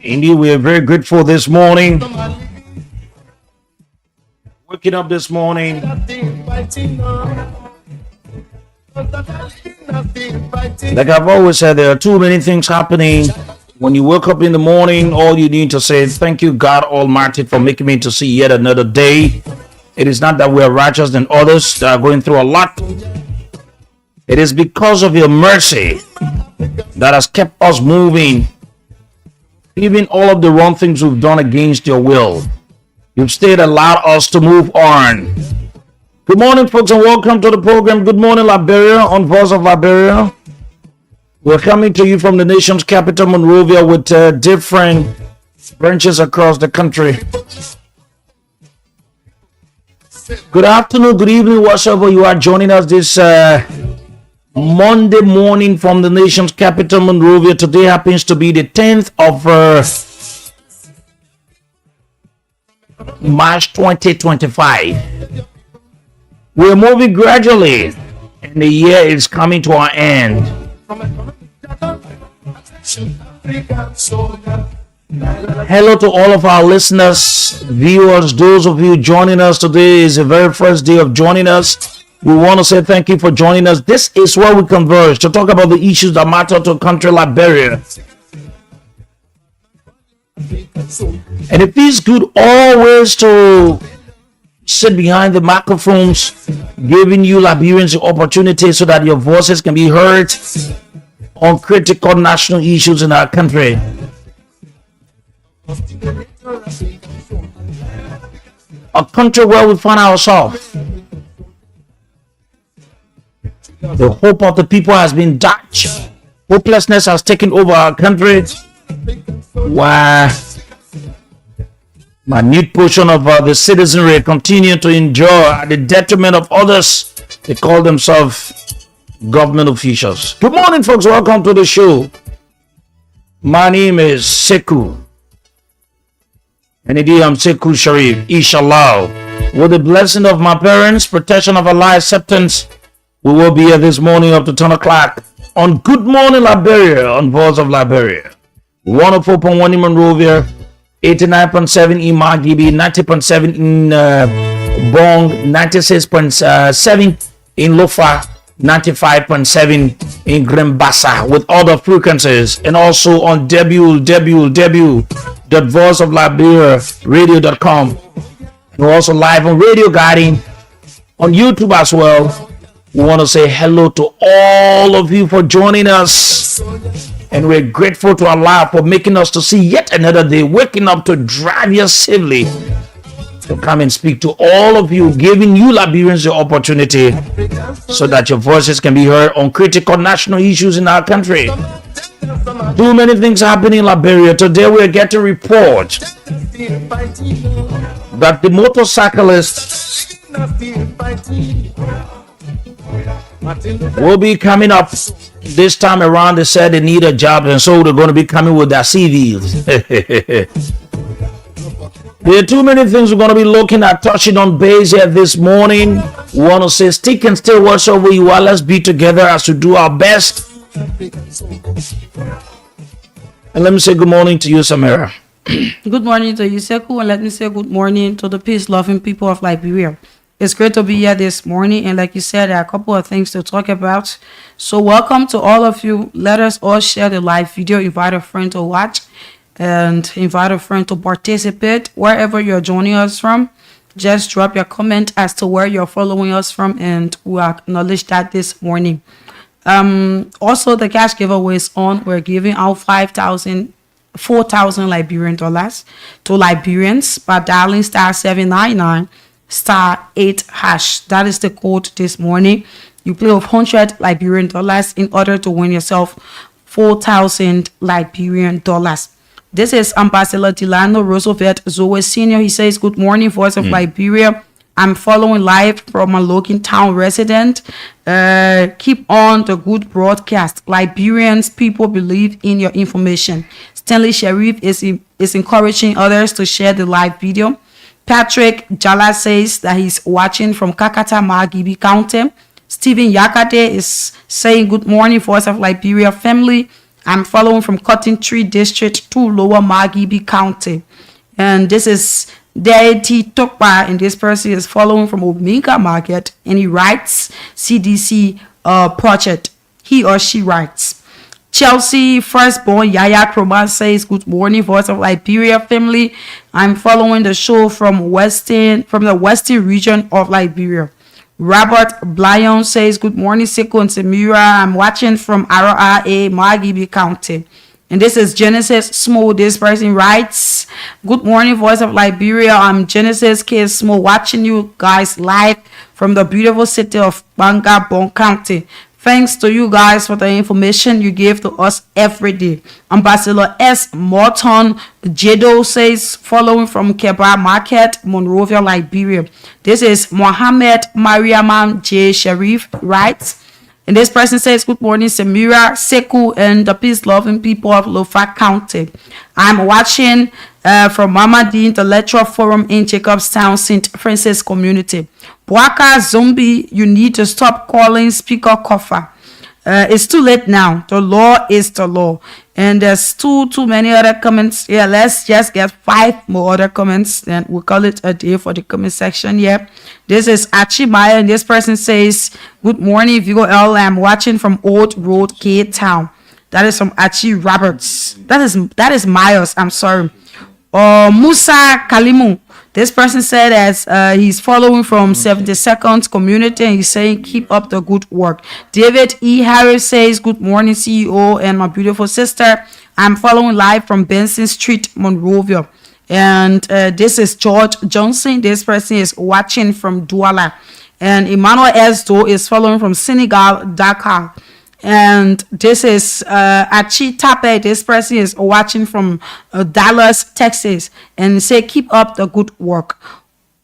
Indeed, we are very grateful this morning. Waking up this morning. Like I've always said, there are too many things happening. When you wake up in the morning, all you need to say is thank you, God Almighty, for making me to see yet another day. It is not that we are righteous than others that are going through a lot. It is because of your mercy that has kept us moving. Even all of the wrong things we've done against your will, you've still allowed us to move on. Good morning, folks, and welcome to the program. Good morning, Liberia, on Voice of Liberia. We're coming to you from the nation's capital, Monrovia, with different branches across the country. Good afternoon, good evening, whatsoever you are joining us this Monday morning from the nation's capital, Monrovia. Today happens to be the 10th of March 2025. We're moving gradually, and the year is coming to an end. Hello to all of our listeners, viewers, those of you joining us today. Is the very first day of joining us. We want to say thank you for joining us. This is where we converge to talk about the issues that matter to a country like Liberia. And it feels good always to sit behind the microphones, giving you Liberians the opportunity so that your voices can be heard on critical national issues in our country. A country where we find ourselves. The hope of the people has been dashed. Hopelessness has taken over our country. Why minute portion of the citizenry continue to enjoy at the detriment of others. They call themselves government officials. Good morning, folks. Welcome to the show. My name is Sekou. And indeed, I'm Sekou Sharif. Inshallah. With the blessing of my parents, protection of Allah, acceptance, we will be here this morning up to 10 o'clock on Good Morning Liberia, on Voice of Liberia. 104.1 in Monrovia, 89.7 in Margibi, 90.7 in Bong, 96.7 in Lofa, 95.7 in Grimbasa, with other frequencies, and also on www.voiceofliberiaradio.com. We're also live on Radio Guiding on YouTube as well. We want to say hello to all of you for joining us. And we're grateful to Allah for making us to see yet another day, waking up to drive you safely, to come and speak to all of you, giving you Liberians the opportunity so that your voices can be heard on critical national issues in our country. Too many things happening in Liberia. Today we're getting a report that the motorcyclists will be coming up this time around. They said they need a job, and so they're going to be coming with their CVs. There are too many things we're going to be looking at, touching on base here this morning. We want to say stick and stay whatsoever you are. Let's be together as we do our best. And let me say good morning to you, Samira. Good morning to you, Seku, and let me say good morning to the peace-loving people of Liberia. It's great to be here this morning, and like you said, there are a couple of things to talk about. So welcome to all of you. Let us all share the live video, invite a friend to watch, and invite a friend to participate. Wherever you're joining us from, just drop your comment as to where you're following us from, and we'll acknowledge that this morning. Also, the cash giveaway is on. We're giving out 4,000 Liberian dollars to Liberians by dialing *799 *8#. That is the code this morning. You play with 100 Liberian dollars in order to win yourself 4,000 Liberian dollars. This is Ambassador Delano Roosevelt Zoe Sr. He says, good morning, Voice of Liberia. I'm following live from a Logan Town resident. Keep on the good broadcast. Liberians, people believe in your information. Stanley Sharif is encouraging others to share the live video. Patrick Jala says that he's watching from Kakata, Margibi County. Stephen Yakade is saying, good morning, Voice of Liberia family. I'm following from Cotton Tree District to Lower Margibi County. And this is Deity Tokpa, and this person is following from Omega Market, and he writes CDC project. He or she writes. Chelsea firstborn Yaya Kroman says, good morning, Voice of Liberia family. I'm following the show from the western region of Liberia. Robert Blyon says, good morning, Seko and Samira. I'm watching from Aroa, Margibi County. And this is Genesis Small. This person writes, good morning, Voice of Liberia. I'm Genesis K. Small, watching you guys live from the beautiful city of Banga, Bon County. Thanks to you guys for the information you give to us every day. Ambassador S. Morton Jedo says, following from Keba Market, Monrovia, Liberia. This is Mohammed Mariaman J. Sharif writes. And this person says, good morning, Samira, Seku, and the peace-loving people of Lofa County. I'm watching from Mama D Intellectual Forum in Jacobstown, St. Francis Community. Boaka Zombie, you need to stop calling Speaker Kofa. It's too late now. The law is the law. And there's too many other comments. Yeah, let's just get 5 more other comments. Then we'll call it a day for the comment section. Yeah. This is Achimaya, and this person says, good morning, Vigo L. I'm watching from Old Road, Cape Town. That is from Achi Roberts. That is Myers. I'm sorry. Musa Kalimu. This person said as he's following from 72nd Community, and he's saying keep up the good work. David E. Harris says good morning, CEO and my beautiful sister. I'm following live from Benson Street, Monrovia. And this is George Johnson. This person is watching from Douala. And Emmanuel Esdo is following from Senegal, Dakar. And this is Achi Tape. This person is watching from Dallas, Texas, and say keep up the good work.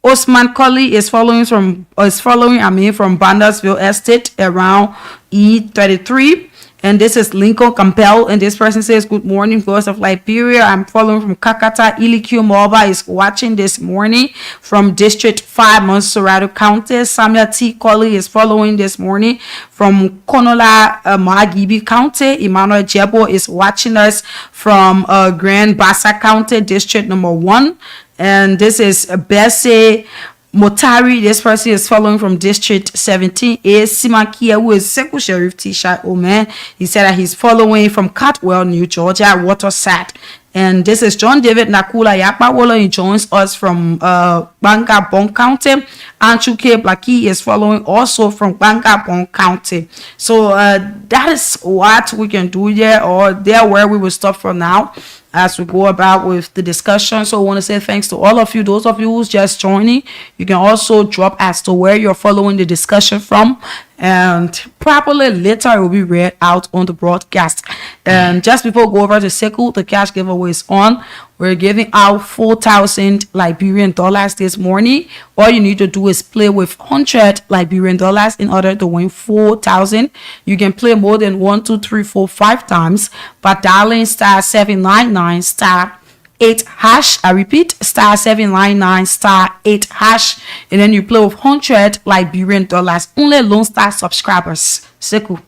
Osman Colley is following from Bandersville Estate around E33. And this is Lincoln Campbell, and this person says, good morning, Voice of Liberia. I'm following from Kakata. Iliku Moba is watching this morning from District 5, Montserrat County. Samuel T. Colley is following this morning from Konola, Margibi County. Emmanuel Jebo is watching us from Grand Bassa County, District number 1. And this is Bessie Motari. This person is following from District 17A. Simakia, who is Seku Sheriff Tisha Oman. He said that he's following from Catwell, New Georgia, Waterside. And this is John David Nakula Yakpawola. He joins us from Banga Bon County. Anchuke Blackie is following also from Banga Bon County. So that is what we can do here, or there where we will stop for now as we go about with the discussion. So I want to say thanks to all of you. Those of you who's just joining, you can also drop as to where you're following the discussion from, and probably later it will be read out on the broadcast. And just before we go over to Sekou, the cash giveaway is on. We're giving out 4,000 Liberian dollars this morning. All you need to do is play with 100 Liberian dollars in order to win 4,000. You can play more than 1, 2, 3, 4, 5 times by dialing star 799 star 8 hash. I repeat, star 799 star 8 hash, and then you play with 100 Liberian dollars. Only Lone Star subscribers. Sekou.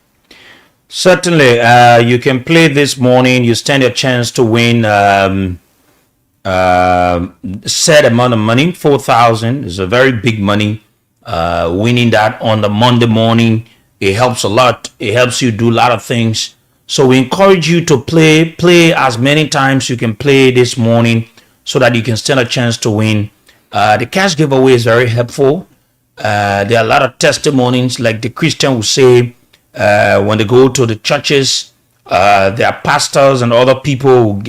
Certainly, you can play this morning. You stand a chance to win set amount of money. 4,000 is a very big money. Winning that on the Monday morning, it helps a lot. It helps you do a lot of things. So we encourage you to play as many times you can play this morning, so that you can stand a chance to win. The cash giveaway is very helpful. There are a lot of testimonies, like the Christian will say, when they go to the churches, their pastors and other people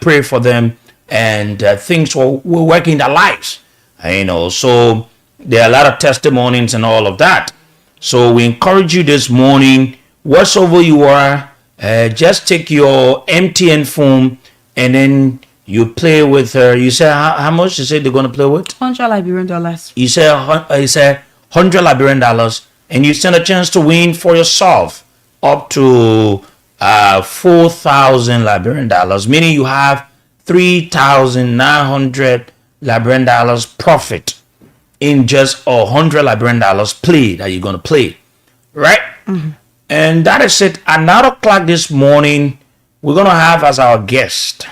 pray for them, and things will work in their lives. So there are a lot of testimonies and all of that. So we encourage you this morning, whatsoever you are, just take your MTN phone and then you play with her. You say how much? You say they're going to play with? 100 Liberian dollars. You say 100 Liberian dollars, and you stand a chance to win for yourself up to 4,000 Liberian dollars, meaning you have 3,900 Liberian dollars profit in just 100 Liberian dollars play that you're going to play, right? Mm-hmm. And that is it. At 9 o'clock this morning, we're going to have as our guest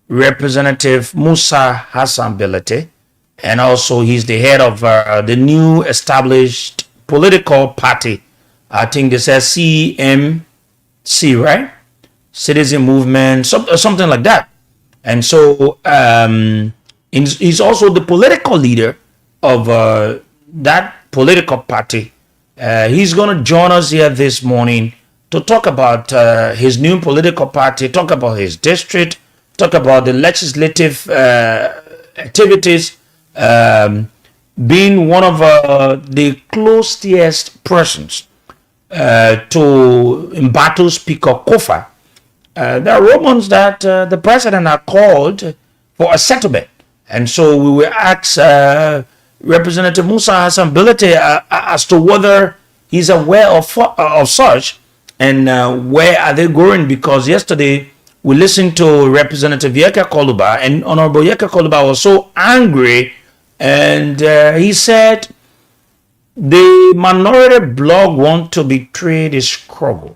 Representative Musa Hassan Belete, and also he's the head of the new established political party. I think they says CMC, right? Citizen Movement, something like that. And so he's also the political leader of that political party. He's going to join us here this morning to talk about his new political party, talk about his district, talk about the legislative activities, being one of the closest persons to Mbato Speaker Kofa. There are rumors that the president had called for a settlement, and so we will ask Representative Musa Hassan Belete as to whether he's aware of such, and where are they going, because yesterday we listened to Representative Yeka Koluba, and Honorable Yeka Koluba was so angry, and he said the minority bloc want to betray the struggle.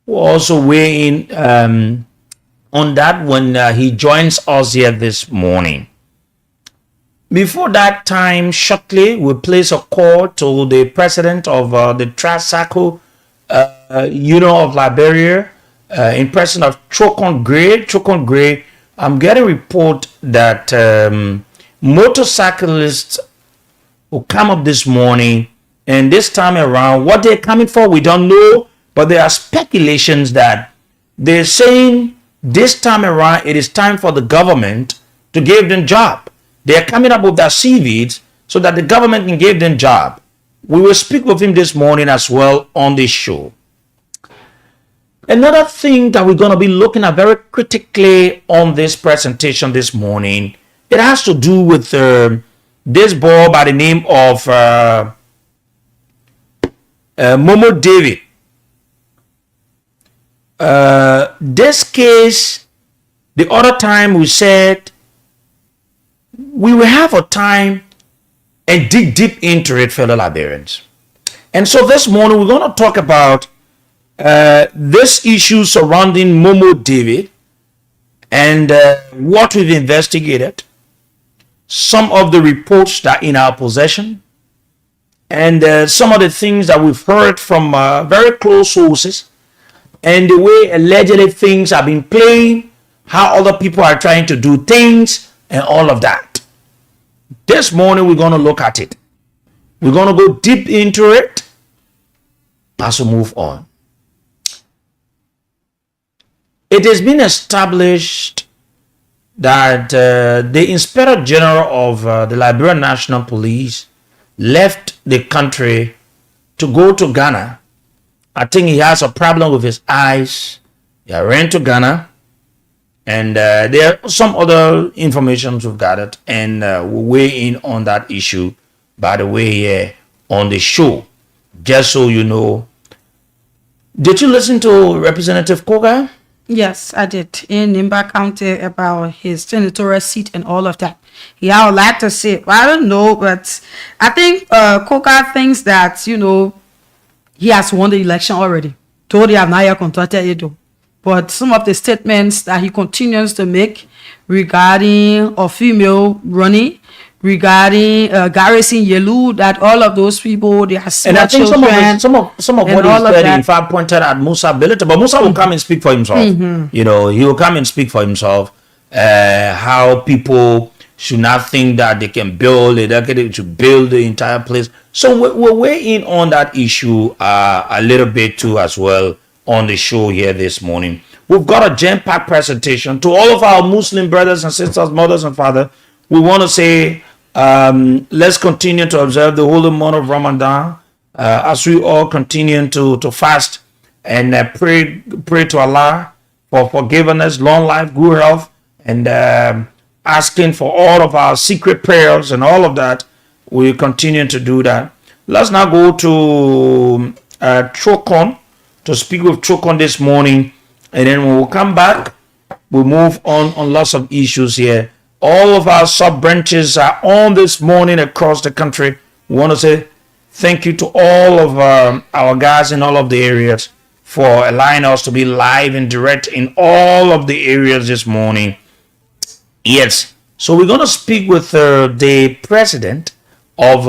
We'll also weigh in on that when he joins us here this morning. Before that time, shortly, we'll place a call to the president of the Tricycle Union of Liberia, in person of Chokon Gray. Chokon Gray, I'm getting a report that motorcyclists will come up this morning, and this time around, what they're coming for, we don't know, but there are speculations that they're saying this time around, it is time for the government to give them job. They're coming up with their CVs so that the government can give them job. We will speak with him this morning as well on this show. Another thing that we're going to be looking at very critically on this presentation this morning, it has to do with this boy by the name of Momo David. This case, the other time we said we will have a time and dig deep into it, fellow Liberians. And so this morning we're going to talk about this issue surrounding Momo David and what we've investigated, some of the reports that are in our possession, and some of the things that we've heard from very close sources, and the way allegedly things have been playing how other people are trying to do things, and all of that. This morning, we're going to look at it. We're going to go deep into it as we move on. It has been established that the Inspector General of the Liberia National Police left the country to go to Ghana. I think he has a problem with his eyes. He ran to Ghana. And there are some other information we've gathered, and we'll weigh in on that issue, by the way, here on the show. Just so you know. Did you listen to Representative Koga? Yes, I did. In Nimba County about his senatorial seat and all of that. He had a lot to say. I don't know, but I think Koga thinks that, he has won the election already. Though they have not yet contacted Edo. But some of the statements that he continues to make regarding a female running, regarding Garrison Yelu, that all of those people, they are small and I think children. some of what he said, in fact, pointed at Musa Belita, but Musa will come and speak for himself. He will come and speak for himself. How people should not think that they can build it, they should build the entire place. So we're weighing on that issue a little bit too as well on the show here this morning. We've got a jam-packed presentation to all of our Muslim brothers and sisters, mothers and fathers. We want to say, let's continue to observe the holy month of Ramadan as we all continue to fast and pray to Allah for forgiveness, long life, good health, and asking for all of our secret prayers and all of that. We continue to do that. Let's now go to Chokon to speak with Chokon this morning, and then when we'll come back, we'll move on lots of issues here. All of our sub branches are on this morning across the country. We want to say thank you to all of our guys in all of the areas for allowing us to be live and direct in all of the areas this morning. Yes, so we're going to speak with the president of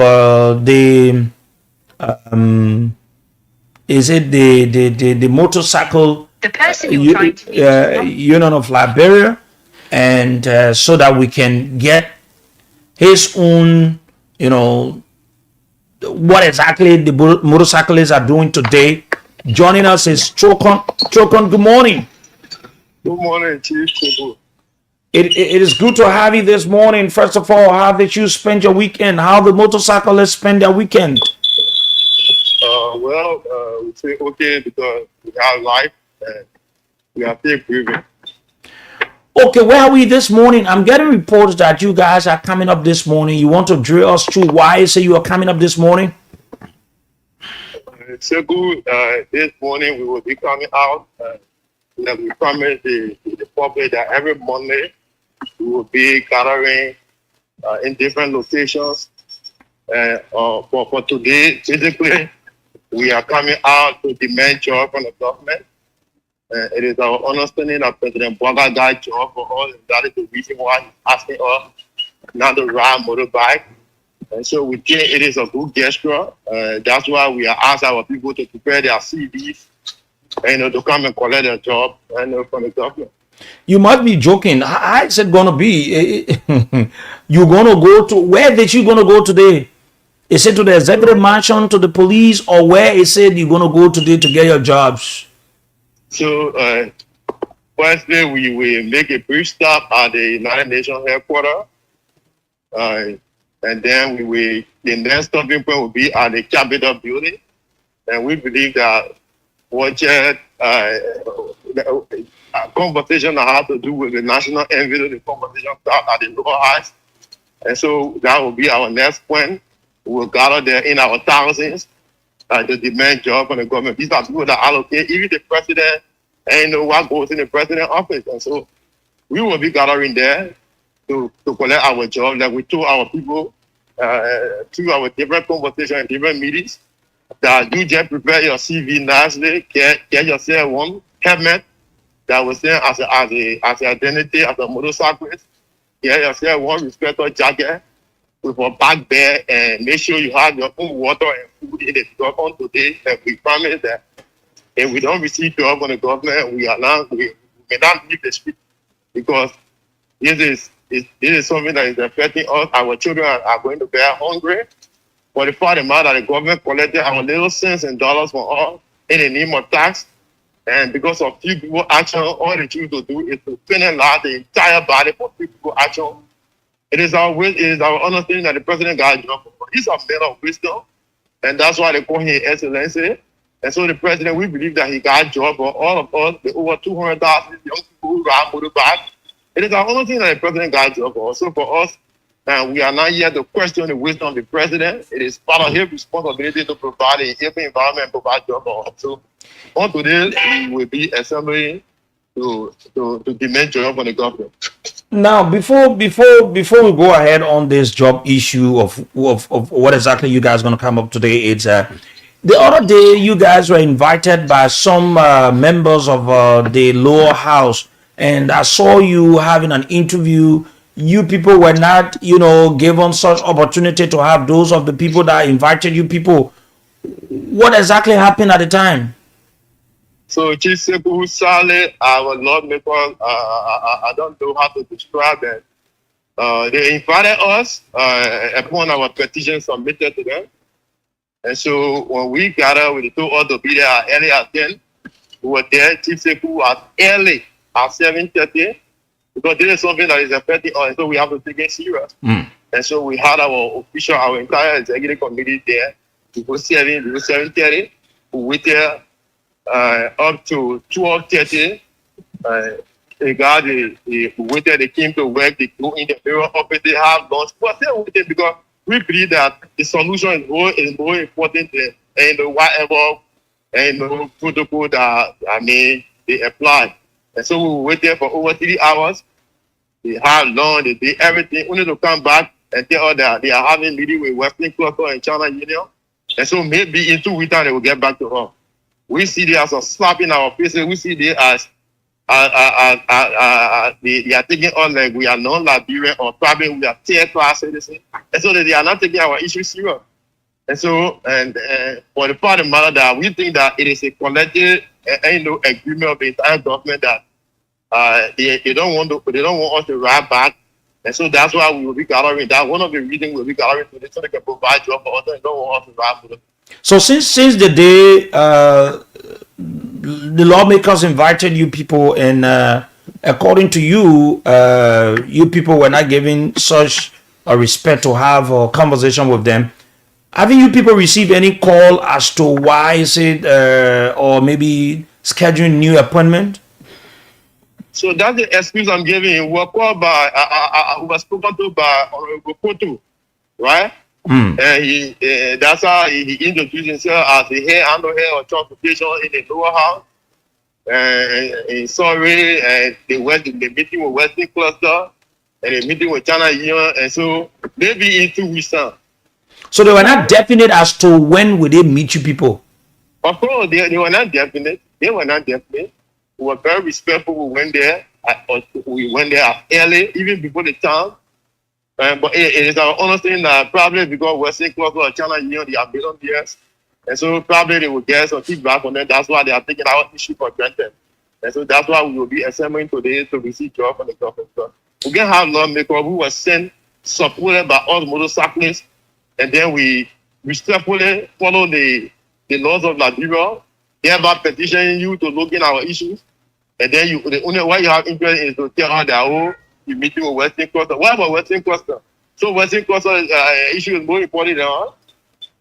the is it the motorcycle Union of Liberia, and so that we can get his own, what exactly the motorcyclists are doing today. Joining us is Chokon. Chokon, good morning. Good morning, Chief. It is good to have you this morning. First of all, how did you spend your weekend? How the motorcyclists spend their weekend? We say okay because we have life and we are still breathing. Okay, where are we this morning? I'm getting reports that you guys are coming up this morning. You want to drill us through why you say you are coming up this morning? It's so good. This morning we will be coming out. We promise the public that every Monday we will be gathering in different locations. For today, basically, we are coming out to demand job from the government. It is our understanding that President Boga got job for us, and that is the reason why he's asking us not to ride motorbike. And so we think it is a good gesture. That's why we are asking our people to prepare their CVs and to come and collect their job from the government. You must be joking. How is it going to be? You're going to go to, where did you going to go today? Is it to the executive mansion, to the police, or where is it you're going to go today to get your jobs? So, firstly, we will make a brief stop at the United Nations headquarters. And then the next stopping point will be at the Capitol building. And we believe that a conversation that has to do with the national envelope, the conversation start at the lower heights. And so that will be our next point. We will gather there in our thousands to demand job from the government. These are people that allocate, even the president, ain't know what goes in the president's office. And so we will be gathering there to collect our job, like we told our people through our different conversations and different meetings, that you just prepare your CV nicely, get yourself one helmet that will stand as an identity as a motorcyclist, get yourself one respector jacket with a back bag, and make sure you have your own water and food in the truck on today. And we promise that if we don't receive job from the government, we may not leave the street. because this is something that is affecting us. Our children are going to bear hungry. For the fact of the matter, the government collected our little cents and dollars from us in the name of tax. And because of few people action, all they choose to do is to penalize the entire body for few people action. It is our understanding that the president got a job. He's a man of wisdom, and that's why they call him Excellency. And so the president, we believe that he got a job for all of us, the over 200,000 young people who ride motorbike. It is our understanding that the president got a job for us. So for us, we are not here to question the wisdom of the president. It is part of his responsibility to provide a healthy environment and provide jobs for us. So on today, we will be assembling to demand job from the government. Now, before we go ahead on this job issue of what exactly you guys going to come up today, it's the other day you guys were invited by some members of the lower house, and I saw you having an interview. You people were not, given such opportunity to have those of the people that invited you people. What exactly happened at the time? So, Chief Sekou Saleh, our lawmaker, I don't know how to describe it. They invited us upon our petition submitted to them. And so, when we gathered with the two other to be there early at 10, we were there. Chief Sekou was early at 7:30 because this is something that is affecting us, so we have to take it serious. And so, we had our entire executive committee there before 7:30. We waited up to 12:30. They came to work, they go in the mirror office, they have lunch. But still waiting because we believe that the solution is more important than whatever protocol that they apply. And so we waited for over 3 hours. They had lunch, they did everything, only to come back and tell us that they are having meeting with Western Cluster and China Union. And so maybe in 2 weeks time they will get back to us. We see they as a slap in our faces. We see they as they are taking us like we are non-Liberian or probably we are third-class citizens. And so they are not taking our issues serious. And so, for the part of the matter that we think that it is a collective agreement of the entire government that they don't want us to ride back. And so that's why we will be gathering. That's one of the reasons we will be gathering today so they can provide jobs for others. They don't want us to ride for them. So since the day the lawmakers invited you people, and according to you, you people were not giving such a respect to have a conversation with them, haven't you people received any call as to why is it or maybe scheduling new appointment? So that's the excuse I'm giving. We were called by, I was spoken to by Honorable Kotu, right? And that's how he introduced himself as the head of transportation in the lower house. And sorry, and they went to the meeting with Western Cluster and the meeting with China Union. And so maybe in 2 weeks time. So they were not definite as to when would they meet you people? Of course, they were not definite. They were not definite. We were very respectful. We went there early, even before the time. But it is our understanding that probably because Western Cluster or China Union, they are millionaires. And so probably they will get some feedback on that. That's why they are taking our issue for granted. And so that's why we will be assembling today to receive job from the government. We can have lawmakers who were sent, supported by all motorcyclists, and then we respectfully follow the laws of Liberia, thereby petitioning you to look in our issues. And then the only way you have interest is to tell us that, you're meeting with Western Cluster. What about Western Cluster? So Western Cluster issue is more important than us.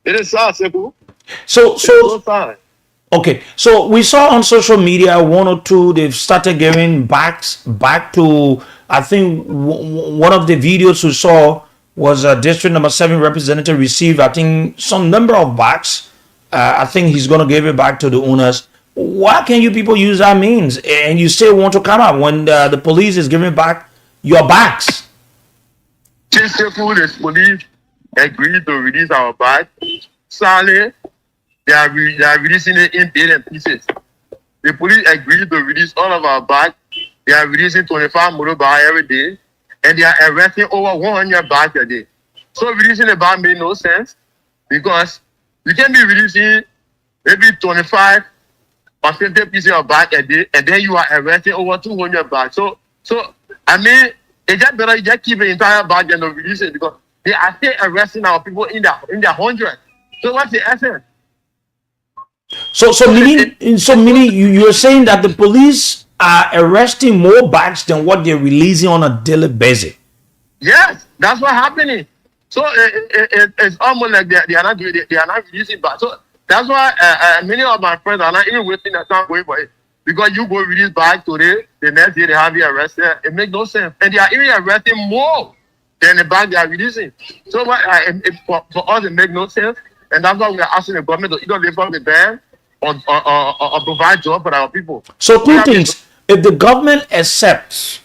It is so simple. Okay, so we saw on social media 1 or 2 they've started giving back to, I think one of the videos we saw was District Number 7 representative received, I think, some number of bags. I think he's going to give it back to the owners. Why can you people use that means and you still want to come out when the police is giving back your bags? Chief Sekou, the police agreed to release our bags. Sadly, they are releasing it in bits and pieces. The police agreed to release all of our bags. They are releasing 25 motorbikes every day, and they are arresting over 100 bags a day. So releasing the bag made no sense because you can be releasing maybe 25 or 50 pieces of bags a day, and then you are arresting over 200 bags. So I mean, it just better you just keep the entire bag and not release it because they are still arresting our people in their hundreds. So what's the essence? So meaning you're saying that the police are arresting more bags than what they're releasing on a daily basis. Yes, that's what's happening. So it's almost like they are not doing they are not releasing back. So that's why many of my friends are not even wasting their time going for it. Because you go release back today, the next day they have you arrested. It makes no sense. And they are even arresting more than the bag they are releasing. So for us, it makes no sense. And that's why we are asking the government to either lift up the ban or provide jobs for our people. So two things: if the government accepts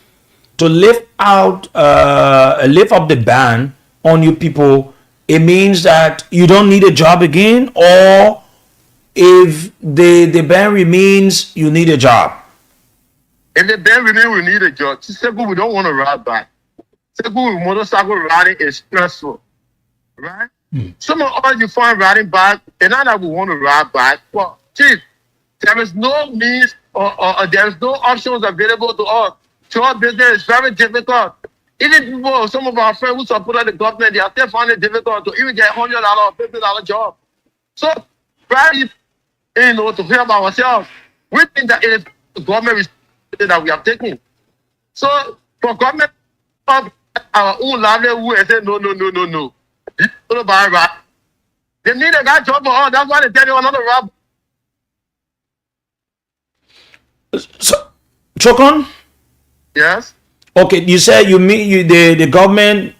to lift up the ban on you people, it means that you don't need a job again, or if the ban remains, you need a job. If the ban remains, we need a job. Simple, we don't want to ride back. Simple, motorcycle riding is stressful, right? Some of us you find riding back, and not that we want to ride back, but chief, there is no means or there is no options available to us. Job business is very difficult. Even people, some of our friends who support the government, they are still finding it difficult to even get $100 or $50 job. So, right, to help ourselves, we think that it is the government responsibility that we are taking. So, for government, our own livelihood and say, no. They need a guy job for all. That's why they tell you another rob. So, Chokon? Yes. Okay, you said the government,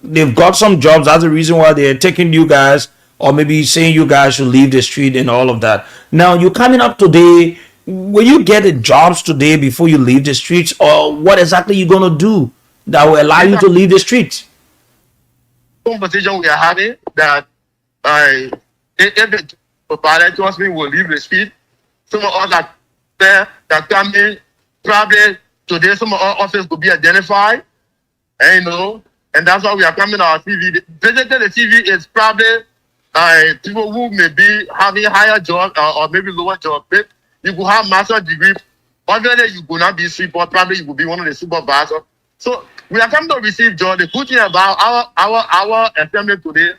they've got some jobs. That's the reason why they're taking you guys, or maybe saying you guys should leave the street and all of that. Now, you're coming up today. Will you get the jobs today before you leave the streets, or what exactly you going to do that will allow you to leave the streets? Conversation we are having that if the provider trust me will leave the street. Some of us are there that come in probably today. Some of our office could be identified, and and that's why we are coming to our CV. Basically, the CV is probably people who may be having higher job or maybe lower job. But you could have master's degree. Obviously, you could not be super. Probably you could be one of the supervisors. So we are coming to receive job. The good thing about our assembly today,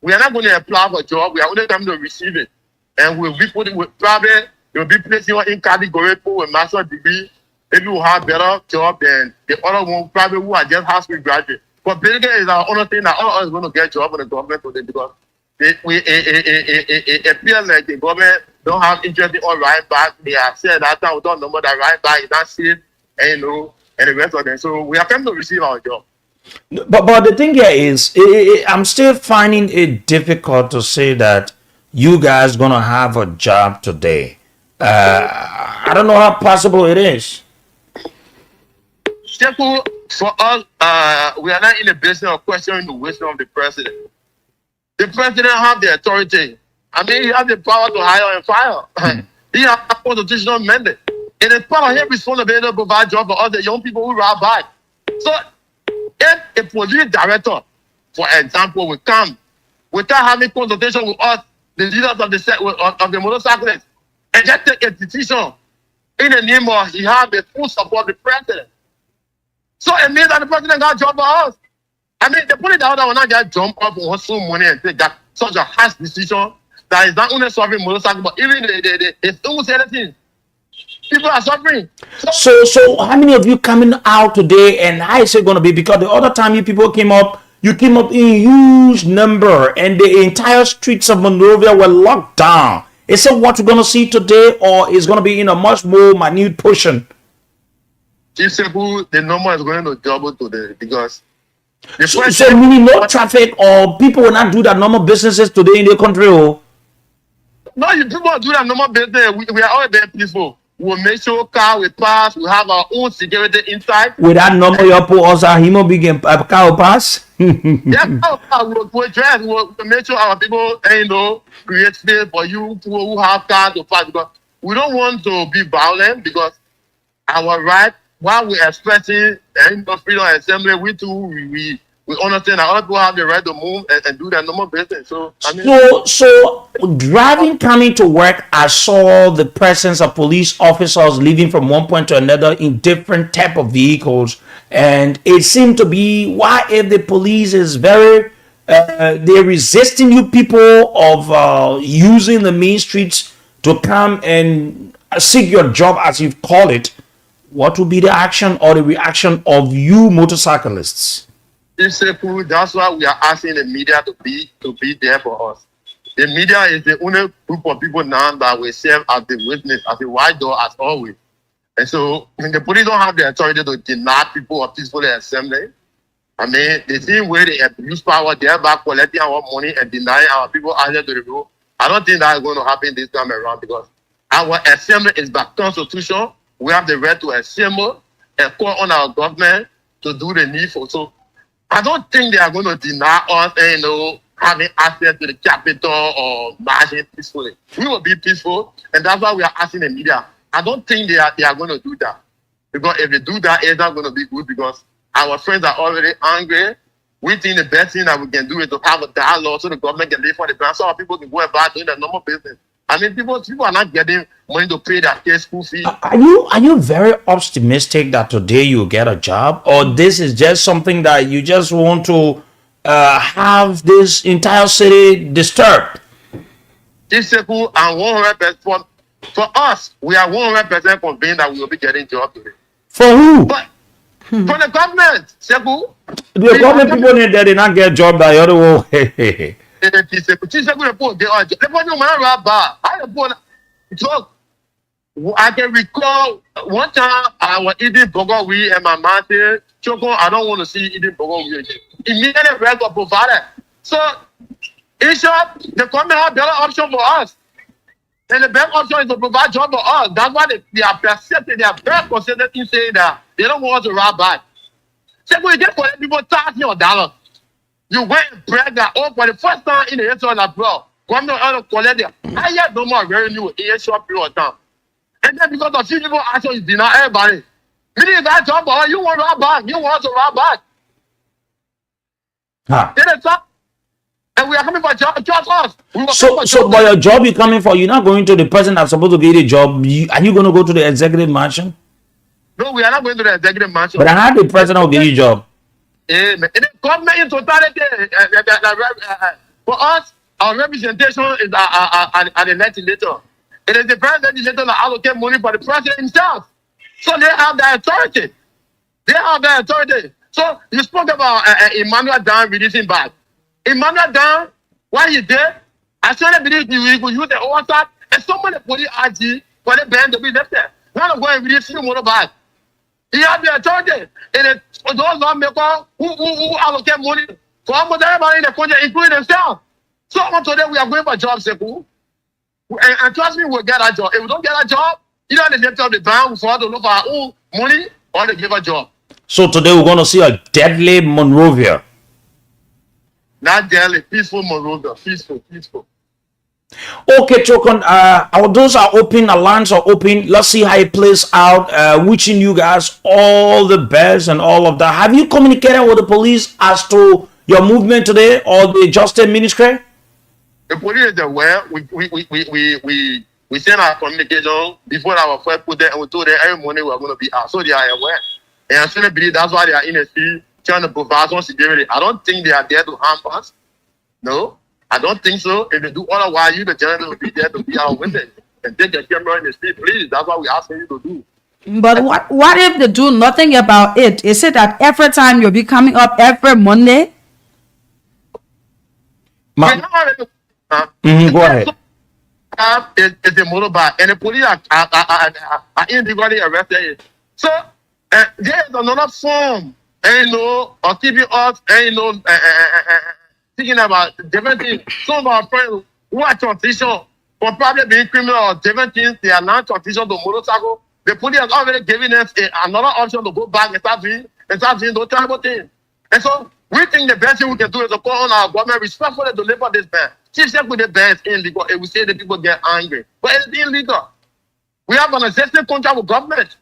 we are not going to apply for job. We are only coming to receive it, and we'll be putting probably you'll be placing in category with master's degree. Maybe we'll have better job than the other one probably who are just high school graduate. But basically, is our only thing that all of us are going to get job in the government today because it appears like the government don't have interest in all right back. They are said that time we don't know that right back is not safe, and and the rest of them. So we are coming to receive our job. But the thing here is, I'm still finding it difficult to say that you guys gonna have a job today. I don't know how possible it is. Simple for us, we are not in the business of questioning the wisdom of the president. The president have the authority. I mean, he has the power to hire and fire. He has a constitutional mandate. And it's part of his responsibility to provide jobs for all the young people who ride by. So, if a police director, for example, will come without having consultation with us, the leaders of the motorcyclists, and just take a decision in the name of he has the full support of the president. So it means that the president got a job for us. I mean, the police director will not just jump up and hustle money and take that such a harsh decision that is not only solving motorcycle, but even it's almost anything. People are suffering. So how many of you coming out today, and how is it going to be? Because the other time you people came up in huge number, and the entire streets of Monrovia were locked down. Is it what we're going to see today, or is going to be in a much more minute portion? The number is going to double today because so meaning no traffic, or people will not do their normal businesses today in the country. No, people do their normal business. We are all very peaceful. We'll make sure car will pass. We have our own security inside. With that number, you put us a human being car will pass. We'll dress. We'll make sure our people, create space for you who have cars to pass. Because we don't want to be violent because our right, while we're expressing freedom of assembly, we we understand that other people have the right to move and do their normal business. So I mean, So driving, coming to work, I saw the presence of police officers leaving from one point to another in different type of vehicles, and it seemed to be, why if the police is very they're resisting you people of using the main streets to come and seek your job, as you call it, what will be the action or the reaction of you motorcyclists? it's simple. That's why we are asking the media to be there for us. The media is the only group of people now that will serve as the witness, as the white door, as always. And so, when the police don't have the authority to deny people a peaceful assembly, I mean, the same way they abuse power, thereby collecting our money and denying our people access to the road, I don't think that is going to happen this time around, because our assembly is by constitution. We have the right to assemble and call on our government to do the needful. So I don't think they are going to deny us, having access to the capital or marching peacefully. We will be peaceful, and that's why we are asking the media. I don't think they are going to do that, because if they do that, it's not going to be good, because our friends are already angry. We think the best thing that we can do is to have a dialogue so the government can live for the ground, so our people can go about doing their normal business. I mean, people are not getting money to pay their kids' school fees. Are you very optimistic that today you get a job, or this is just something that you just want to have this entire city disturbed? It's simple and 100%. For us, we are 100% convinced that we will be getting jobs today. For who? But for the government, simple. The government people need that they not get job by other way. I can recall one time I was eating burger weed and my mom said, Choco, I don't want to see you eating burger weed again. Immediately rest got provided. So in short, the government have better option for us. And the best option is to provide job for us. That's why they are persistent, they are very consistent in saying that they don't want us to rob back. So when you get for people $1,000, you went and brag that, for the first time in the history of the world, government ought to collect the highest number of revenue in a short period of time. And then because of few people actually deny everybody. Meaning that job, you want to rob back. You want to rob back. And we are coming for job, just us. So by your job you're coming for, you're not going to the person that's supposed to give you the job. Are you going to go to the executive mansion? No, we are not going to the executive mansion. But I had the president will give you a job. The government in totality, for us, our representation is at the legislature. It is the president legislature that allocate money for the president himself. So they have the authority. They have the authority. So you spoke about Emmanuel Dan releasing back. Emmanuel Dan, what he did, I certainly believe he could use the oversight and someone put it IG for the band to be left there. Not to go and release him more back. He has the authority. And those lawmakers who allocate money for almost everybody in the country, including themselves. So on today we are going for jobs, Sekou. And trust me, we'll get a job. If we don't get a job, either they lift up the ban, we fall to look for our own money, or they give a job. So today we're going to see a deadly Monrovia. Not deadly, peaceful Monrovia. Peaceful. Okay, Chokon, our doors are open, our lines are open. Let's see how it plays out. Wishing you guys all the best and all of that. Have you communicated with the police as to your movement today or the Justice Ministry? The police is aware. We sent our communication before our first put there, and we told them every morning we are going to be out. So they are aware. And I certainly believe that's why they are in the field trying to provide some security. I don't think they are there to harm us. No, I don't think so. If they do otherwise, you the general will be there to be our witness and take the camera in the street, please. That's what we're asking you to do. But what if they do nothing about it? Is it that every time you'll be coming up every Monday? Go ahead. It's a motorbike, and the police are illegally arrested. So there is another form, or keeping us, thinking about different things. Some of our friends who are transition for probably being criminal or different things, they are now transition to motorcycle. The police has already given us another option to go back and start doing those terrible things. And so we think the best thing we can do is to call on our government respectfully to deliver this ban. Chief said with the ban is illegal, and we say that people get angry. But it's illegal. We have an existing contract with government.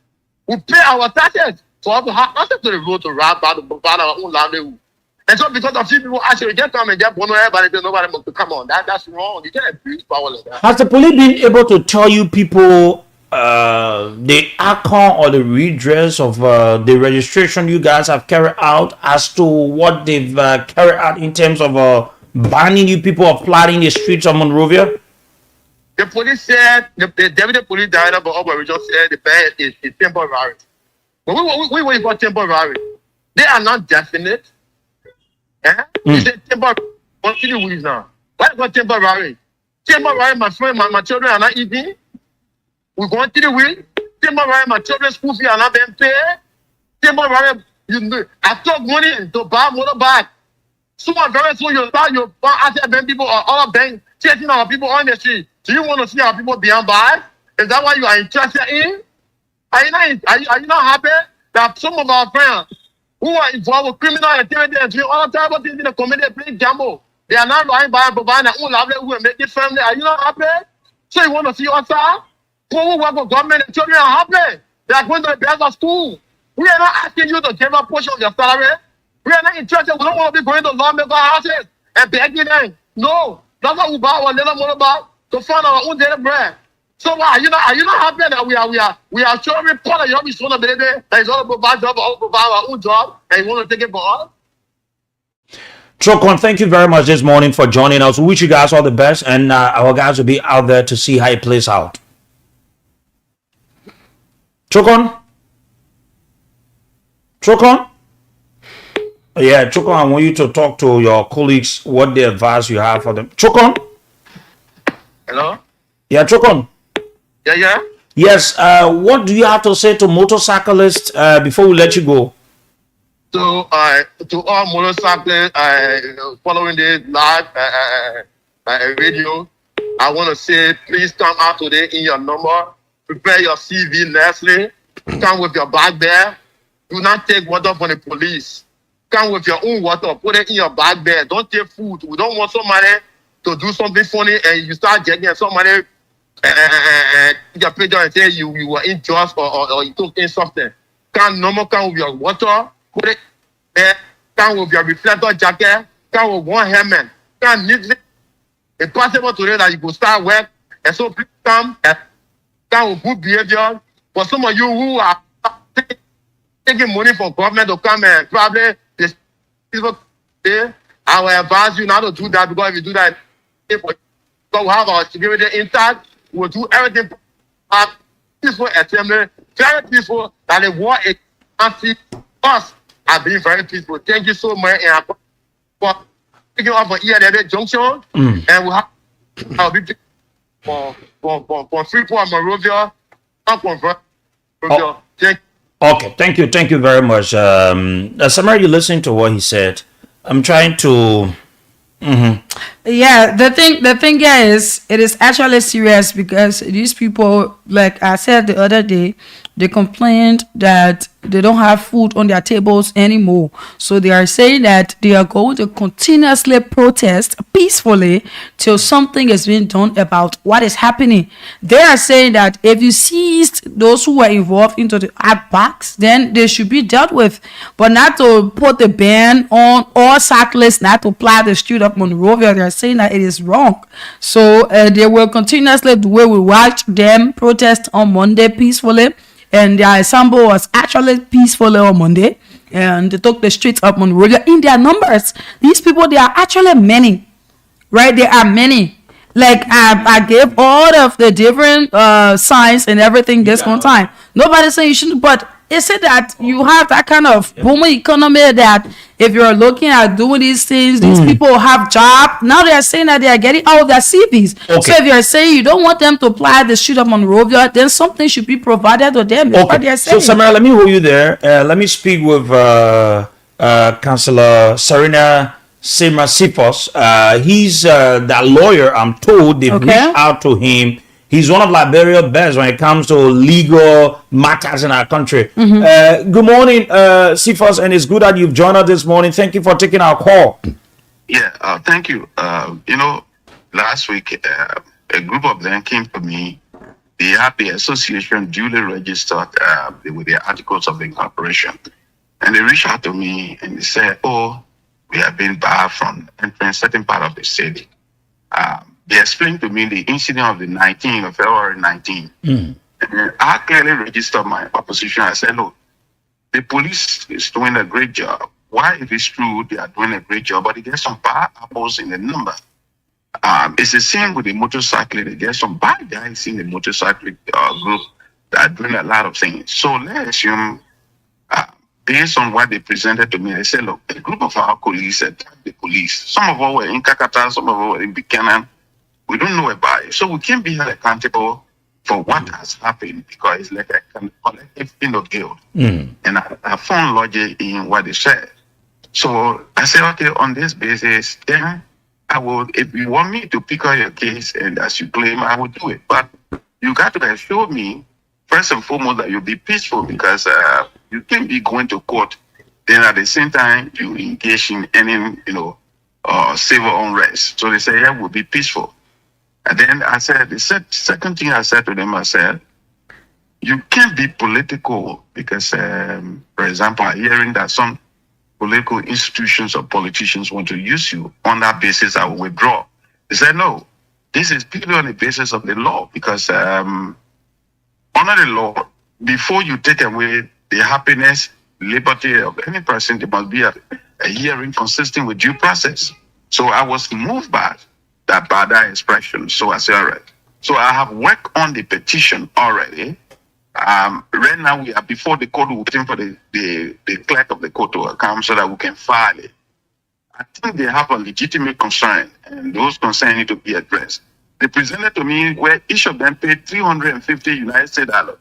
We pay our taxes for us to have access to the road to ride by to provide our own livelihood. And so because of few people actually just come and get one everybody, nobody must come on. That's wrong. You can't abuse power like that. Has the police been able to tell you people the outcome or the redress of the registration you guys have carried out as to what they've carried out in terms of banning you people of flooding the streets of Monrovia? The police said, the deputy police director of operation said the ban is temporary. But we wait for temporary. They are not definite. It's a temporary. What's the reason? Why is it temporary? Temporary, my friend, my children are not eating. We're going to the week. Temporary, my children's school fee are not being paid. Temporary, I took money to buy motorbike. So very soon you start your bank people or other bank chasing our people on the street. Do you want to see our people behind bars? Is that what you are interested in? Are you not happy that some of our friends who are involved with criminal activity and doing all terrible things in the community playing gamble? They are not lying by providing their own livelihood and making family. Are you not happy? So you want to see us out? People who work for government and children are happy. They are going to the best of school. We are not asking you to give a portion of your salary. We are not interested. We don't want to be going to lawmaker houses and begging them. No. That's what we buy our little motorbike to find our own daily bread. So why are you not happy that we are showing part of your responsibility that is all to provide job or provide our own job and you want to take it for us? Chokon, thank you very much this morning for joining us. We wish you guys all the best, and our guys will be out there to see how it plays out. Chokon? Yeah, Chokon, I want you to talk to your colleagues what the advice you have for them. Chokon? Hello? Yeah, Chokon. Yeah. Yes, what do you have to say to motorcyclists before we let you go? To all motorcyclists following this live radio, I want to say please come out today in your number. Prepare your CV nicely. Come with your bag bag. Do not take water from the police. Come with your own water. Put it in your bag bag. Don't take food. We don't want somebody to do something funny and you start getting somebody your picture and say you were unjust or you took in something. Come with your water. Put it there. Come with your reflector jacket. Come with one helmet. Come neatly. It's possible today that you go start work. And so please come with good behavior. For some of you who are taking money from government to come and probably this people, I will advise you not to do that, because if you do that, because we have our security intact, we will do everything peaceful assembly, very peaceful, that the war is us are being very peaceful. Thank you so much for taking off for ENLA Junction, and we have our people for Freeport, Monrovia, Okay, thank you very much. Samara, you listening to what he said. I'm trying to Yeah, the thing is, it is actually serious, because these people, like I said the other day, they complained that they don't have food on their tables anymore. So they are saying that they are going to continuously protest peacefully till something is being done about what is happening. They are saying that if you seized those who were involved into the outbacks, then they should be dealt with, but not to put the ban on all cyclists not to ply the street of Monrovia. They are saying that it is wrong. So they will continuously, the way we watch them protest on Monday peacefully, and their assembly was actually peacefully on Monday, and they took the streets of Monrovia in their numbers. These people, they are actually many, right? There are many. Like I gave all of the different signs and everything this one time. Nobody saying you shouldn't, but it said that you have that kind of booming economy that if you're looking at doing these things, these people have job. Now they are saying that they are getting out of their CVs. Okay. So if you're saying you don't want them to apply the street of Monrovia, then something should be provided to them. That's what they are saying. So Samara, let me hold you there. Let me speak with Councillor Serena Sifos. He's that lawyer. I'm told they've reached out to him. He's one of Liberia's best when it comes to legal matters in our country. Good morning, Sifos, and it's good that you've joined us this morning. Thank you for taking our call. Yeah, thank you. Last week, a group of them came to me. They have the association duly registered with their articles of incorporation. And they reached out to me and they said, we have been barred from entering certain part of the city. They explained to me the incident of the 19th of February 19. And I clearly registered my opposition. I said, look, the police is doing a great job. Why, if it's true, they are doing a great job, but they get some bad apples in the number. It's the same with the motorcycle. They get some bad guys in the motorcycle group that are doing a lot of things. So let's assume, based on what they presented to me, they said, look, a group of our colleagues attacked the police. Some of us were in Kakata, some of us were in Buchanan. We don't know about it. So we can't be held accountable for what has happened because it's like a collective guilt. And I found logic in what they said. So I said, okay, on this basis, then I will, if you want me to pick up your case and as you claim, I will do it. But you got to assure me, first and foremost, that you'll be peaceful because you can't be going to court. Then at the same time, you engage in any, civil unrest. So they say, yeah, we'll be peaceful. And then I said, the second thing I said to them, I said, you can't be political because, for example, I'm hearing that some political institutions or politicians want to use you. On that basis, I will withdraw. They said, no, this is purely on the basis of the law because under the law, before you take away the happiness, liberty of any person, there must be a hearing consistent with due process. So I was moved by that expression. So I said, all right. So I have worked on the petition already. Right now we are before the court, waiting for the clerk of the court to come so that we can file it. I think they have a legitimate concern, and those concerns need to be addressed. They presented to me where each of them paid $350 United States dollars.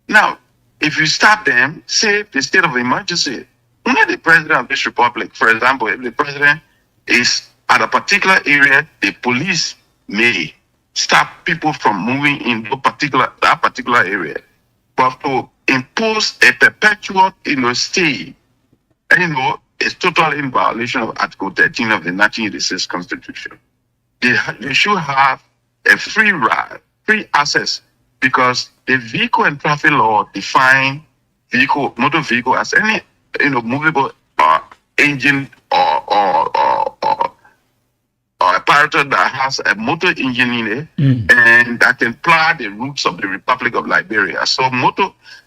Now, if you stop them, say the state of emergency, only the president of this republic, for example, if the president is at a particular area, the police may stop people from moving into that particular area. But to impose a perpetual, stay, it's totally in violation of Article 13 of the 1986 Constitution. They should have a free ride, free access, because the vehicle and traffic law define motor vehicle as any, movable engine or apparatus that has a motor engine in it and that can plow the routes of the Republic of Liberia. So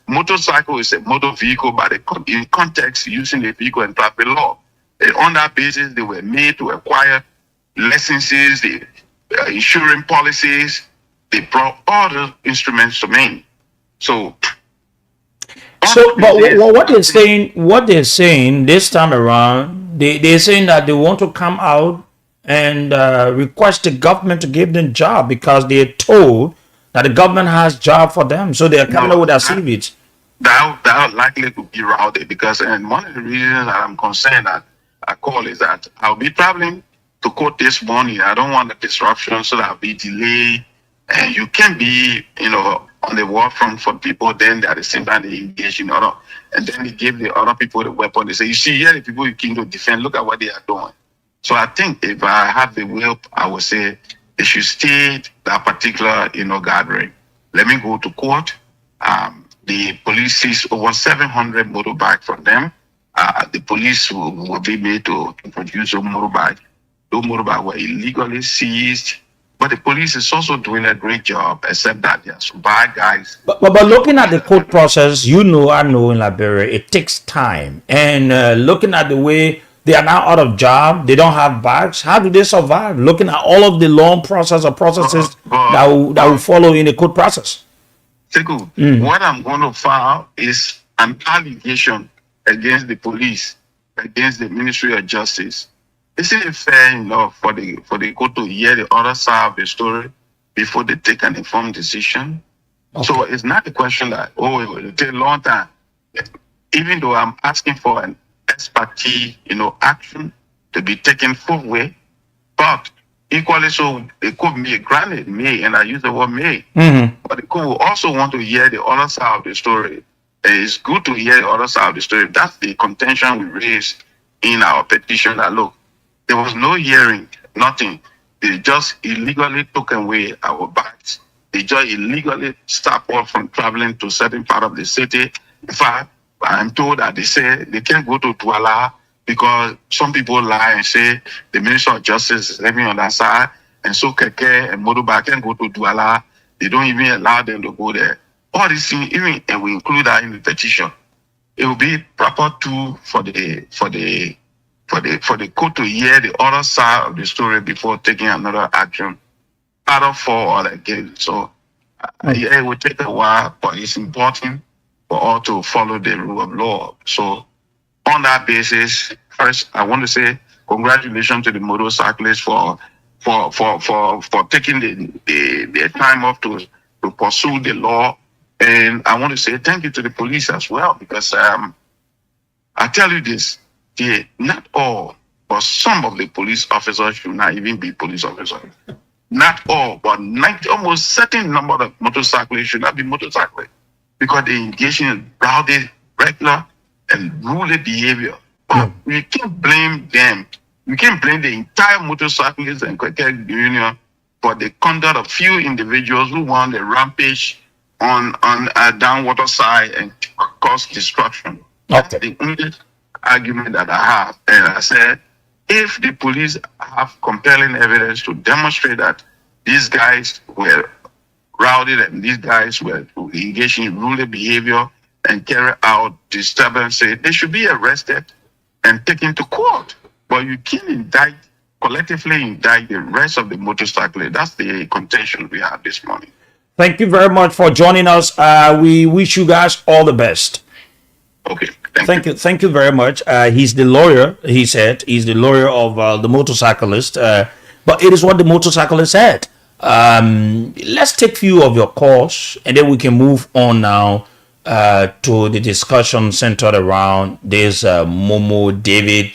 motorcycle is a motor vehicle, but in context using the vehicle and traffic law. And on that basis, they were made to acquire licenses, the insurance policies. They brought all the instruments to me. So but what they're saying this time around, they're saying that they want to come out and request the government to give them job because they're told that the government has job for them, so they're coming out with their CVs. That likely to be routed because, and one of the reasons that I'm concerned that I call is that I'll be traveling to court this morning. I don't want a disruption, so that I'll be delayed. And you can be, on the war front for people, then at the same time they engage in other, and then they give the other people the weapon. They say, you see, here the people you came to defend, look at what they are doing. So I think if I have the will, I would say they should stay that particular, gathering. Let me go to court. The police seized over 700 motorbikes from them. The police will be made to produce a motorbike. Those motorbikes were illegally seized. But the police is also doing a great job, except that there are some bad guys. But looking at the court process, I know in Liberia, it takes time. And looking at the way they are now out of job, they don't have bags, how do they survive? Looking at all of the long processes that will follow in the court process. What I'm going to file is an allegation against the police, against the Ministry of Justice. Isn't it fair enough for the court to hear the other side of the story before they take an informed decision? Okay. So it's not a question that, it will take a long time. Even though I'm asking for an expertise, action to be taken full way, but equally so, the court may grant it, and I use the word may, but the court will also want to hear the other side of the story. It's good to hear the other side of the story. That's the contention we raised in our petition that, look, there was no hearing, nothing. They just illegally took away our bags. They just illegally stopped us from traveling to certain part of the city. In fact, I'm told that they say they can't go to Douala because some people lie and say the Minister of Justice is living on that side, and so Keke and Motorbike can go to Douala. They don't even allow them to go there. All these things, even and we include that in the petition. It will be proper tool for the court to hear the other side of the story before taking another action, either for or against. So yeah, it will take a while, but it's important for all to follow the rule of law. So on that basis, first I want to say congratulations to the motorcyclists for taking the time off to pursue the law. And I want to say thank you to the police as well, because I tell you this, not all, but some of the police officers should not even be police officers. Not all, but 90, almost certain number of motorcyclists should not be motorcyclists, because they engage in rowdy, regular, and rude behavior. But you can't blame them. You can't blame the entire motorcyclists and cricket union for the conduct of few individuals who want a rampage on a downwater side and cause destruction. That's the only argument that I have. And I said, if the police have compelling evidence to demonstrate that these guys were rowdy and these guys were engaging in rude behavior and carry out disturbances, they should be arrested and taken to court. But you can't collectively indict the rest of the motorcyclists. That's the contention we have this morning. Thank you very much for joining us. We wish you guys all the best. Okay. Thank you very much. He's the lawyer, he said. He's the lawyer of the motorcyclist. But it is what the motorcyclist said. Let's take few of your calls, and then we can move on now to the discussion centered around this Momo David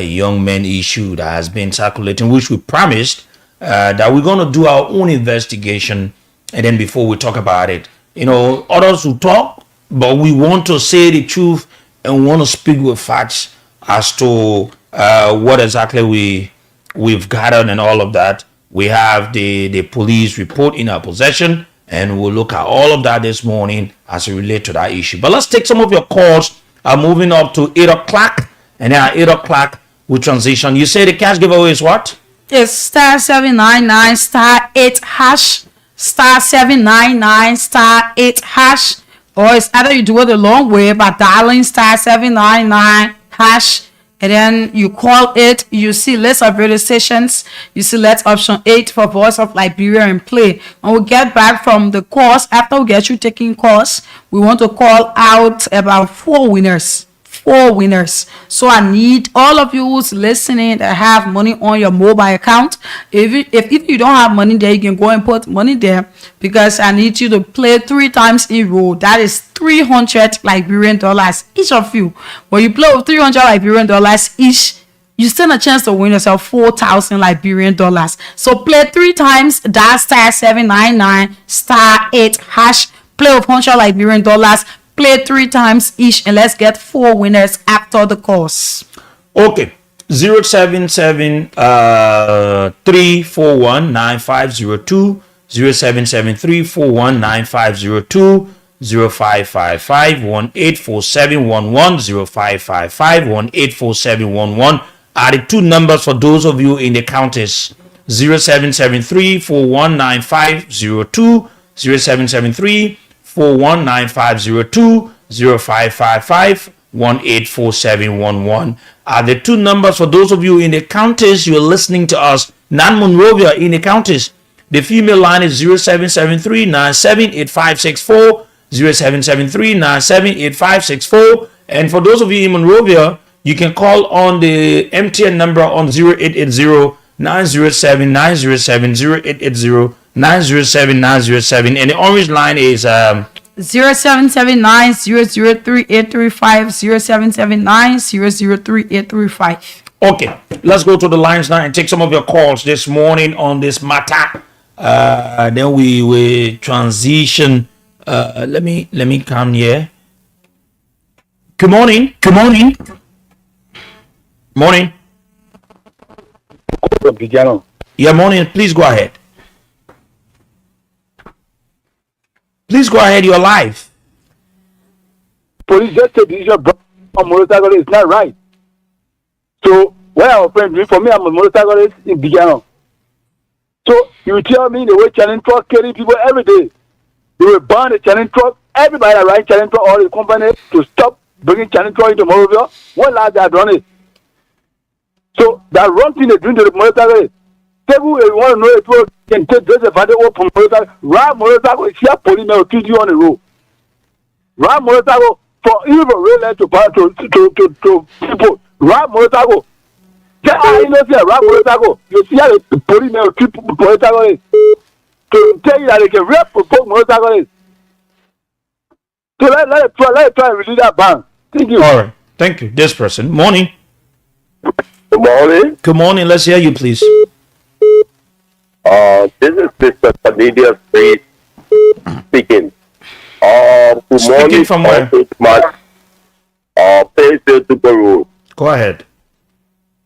young man issue that has been circulating, which we promised that we're going to do our own investigation. And then before we talk about it, others will talk, but we want to say the truth and want to speak with facts as to what exactly we've gathered and all of that. We have the police report in our possession, and we'll look at all of that this morning as it relates to that issue. But let's take some of your calls. I'm moving up to 8 o'clock, and then at 8 o'clock we transition. You say the cash giveaway is what? It's star 799 star 8 hash. Star 799 star 8 hash, or it's either you do it the long way by dialing star 799 hash, and then you call it. You see list of radio stations. You select option 8 for Voice of Liberia and play. And we'll get back from the course. After we get you taking course, we want to call out about 4 winners. 4 winners. So I need all of you who's listening that have money on your mobile account. If you don't have money there, you can go and put money there, because I need you to play 3 times in a row. That is 300 Liberian dollars each of you. When you play with 300 Liberian dollars each, you stand a chance to win yourself 4,000 Liberian dollars. So play 3 times, dial star 799 star 8 hash, play with 100 Liberian dollars. Play 3 times each, and let's get 4 winners after the course. Okay. 077 341 9502, 0773 41 9502, 0555 184711, 0555 184711 are the 2 numbers for those of you in the counties. 0773 41 9502, 0773 419502, 0555 184711 are the 2 numbers for those of you in the counties. You're listening to us, non-Monrovia in the counties. The female line is 0773 978564, 0773 978564. And for those of you in Monrovia, you can call on the MTN number on 0880 907 907, 0880 907 907, and the orange line is 0779 003 835, 0779 003 835. Okay, let's go to the lines now and take some of your calls this morning on this matter. Then we will transition. Let me come here. Good morning. Morning. Yeah, morning. Please go ahead. You're live. Police just said this is your brother on motorcycle. It's not right. So what our friend doing for me, I'm a motorcyclist in Bigano. So you tell me the way challenge truck carry people every day. They will ban the challenge truck. Everybody that ride challenge truck, all the company to stop bringing challenge truck into Morovia. One last they are done it. So that wrong thing they doing to the motorcycle. People want to know if you can take this advantage from motorcycle. Ride motorcycle is here police will kill you on the road. Ride motorcycle for even real life to people. Ride motorcycle. Just you know see ride motorcycle. You see how the police will kill motorcycle is. To tell you that they can real provoke motorcycle is. So let it try and release that ban. Thank you. All right. Thank you. This person. Morning. Good morning. Good morning. Let's hear you, please. This is Mr. Canadian Street speaking. Good Speaking morning from where? Payfield to Road. Go ahead.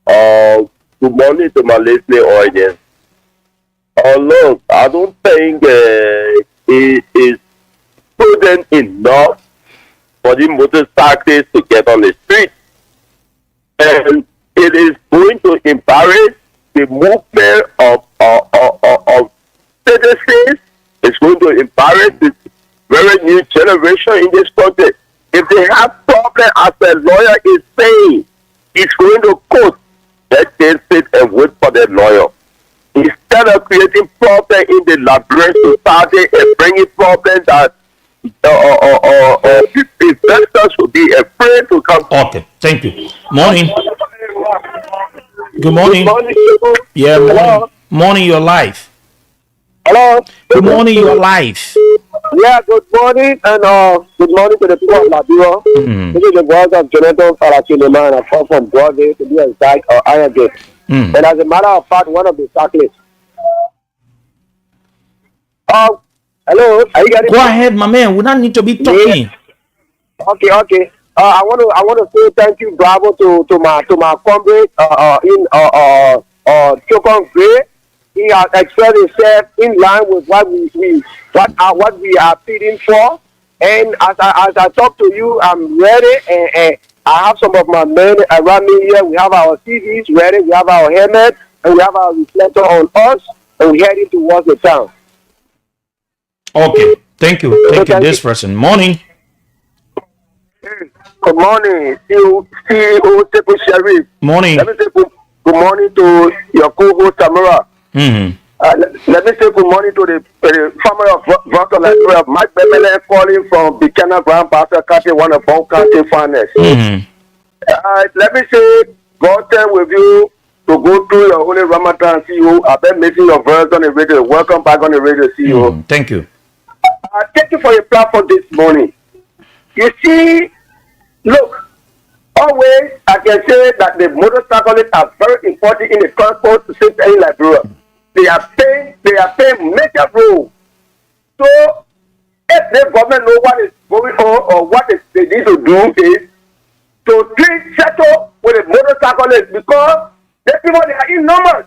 Good morning to my listening audience. Look, I don't think it is prudent enough for the motorcyclists to get on the street. And it is going to embarrass the movement of citizens. It's going to embarrass the very new generation in this country. If they have problems, as the lawyer is saying, it's going to cost. Let them sit and wait for the lawyer. Instead of creating problems in the Liberian society and bringing problems that investors will be afraid to come. Okay. Thank you. Morning. Good morning. Good morning. Yeah, morning. Hello. Morning, you're live. Hello. Good morning, you're live. Yeah, good morning, and good morning to the people of Liberia. Mm. This is the voice of Jonathan Farakinema, and I come from Broadway to be inside Iron Gate. Mm. And as a matter of fact, one of the cyclists. Hello, are you getting Go ahead, my man. We don't need to be talking. Okay. I want to say thank you, bravo to my comrade in Chokon Gray. He has expressed himself in line with what we are pleading for. And as I talk to you, I'm ready, and I have some of my men around me here. We have our TVs ready, we have our helmet, and we have our reflector on us, and we're heading towards the town. Okay. Thank you. Thank you. Thank This you. person. Morning. Good morning, CEO Tepu Sharif. Morning. Let me say good morning to your co-host Tamara. Mm-hmm. Let me say good morning to the family of Dr. Liberia, Mike Bemele calling from Buchanan Grand Pastor County, one of Bon County finest. Mm-hmm. Let me say, God tell with you to go through your holy Ramadan, CEO. I've been making your voice on the radio. Welcome back on the radio, CEO. Mm-hmm. Thank you. Thank you for your platform this morning. You see, look, always I can say that the motorcyclists are very important in the transport system in Liberia. They are playing major role. So if the government know what is going on or what they need to do is to settle with the motorcyclists, because the people, they are in numbers.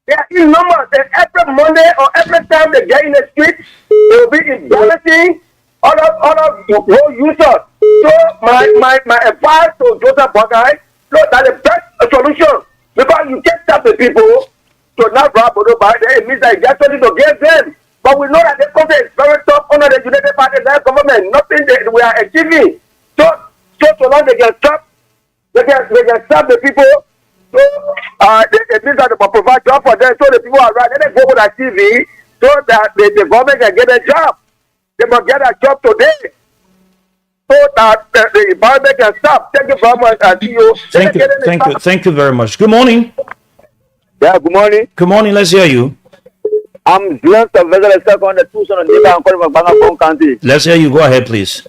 They are in numbers, and every Monday or every time they get in the street, they will be embarrassing other road users. So my advice to Joseph Bogai, look, that's the best solution, because you can't stop the people to not rob motorbike. It means that you get something to give them. But we know that the country is very tough under the United Party government. Nothing that we are achieving. So long they can stop, they can stop the people. So it means that they will provide job for them. So the people are right. Let them go with that TV so that the government can get a job. They must get a job today, so that the environment can stop. Thank you very much, CEO. Thank you very much. Good morning. Yeah, good morning. Good morning. Let's hear you. I'm Glenn Vessel second the Tucson and I'm calling from Bangkok County. Let's hear you. Go ahead, please.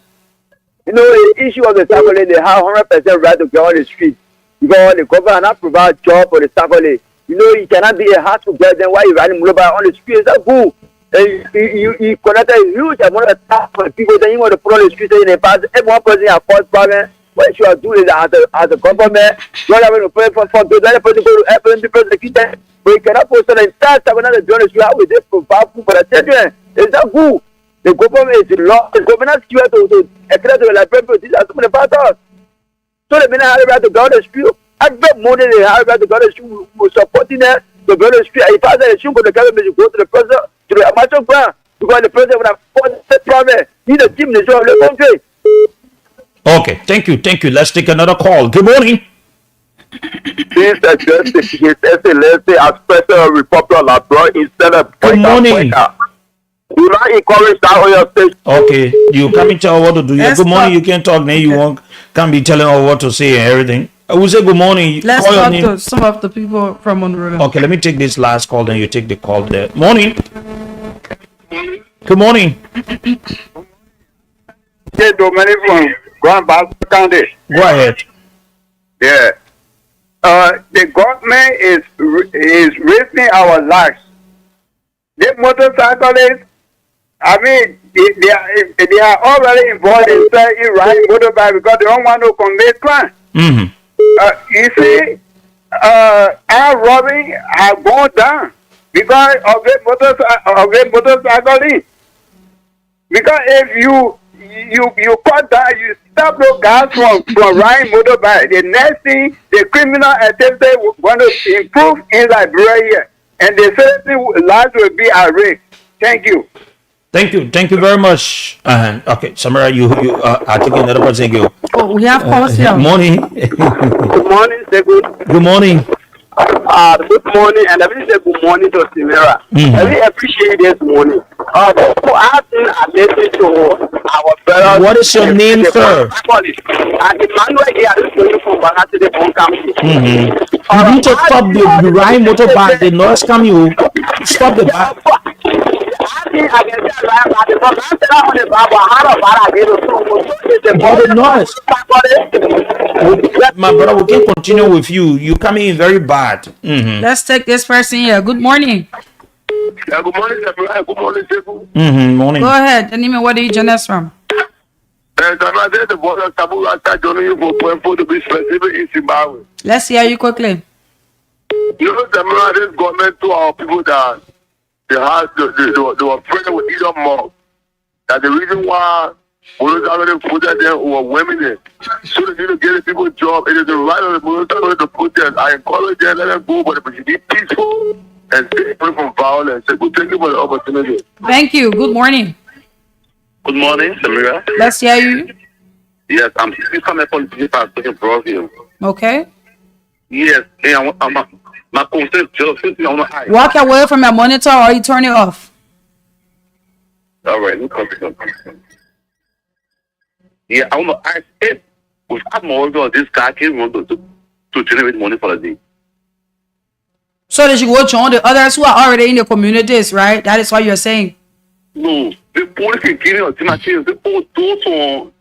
You know, the issue of the cyclist, they have 100% right to get on the street, because the government not provide job for the cyclist. You know, you cannot be a hard to get them while you're riding mobile on the street. Is that good? You connect a huge amount of time for people. Then you want to put on the street in the past. Every one person has caused problem. What you are doing is as a government, you are having to pay for the other person to help them be prosecuted. But you cannot post an entire time another journalist. How will they provide food for the children? Is that good? The government is law. The government is here to extend to the Liberian people. These are some of the factors. So the men have the right to go on the street. Every morning they have the brother who supporting them. The brother street. If I say should go to the government, you go to the president, to the amateur ground, because the president would have fought the problem. He's the team, the show of the country. Okay, thank you. Let's take another call. Good morning. Please address let's say as president of Republic of Liberia instead of Good morning. Do not encourage that on your stage. Okay, you can't tell what to do. Yeah, Let's good morning. talk. You can't talk now. You can't be telling her what to say and everything. I will say good morning. Let's Call your talk name. to some of the people from Monrovia. Okay, let me take this last call. Then you take the call there. Morning. Good morning. Hey, Dominic from Grand Bassa County. Go ahead. Yeah. The government is risking our lives. The motorcyclists, I mean, they are already involved in riding motorbike because they don't want to commit crime. Mm-hmm. You see, our robbing has gone down because of the motorcyclists. Because if you cut down, you stop those guys from riding motorbike. The next thing, the criminal activity want to improve in Liberia, and the citizens' lives will be at risk. Thank you. Thank you very much. Okay, Samara, you are taking another person. Go. Oh, we have callers here. Morning. Good morning, Segun. Good morning. Good morning, and I will say good morning to Samira. I really appreciate this morning. So I think I listened to our brother. What is your name, sir? And Emmanuel here is going from Banana to Bon County. You need to stop the ride motorbike. The noise coming. Stop the bike. I think I can say right about it, but I'm telling you about how about I get The noise. My brother, we can continue with you. You coming in very bad. Mm-hmm. Let's take this person here. Good morning. Yeah, good morning, everyone. Good morning, Sekou. Mm-hmm. Morning. Go ahead. Anime, where do you join us from? I said the border Tabu after joining you for Puempo to be specific in Zimbabwe. Let's hear you quickly. You know, this government to our people that they were afraid with Elon Musk. That the reason why already put them were women there. So they need to get the people job. It is the right of the military to protest. I encourage them, let them go, but it should be peaceful and stay away from violence. So thank you for the opportunity. Thank you. Good morning. Good morning, Samira. Let's hear you. Yes, I'm still coming from the Pacific Broadview. Okay. Yes, and my concern just on the high. Walk away from your monitor or you turn it off. All right, no problem. Yeah, I want to ask if without more of this guy can want to generate money for the day. So they should go join the others who are already in the communities, right? That is what you're saying. No, the police can get in my team. The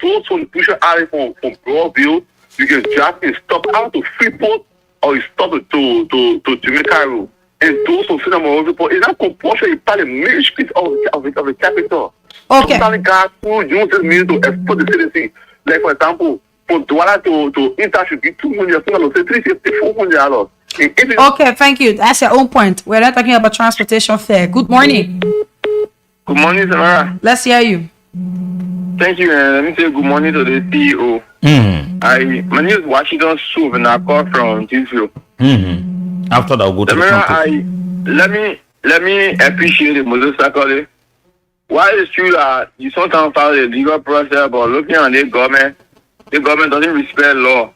those on push out from Broadview, you can just stop out to Freeport or you stop to Jamaica Road. And those who sit on my report is not compulsory part of the main street of the capital. Okay. Sometimes guys who use this means to export the citizen. Like for example, from Douala to Inter should be $200, $350, $400. Okay, thank you. That's your own point. We're not talking about transportation fare. Good morning. Good morning, Samara. Let's hear you. Thank you, and let me say good morning to the CEO. Mm-hmm. My name is Washington Soup, and I call from Tisville. Mm-hmm. After that, I'll go to Samara, the let me appreciate the motorcycle. Why is true that you sometimes follow the legal process, but looking at the government doesn't respect law.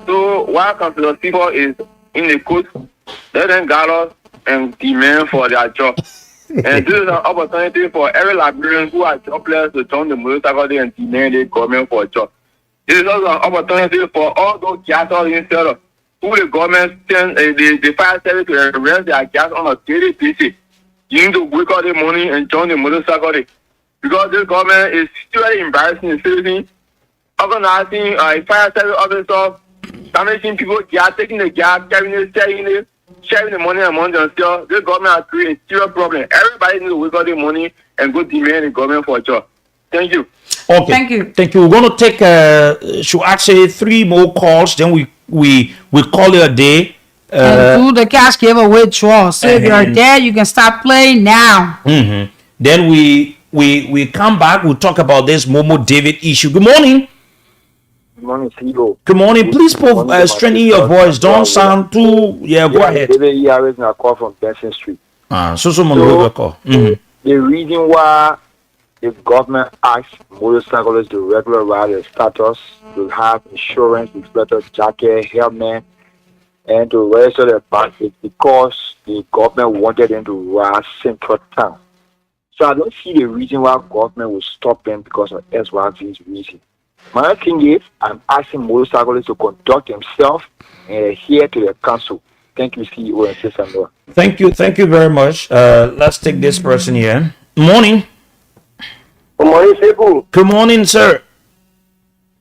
So why consider people is in the court, let them gather and demand for their job. And this is an opportunity for every Liberian who are jobless to join the motorcycle and demand the government for a job. This is also an opportunity for all those gas installers who the government send the fire service to arrest their gas on a daily basis. You need to wake up the money and join the motorcycle because this government is still embarrassing the citizens, organizing fire service officers, damaging people, gas, taking the gas, carrying it, sharing the money among themselves. This government has created a serious problem. Everybody needs to wake up the money and go demand the government for a job. Thank you. Okay. Thank you. We're going to take should I say 3 more calls, then we call it a day. And do the cash giveaway draw. So if you're there, you can start playing now. Mm-hmm. Then we come back. We'll talk about this Momo David issue. Good morning. Good morning, CEO. Good morning. Please strengthen your voice. Don't sound too. Yeah, go ahead. David Harris, I call from Benson Street. So Monrovia call. The reason why the government asks motorcyclists to regularize their status, to have insurance, reflector jacket, helmet, and to register their bike is because the government wanted them to ride central town. So I don't see the reason why government will stop them because of SYV's reason. My thing is, I'm asking motorcyclists to conduct themselves and adhere to the council. Thank you, CEO and Sister. Thank you very much. Let's take this person here. Morning. Good morning, people. Good morning, sir.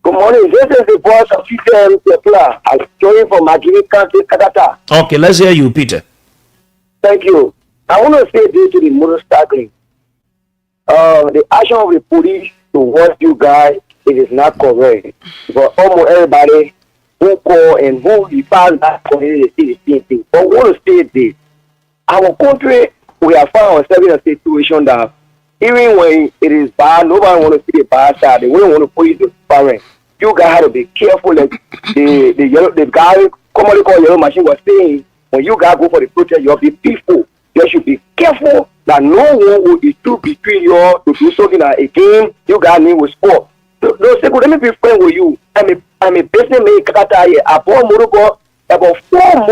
Good morning. This is the voice of Peter Pepla. I'm joining from Magini County, Kadata. Okay, let's hear you, Peter. Thank you. I want to say this to the motorcycling. The action of the police towards you guys, it is not correct. But almost everybody who call and who define that community is the same thing. But I want to say this. Our country, we have found ourselves in a situation that even when it is bad, nobody want to see the bad side. They wouldn't want to put it to parents. You guys have to be careful. Like the guy commonly called Yellow Machine was saying, when you guys go for the protest, you have to be peaceful. You should be careful that no one will be stood between you to do something that again you guys need with sport. No, Sekou, let me be frank with you. I'm a businessman in Kakata here. I bought motorcycle, about 4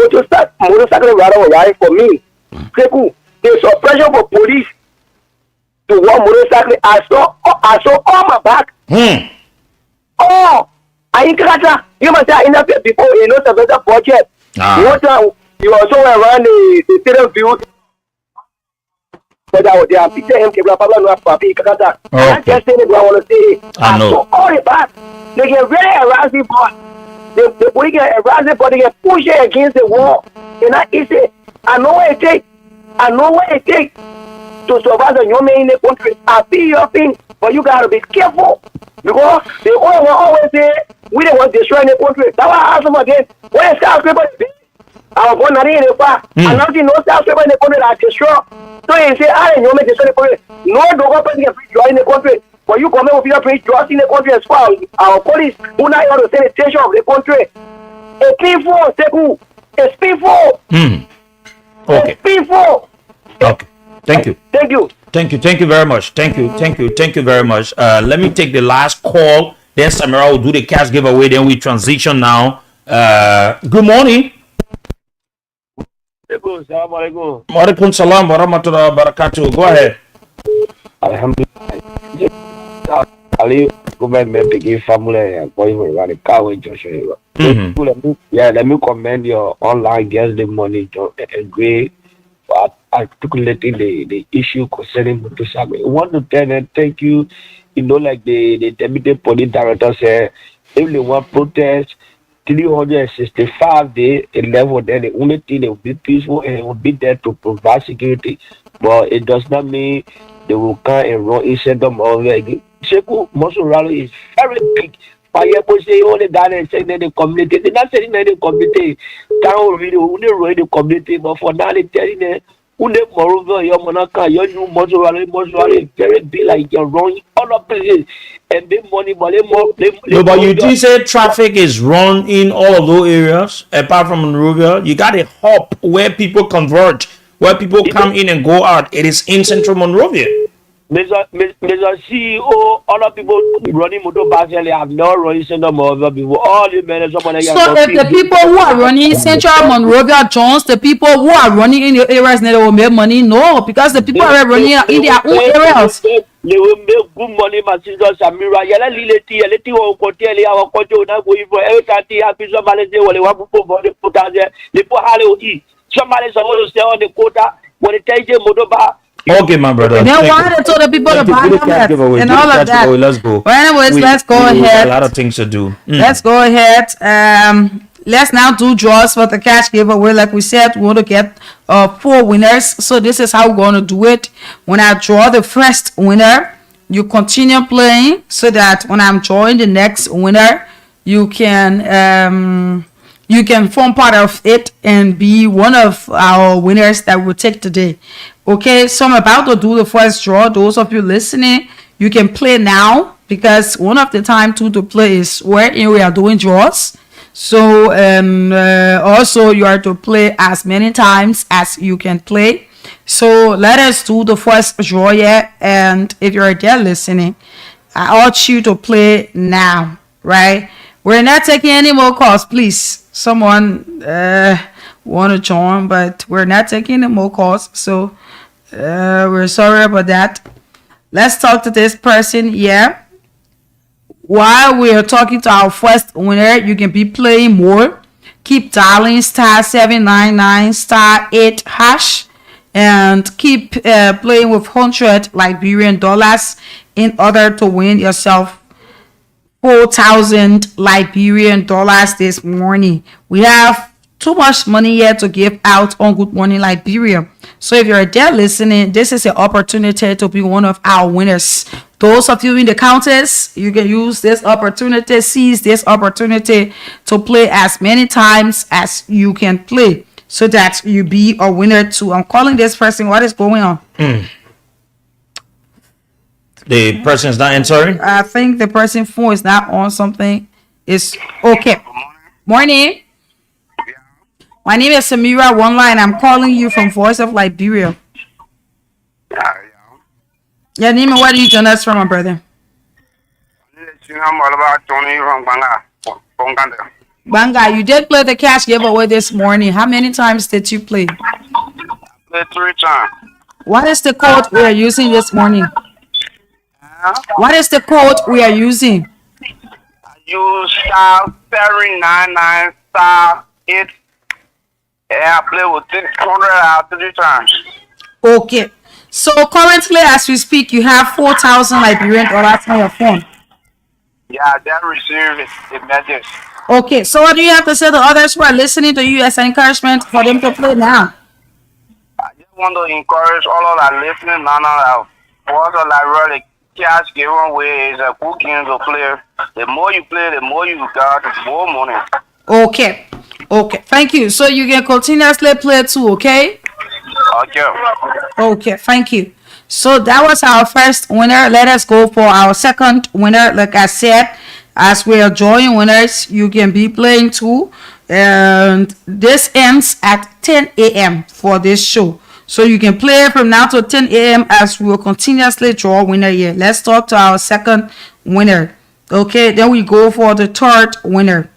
motorcycle riders riding for me. Sekou, there's some pressure for police to one motorcycle. I saw all my back. Oh, I in Kakata. You must have enough before you know the better budget. One time you also around the stadium view. But they are picture him Kebla Pablo no papi Kakata. I just say what I want to say. I saw all the back. They get very harassing, but the police get harassing, but they get pushed against the wall. And I know what it takes. I know what it takes to survive the young man in the country. I feel your thing, but you gotta be careful because they always say we don't want to destroy the country. That's why I ask them again. Where is skyscraper? I was born in the park. I'm not seeing no skyscraper in the country that destroy. So you say, I don't know, destroy the country. No government can free joy in the country. But you come with your free joy in the country as well. Our police who now want to say the station of the country. It's peaceful, Sekou. It's peaceful. Okay. It's peaceful. Okay. Thank you. Thank you. Thank you very much. Thank you very much. Let me take the last call. Then Samira will do the cash giveaway. Then we transition now. Good morning. Walaikum salam wa rahmatullahi wa barakatuh. Go ahead. Alhamdulillah. Ali government picking family and boy around the car with Joshua. Let me commend your online guest the money to agree for articulating the issue concerning motorcycle. I want to tell them thank you. You know, like the deputy police director said, if they want protest 365 days, 11 then the only thing they will be peaceful and will be there to provide security. But it does not mean they will come and run inside them already. Sekou Mosul Rally is very big. People say only that and saying in the community. They're not saying in the community. Town really only run the community, but for now they're telling them only moreover your monaka, your new Mosul Rally very big like you're running all of places and big money, but No, but you did say traffic is run in all of those areas apart from Monrovia. You got a hub where people converge, where people come in and go out. It is in Central Monrovia. Mr. CEO, other people running motorbikes have not running Central Monrovia before. All the men, so if the people who are running Central Monrovia Jones, the people who are running in the areas that will make money, no, because the people are running in their own areas. They will make good money, my sister Samira. Yala lileti wa koteli wa kojo na go ivo. Every time they have somebody say, well, they want to put the put out there. They put how they eat. Somebody supposed to stay on the quota when they take the motorbike. Okay, my brother. And then why they told the people to buy them and all of that. Let's go. But anyways, let's go ahead. A lot of things to do. Let's go ahead. Let's now do draws for the cash giveaway. Like we said, we want to get 4 winners. So this is how we're going to do it. When I draw the first winner, you continue playing so that when I'm drawing the next winner, you can form part of it and be one of our winners that we'll take today. Okay, so I'm about to do the first draw. Those of you listening, you can play now, because one of the time to play is wherein we are doing draws. So also you are to play as many times as you can play. So let us do the first draw here, and if you're there listening, I urge you to play now, right? We're not taking any more calls, please. Someone want to join, but we're not taking any more calls, so we're sorry about that. Let's talk to this person here. While we are talking to our first winner, you can be playing more. Keep dialing *799 *8# and keep playing with 100 Liberian dollars in order to win yourself 4,000 Liberian dollars this morning. We have too much money here to give out on Good Morning Liberia. So if you're there listening, this is an opportunity to be one of our winners. Those of you in the counters, you can use this opportunity, seize this opportunity to play as many times as you can play, so that you be a winner too. I'm calling this person. What is going on? The person is not answering. I think the person phone is not on something. It's okay. Morning. My name is Samira One-Line. I'm calling you from Voice of Liberia. Your name and where do you join us from, my brother? Banga, you did play the cash giveaway this morning. How many times did you play? Played 3 times. What is the code we are using this morning? What is the code we are using? I use *799 *8. Yeah, I play with 600 out 3 times. Okay. So currently, as we speak, you have 4,000 Liberian dollars on your phone. Yeah, that received a message. Okay. So what do you have to say to others who are listening to you as an encouragement for them to play now? I just want to encourage all of our listeners now. Voice of Liberia, the cash giveaway is a good game to play. The more you play, the more you got, the more money. Okay. Okay. Thank you. So you can continuously play too, okay? Okay. Okay. Thank you. So that was our first winner. Let us go for our second winner. Like I said, as we are drawing winners, you can be playing too. And this ends at 10 a.m. for this show. So you can play from now to 10 a.m. as we will continuously draw winner here. Let's talk to our second winner. Okay, then we go for the third winner.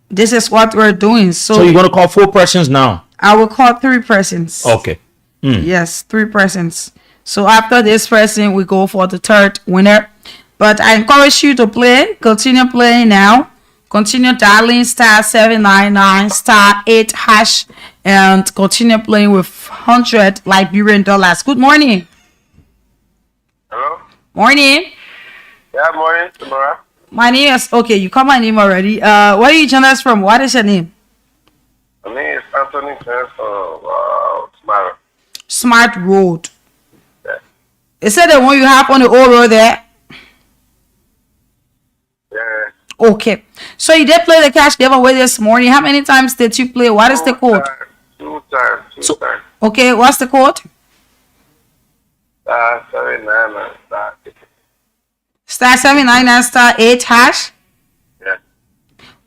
This is what we're doing. So you're going to call 4 persons now? I will call 3 persons. Okay. Yes, 3 persons. So after this person, we go for the third winner. But I encourage you to play. Continue playing now. Continue dialing *799 *8# and continue playing with 100 Liberian dollars. Good morning. Hello? Morning. Yeah, morning, tomorrow. My name is, okay, you called my name already. Where are you joining us from? What is your name? My name is Anthony Smart. Smart Road. Yeah. Is that the one you have on the old road there? Yeah. Okay. So you did play the cash giveaway this morning. How many times did you play? What is the code? 2 times. 2 times. Okay, what's the code? *799 *799 *8#. Yeah.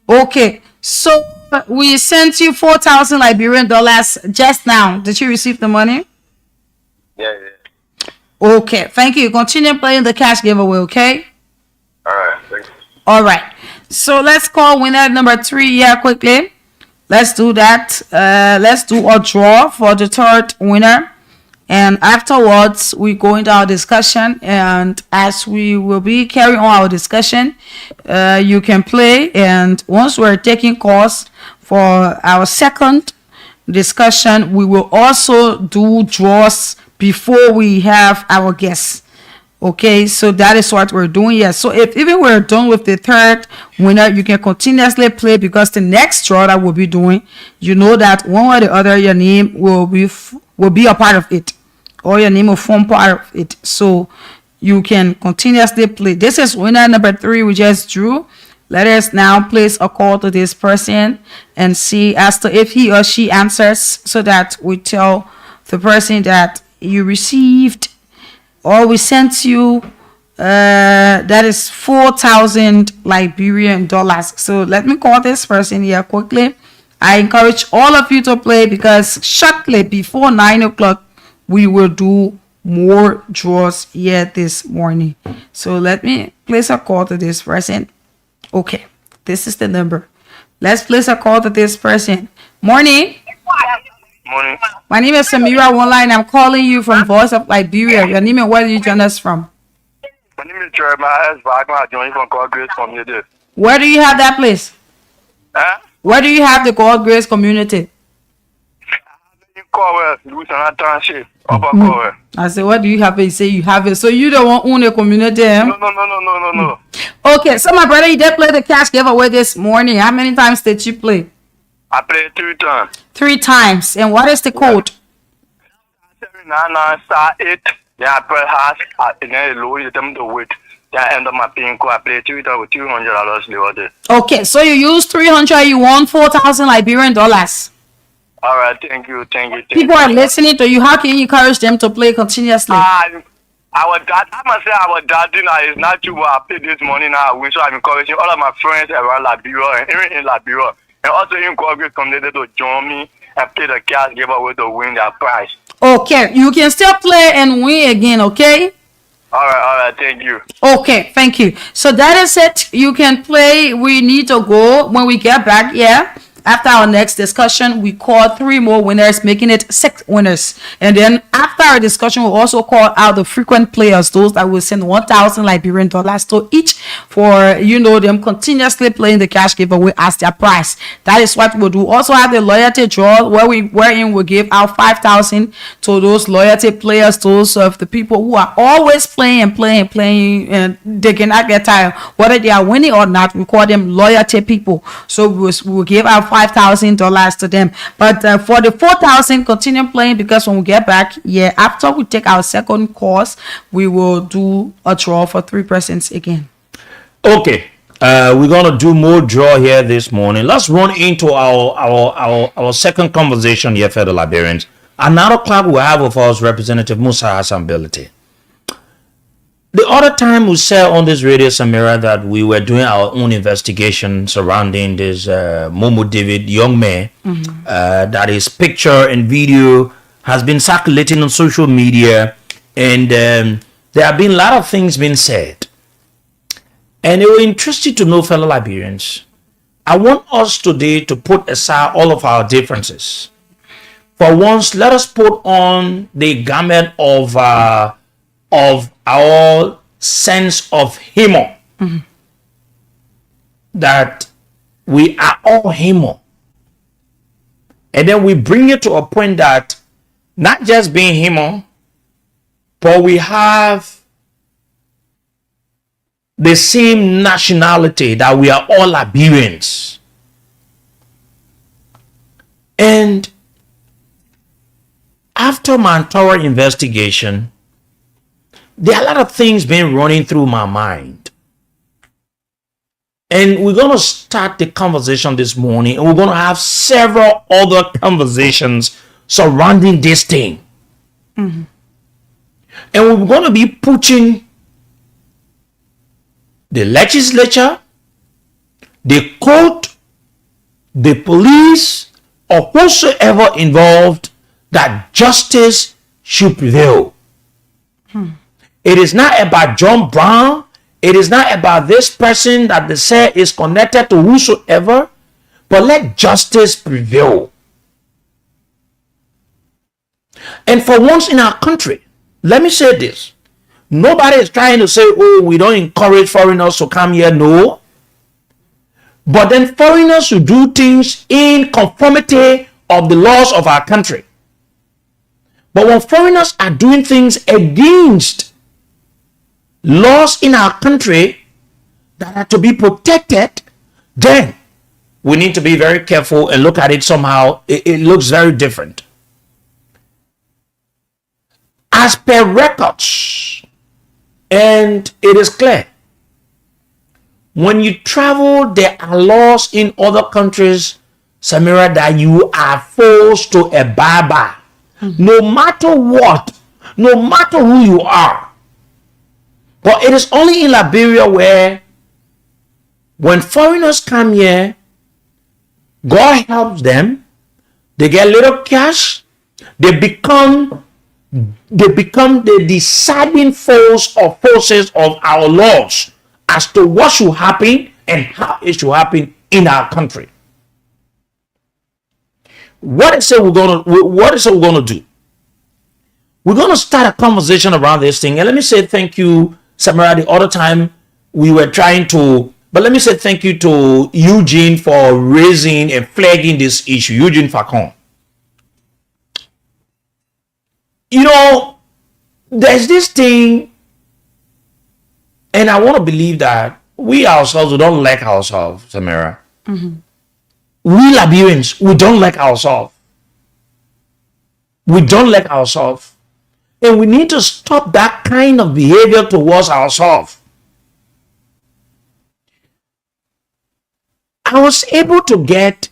Okay. So we sent you 4,000 Liberian dollars just now. Did you receive the money? Yeah. Okay. Thank you. Continue playing the cash giveaway, okay? All right. Thank you. All right. So let's call winner number 3 here quickly. Let's do that. Let's do a draw for the third winner. And afterwards, we go into our discussion. And as we will be carrying on our discussion, you can play. And once we're taking calls for our second discussion, we will also do draws before we have our guests. Okay, so that is what we're doing here. So if even we're done with the third winner, you can continuously play, because the next draw that we'll be doing, you know that one way or the other, your name will be a part of it, or your name will form part of it. So you can continuously play. This is winner number 3 we just drew. Let us now place a call to this person and see as to if he or she answers, so that we tell the person that you received or we sent you That is 4,000 Liberian dollars. So let me call this person here quickly. I encourage all of you to play because shortly before 9 o'clock, we will do more draws here this morning. So let me place a call to this person. Okay, this is the number. Let's place a call to this person. Morning. Morning. My name is Samira Online. I'm calling you from Voice of Liberia. Your name and where do you join us from? My name is Jeremiah S. Wagner. I join you from God Grace Community. Where do you have that place? Huh? Where do you have the God Grace Community? You call it Louisiana Township. Upper Corey. I said, what do you have? You say you have it. So you don't want to own a community, eh? No. Okay, so my brother, you did play the cash giveaway this morning. How many times did you play? I played 3 times. 3 times. And what is the code? 799*8. Then I press hash and then it loaded them to wait. Then I end up my pin code. I played 3 times with $200 the other. Okay, so you used 300, you won 4,000 Liberian dollars. All right, thank you. People are listening to you. How can you encourage them to play continuously? I must say our daddy now is not true. I played this morning now. So I'm encouraging all of my friends around Liberia and even in Liberia. And also in Congress community to join me and play the cash giveaway to win their prize. Okay, you can still play and win again, okay? All right, thank you. Okay, thank you. So that is it. You can play. We need to go when we get back. Yeah. After our next discussion, we call 3 more winners, making it 6 winners. And then after our discussion, we'll also call out the frequent players, those that will send 1,000 Liberian dollars to each for, them continuously playing the cash giveaway as their prize. That is what we'll do. Also have the loyalty draw wherein we'll give out 5,000 to those loyalty players, those of the people who are always playing, and they cannot get tired. Whether they are winning or not, we call them loyalty people. So we'll give out $5,000 to them. But for the 4,000, continue playing because when we get back, after we take our second course, we will do a draw for 3 persons again. Okay, we're gonna do more draw here this morning. Let's run into our second conversation here, fellow Liberians. Another club we have with us, Representative Musa Hassan Belite. The other time we said on this radio, Samira, that we were doing our own investigation surrounding this Momo David young man, that his picture and video has been circulating on social media, and there have been a lot of things being said. And it will interest you to know, fellow Liberians, I want us today to put aside all of our differences. For once, let us put on the garment of our sense of humor, that we are all humor, and then we bring it to a point that not just being humor, but we have the same nationality, that we are all Liberians. And after my thorough investigation, there are a lot of things been running through my mind. And we're going to start the conversation this morning, and we're going to have several other conversations surrounding this thing. And we're going to be pushing the legislature, the court, the police, or whosoever involved, that justice should prevail. It is not about John Brown. It is not about this person that they say is connected to whosoever, but let justice prevail. And for once in our country, let me say this. Nobody is trying to say, oh, we don't encourage foreigners to come here. No. But then foreigners should do things in conformity of the laws of our country. But when foreigners are doing things against laws in our country that are to be protected, then we need to be very careful and look at it somehow. It looks very different. As per records, and it is clear, when you travel, there are laws in other countries, Samira, that you are forced to abide by. No matter what, no matter who you are. But it is only in Liberia where when foreigners come here, God helps them, they get little cash, they become the deciding force or forces of our laws as to what should happen and how it should happen in our country. What is it we're gonna do? We're gonna start a conversation around this thing. And let me say thank you, Samara. The other time we were trying to, but let me say thank you to Eugene for raising and flagging this issue. Eugene Facon. You know, there's this thing, and I want to believe that we ourselves, we don't like ourselves, Samara. Mm-hmm. We Liberians, we don't like ourselves. We don't like ourselves. And we need to stop that kind of behavior towards ourselves. I was able to get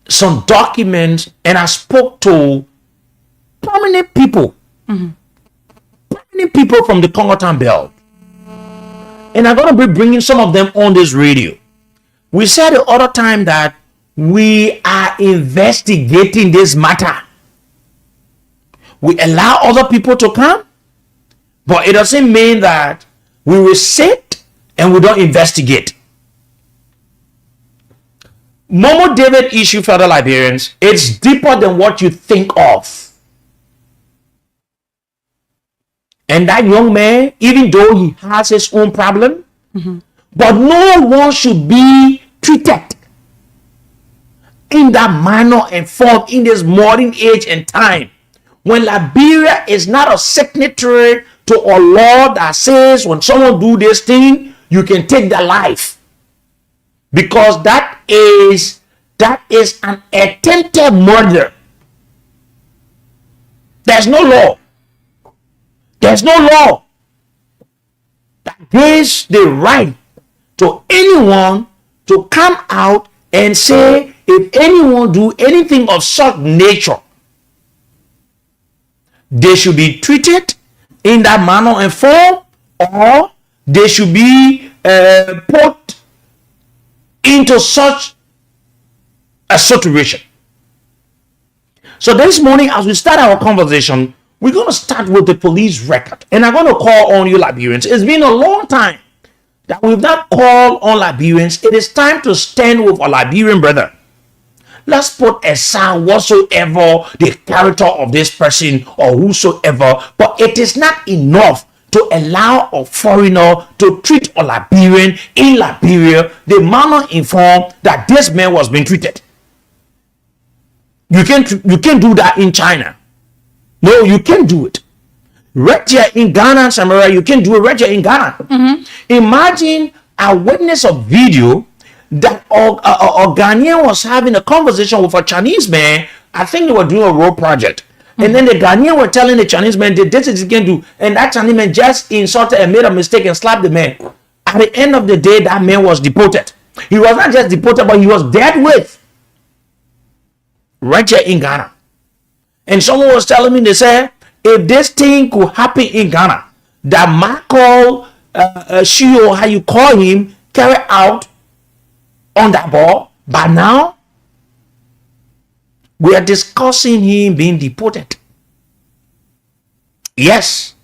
some documents and I spoke to prominent people. Mm-hmm. Prominent people from the Congo Belt. And I'm going to be bringing some of them on this radio. We said the other time that we are investigating this matter. We allow other people to come, but it doesn't mean that we will sit and we don't investigate. Momo David issue, fellow Liberians, it's deeper than what you think of. And that young man, even though he has his own problem, mm-hmm. but no one should be treated in that manner and form in this modern age and time. When Liberia is not a signatory to a law that says when someone do this thing, you can take their life. Because that is an attempted murder. There's no law. There's no law that gives the right to anyone to come out and say if anyone do anything of such nature, they should be treated in that manner and form, or they should be put into such a situation. So this morning, as we start our conversation, we're going to start with the police record. And I'm going to call on you Liberians. It's been a long time that we've not called on Liberians. It is time to stand with our Liberian brother. Let's put aside whatsoever the character of this person or whosoever, but it is not enough to allow a foreigner to treat a Liberian in Liberia the manner in form that this man was being treated. You can't do that in China. No, you can't do it. Right here in Ghana, Samara, you can do it right here in Ghana. Mm-hmm. Imagine I witnessed a video that a Ghanaian was having a conversation with a Chinese man. I think they were doing a road project. Mm-hmm. And then the Ghanaian were telling the Chinese man that this is what you can do. And that Chinese man just insulted and made a mistake and slapped the man. At the end of the day, that man was deported. He was not just deported, but he was dealt with. Right here in Ghana. And someone was telling me, they said, if this thing could happen in Ghana, that Michael Shio, how you call him, carry out on that ball, but now we are discussing him being deported. Yes.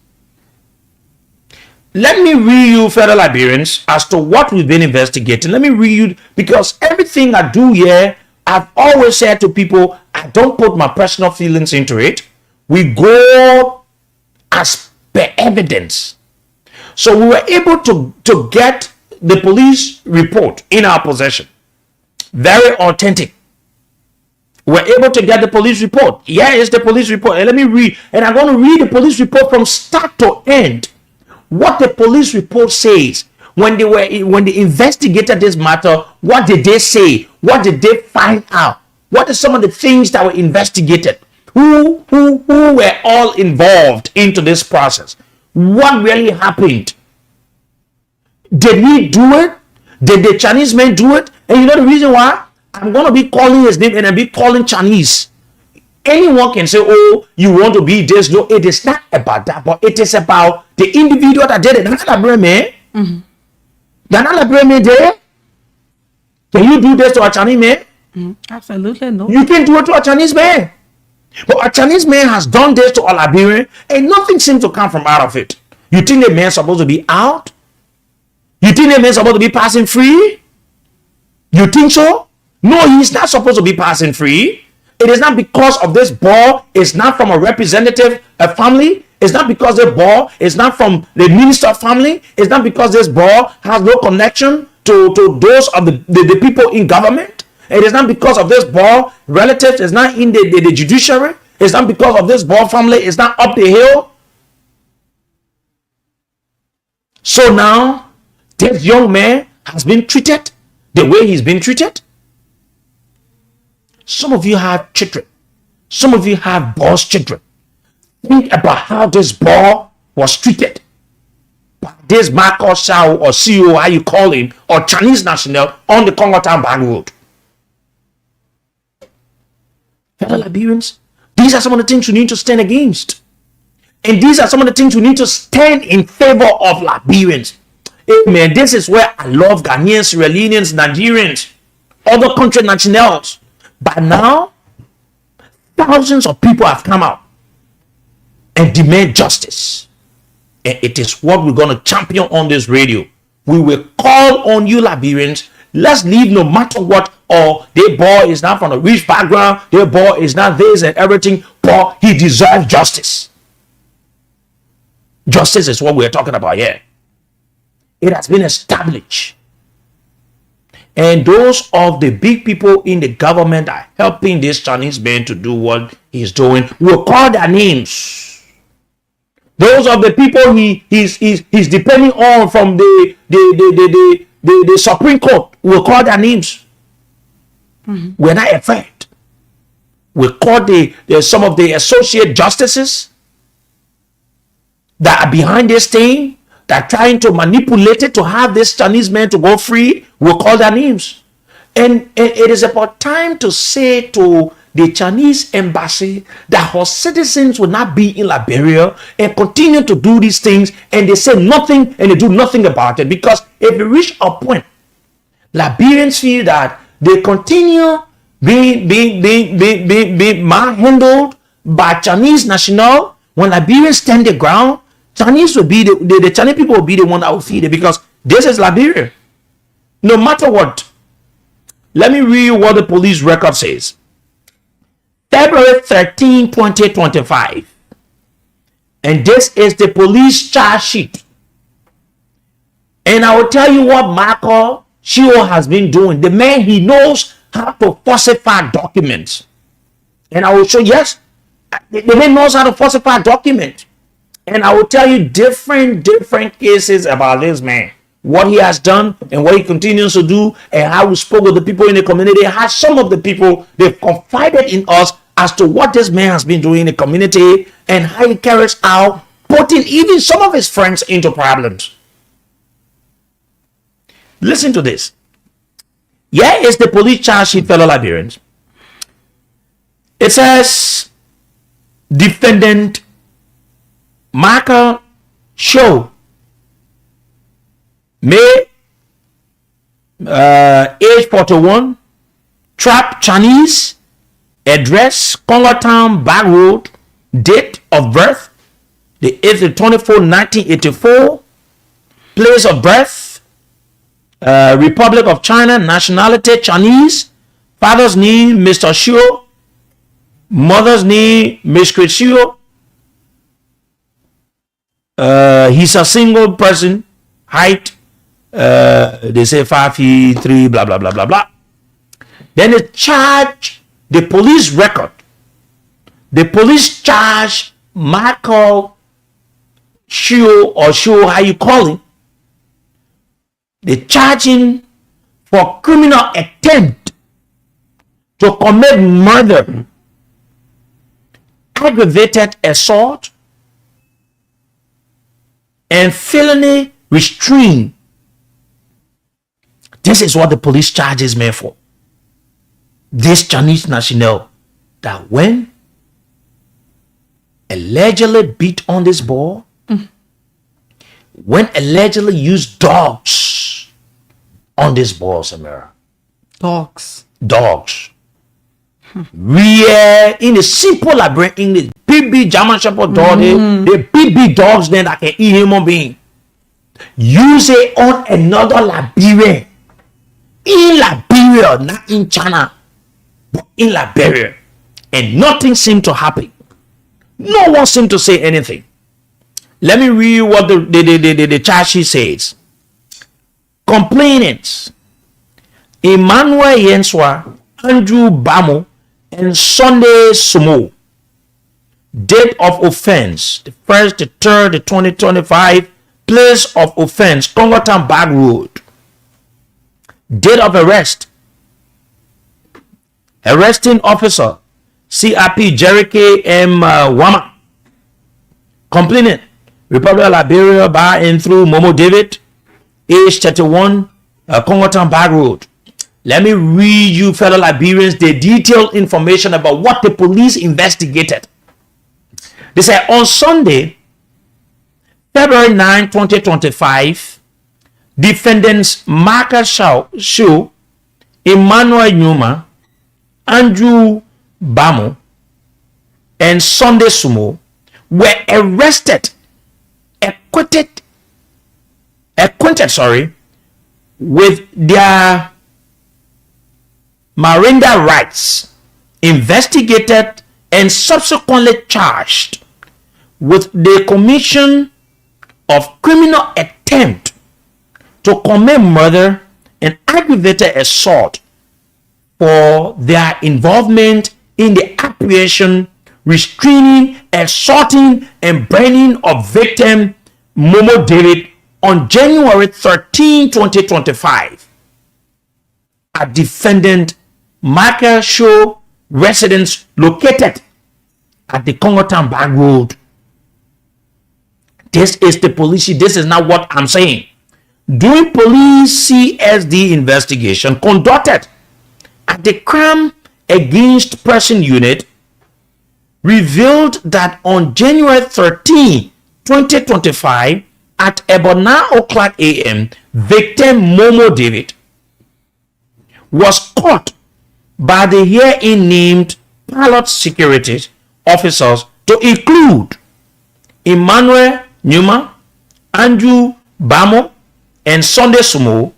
Let me read you, fellow Liberians, as to what we've been investigating. Let me read you, because everything I do here, I've always said to people, I don't put my personal feelings into it. We go as per evidence. So we were able to get the police report in our possession. Very authentic. We were able to get the police report. Yeah, it's the police report. And let me read. And I'm going to read the police report from start to end. What the police report says. When they investigated this matter, what did they say? What did they find out? What are some of the things that were investigated? Who were all involved into this process? What really happened? Did he do it? Did the Chinese man do it? And you know the reason why? I'm going to be calling his name and I'll be calling Chinese. anyone can say, oh, you want to be this. No, it is not about that, but it is about the individual that did it. That's not me. They're not me there. Can you do this to a Chinese man? Absolutely no. You can do it to a Chinese man. But a Chinese man has done this to a Liberian, and nothing seems to come from out of it. You think the man's supposed to be out? You think the man's supposed to be passing free? You think so? No, he's not supposed to be passing free. It is not because of this ball. It's not from a representative family. It's not because the ball is not from the minister family. It's not because this ball has no connection to those of the people in government. It is not because of this ball relatives. It's not in the judiciary. It's not because of this ball family. It's not up the hill. So now, this young man has been treated the way he's been treated. Some of you have children. Some of you have boss children. Think about how this boy was treated by this Marco Sao or CEO, how you call him, or Chinese national on the Congo Town Back Road. Fellow Liberians, these are some of the things you need to stand against. And these are some of the things you need to stand in favor of Liberians. Amen. This is where I love Ghanaians, Sierra Leoneans, Nigerians, other country nationals. By now, thousands of people have come out and demand justice. And it is what we're going to champion on this radio. We will call on you, Liberians. Let's leave no matter what. Or their boy is not from a rich background. Their boy is not this and everything. But he deserves justice. Justice is what we're talking about here. It has been established. And those of the big people in the government are helping this Chinese man to do what he's doing. We'll call their names. Those of the people he's depending on from the Supreme Court, we'll call their names. We're not afraid. We'll call some of the associate justices that are behind this thing, that are trying to manipulate it to have this Chinese man to go free. We'll call their names. And it is about time to say to the Chinese embassy that her citizens will not be in Liberia and continue to do these things, and they say nothing and they do nothing about it. Because if we reach a point, Liberians feel that they continue being manhandled by Chinese national. When Liberians stand their ground, Chinese will be the Chinese people will be the one that will feed it, because this is Liberia. No matter what. Let me read what the police record says. February 13, 2025. And this is the police charge sheet. And I will tell you what Marco Shio has been doing. The man, he knows how to falsify documents. And I will show, yes, the man knows how to falsify documents. And I will tell you different cases about this man. What he has done and what he continues to do, and how we spoke with the people in the community, how some of the people, they've confided in us as to what this man has been doing in the community and how he carries out, putting even some of his friends into problems. Listen to this. Here is the police charge sheet, fellow Liberians. It says, defendant Michael Show, May, age 41, trap Chinese, address Congo Town Back Road, date of birth, the 8th of 24, 1984, place of birth, Republic of China, nationality Chinese, father's name Mr. Shio, mother's name Miss Shio. He's a single person, height, they say 5 feet 3, blah blah blah blah blah. Then they charge the police record. The police charge Michael Shio, or Shio, how you call him. They charge him for criminal attempt to commit murder, aggravated assault, and felony restraint. This is what the police charges me for. This Chinese national that when allegedly beat on this boy, when allegedly used dogs on this boy, Samira. Dogs. Real, in a simple Liberian English, big German Shepherd dog, the big dogs then that can eat human being. Use it on another Liberian. In Liberia, not in China, but in Liberia. And nothing seemed to happen. No one seemed to say anything. Let me read what the charge sheet says. Complainants Emmanuel Yenswa, Andrew Bamo, and Sunday Sumo. Date of offense: the 1st, the 3rd, the 2025. Place of offense: Congotown Bag Road. Date of arrest: arresting officer CRP Jericho M. Wama. Complainant: Republic of Liberia by and through Momo David, age 31, Congotown Bag Road. Let me read you, fellow Liberians, the detailed information about what the police investigated. They said on Sunday, February 9, 2025, defendants Marcus Shaw, Emmanuel Numa, Andrew Bamo, and Sunday Sumo were acquitted, with their Miranda rights, investigated and subsequently charged with the commission of criminal attempt to commit murder and aggravated assault for their involvement in the apprehension, restraining, assaulting, and burning of victim Momo David on January 13, 2025 at defendant Michael Shaw residence located at the Congotown Bag Road. This is the police. This is not what I'm saying. During police CSD investigation conducted at the Crime Against Person Unit, revealed that on January 13, 2025, at about 9:00 a.m., victim Momo David was caught by the herein named pilot security officers to include Emmanuel Numa, Andrew Bamo, and Sunday Sumo,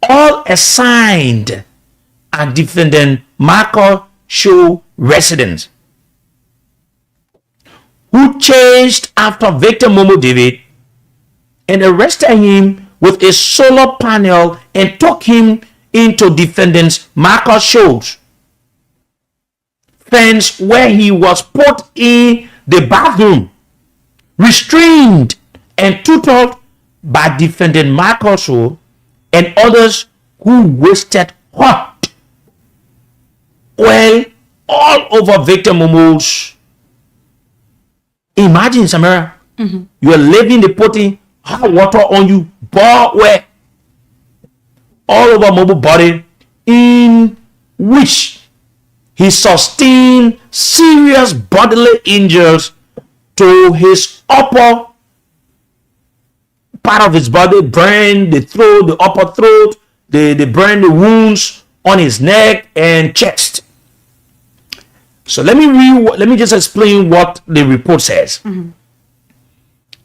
all assigned at defendant Michael Shaw residence, who chased after victim Momo David and arrested him with a solar panel and took him into defendant's Michael Shaw's fence, where he was put in the bathroom, restrained and tutored by defendant Michael Shaw and others who wasted hot oil all over victim Momo's. Imagine, Samara, you are leaving the putting hot water on you, ball wet all over Momo's body, in which he sustained serious bodily injuries to his upper part of his body, brain, the throat, the upper throat, the brain, the wounds on his neck and chest. So let me just explain what the report says.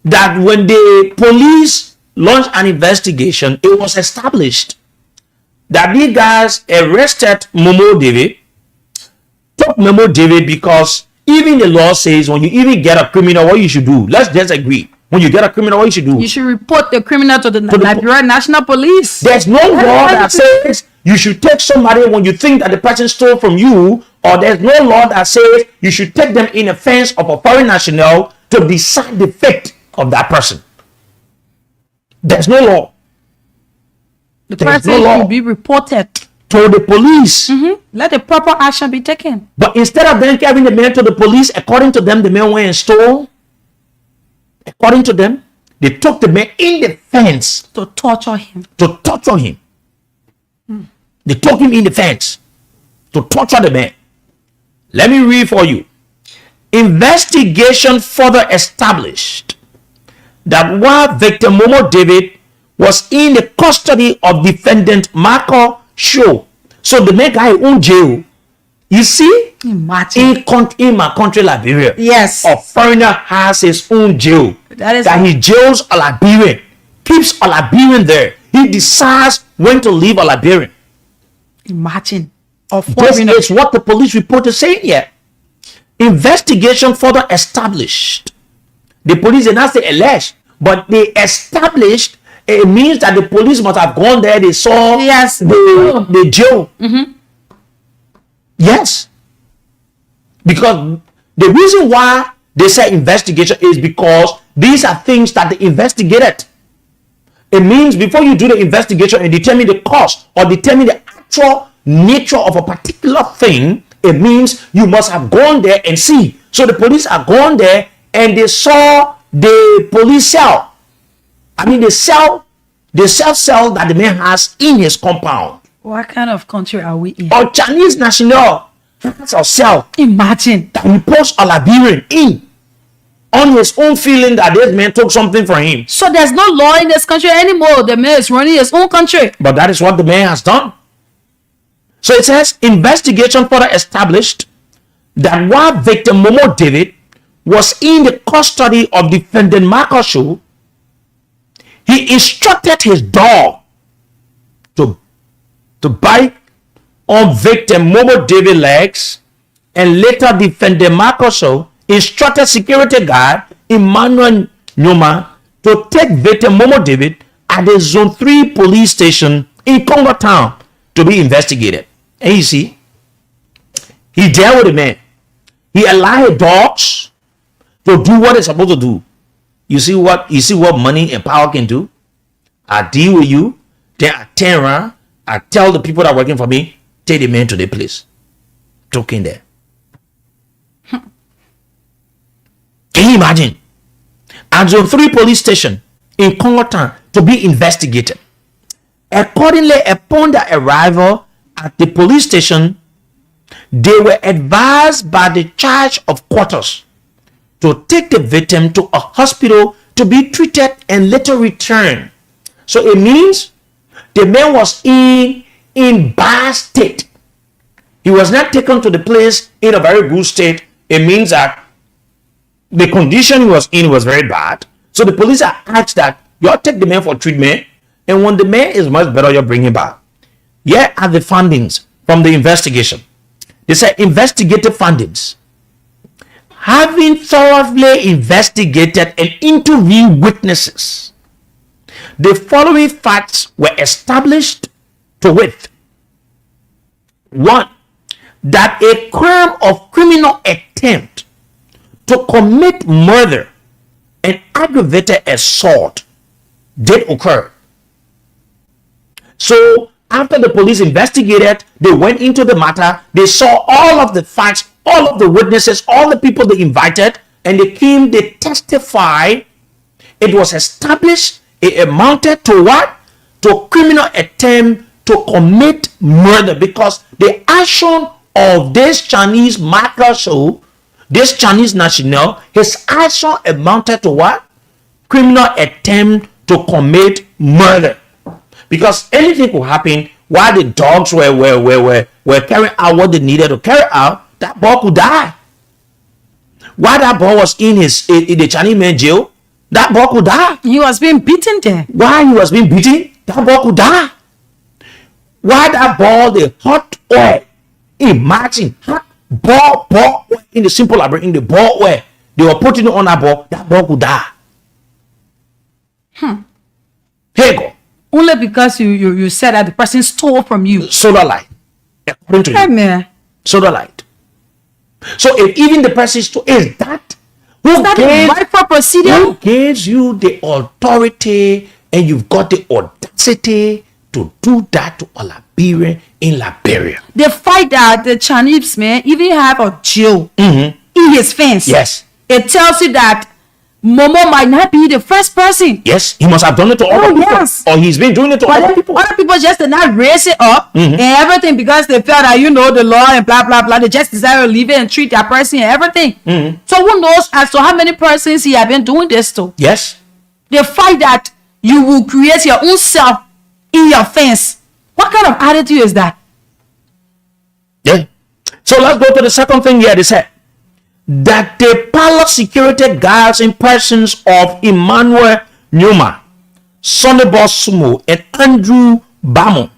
That when the police launched an investigation, it was established that these guys arrested Momo David, took Momo David, because even the law says when you even get a criminal, what you should do. Let's just agree. When you get a criminal, what you should do? You should report the criminal to the Liberia National Police. There's no law that says you should take somebody when you think that the person stole from you, or there's no law that says you should take them in offense of a foreign national to decide the fate of that person. There's no law. The person should be reported to the police. Let the proper action be taken. But instead of them carrying the man to the police, according to them, the man went and stole. According to them, they took the man in the fence to torture him. They took him in the fence to torture the man. Let me read for you. investigation further established that while Victor Momo David was in the custody of defendant Marco Show, so the main guy in jail, you see, Imagine. in my country, Liberia, Yes. a foreigner has his own jail. That he jails a Liberian, keeps a Liberian there. He decides when to leave a Liberian. Imagine. This is what the police report is saying here. Investigation further established. The police did not say alleged, but they established. It means that the police must have gone there. They saw the jail. Yes. Because the reason why they say investigation is because these are things that they investigated. It means before you do the investigation and determine the cause or determine the actual nature of a particular thing, it means you must have gone there and see. So the police are gone there and they saw the police cell. I mean the cell that the man has in his compound. What kind of country are we in? Or Chinese national has a cell. Imagine. That he posts a Liberian in on his own feeling that this man took something from him. So there's no law in this country anymore. The man is running his own country. But that is what the man has done. So it says investigation further established that while Victor Momo David was in the custody of defendant Marco Show, he instructed his dog to bite on victim Momo David legs, and later defendant Marco Show instructed security guard Emmanuel Nyoma to take victim Momo David at the Zone 3 police station in Congo Town to be investigated. And you see, he dealt with the man. He allowed dogs to do what they're supposed to do. You see what money and power can do? I deal with you, then I turn around, I tell the people that are working for me, take the man to the place. Joking there. Can you imagine? At Zone 3 police station in Congo Town to be investigated. Accordingly, upon their arrival at the police station, they were advised by the charge of quarters to take the victim to a hospital to be treated and later return. So it means the man was in bad state. He was not taken to the place in a very good state. It means that the condition he was in was very bad. So the police are asked that you take the man for treatment, and when the man is much better, you bring him back. Here are the findings from the investigation. They say investigative findings. Having thoroughly investigated and interviewed witnesses, the following facts were established to wit. 1. That a crime of criminal attempt to commit murder and aggravated assault did occur. So after the police investigated, they went into the matter, they saw all of the facts, all of the witnesses, all the people they invited, and they testified. It was established, it amounted to what? To criminal attempt to commit murder, because the action of this Chinese Marco Show, this Chinese national, his action amounted to what? Criminal attempt to commit murder. Because anything could happen while the dogs were carrying out what they needed to carry out. That boy could die. While that boy was in the Chinese man jail, that boy could die. He was being beaten there. While he was being beaten, that boy could die. While that boy, the hot oil, imagine hot ball oil in the simple library, in the ball oil, they were putting it on that boy could die. Here you go. Only because you said that the person stole from you. Solar light. According to you. Solar light. So if even the person stole, is that rightful proceeding? Who gives you the authority and you've got the audacity to do that to a Liberian in Liberia? The fact that the Chinese man even have a jail in his fence. Yes. It tells you that Momo might not be the first person. Yes, he must have done it to other people. Yes. Or he's been doing it to But other people. other people just did not raise it up and everything because they felt that, the law and blah, blah, blah. They just decided to leave it and treat that person and everything. So who knows as to how many persons he have been doing this to? Yes. The fact that you will create your own self in your fence. What kind of attitude is that? Yeah. So let's go to the second thing here. They said that the palace security guards in persons of Emmanuel Numa, Sonny Sumo, and Andrew Bamo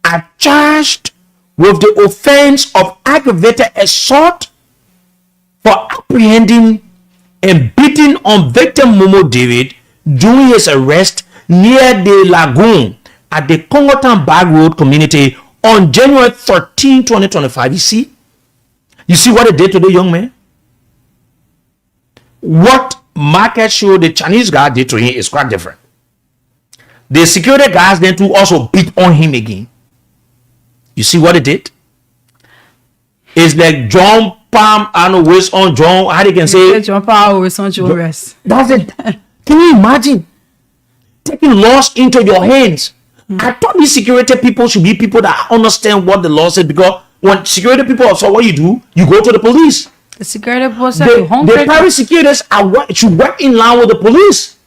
are charged with the offense of aggravated assault for apprehending and beating on victim Momo David during his arrest near the lagoon at the Congotan Bag Road community on January 13, 2025. You see what they did to the young man? What market show the Chinese guy did to him is quite different. The security guys then too also beat on him again. You see what they did? It's like John Palm and waist on John. How they can say John Palm waist on John rest. That's it. Can you imagine taking laws into your hands? I thought these security people should be people that understand what the law says, because when security people saw what you do, you go to the police. The security people The private securities should work in line with the police.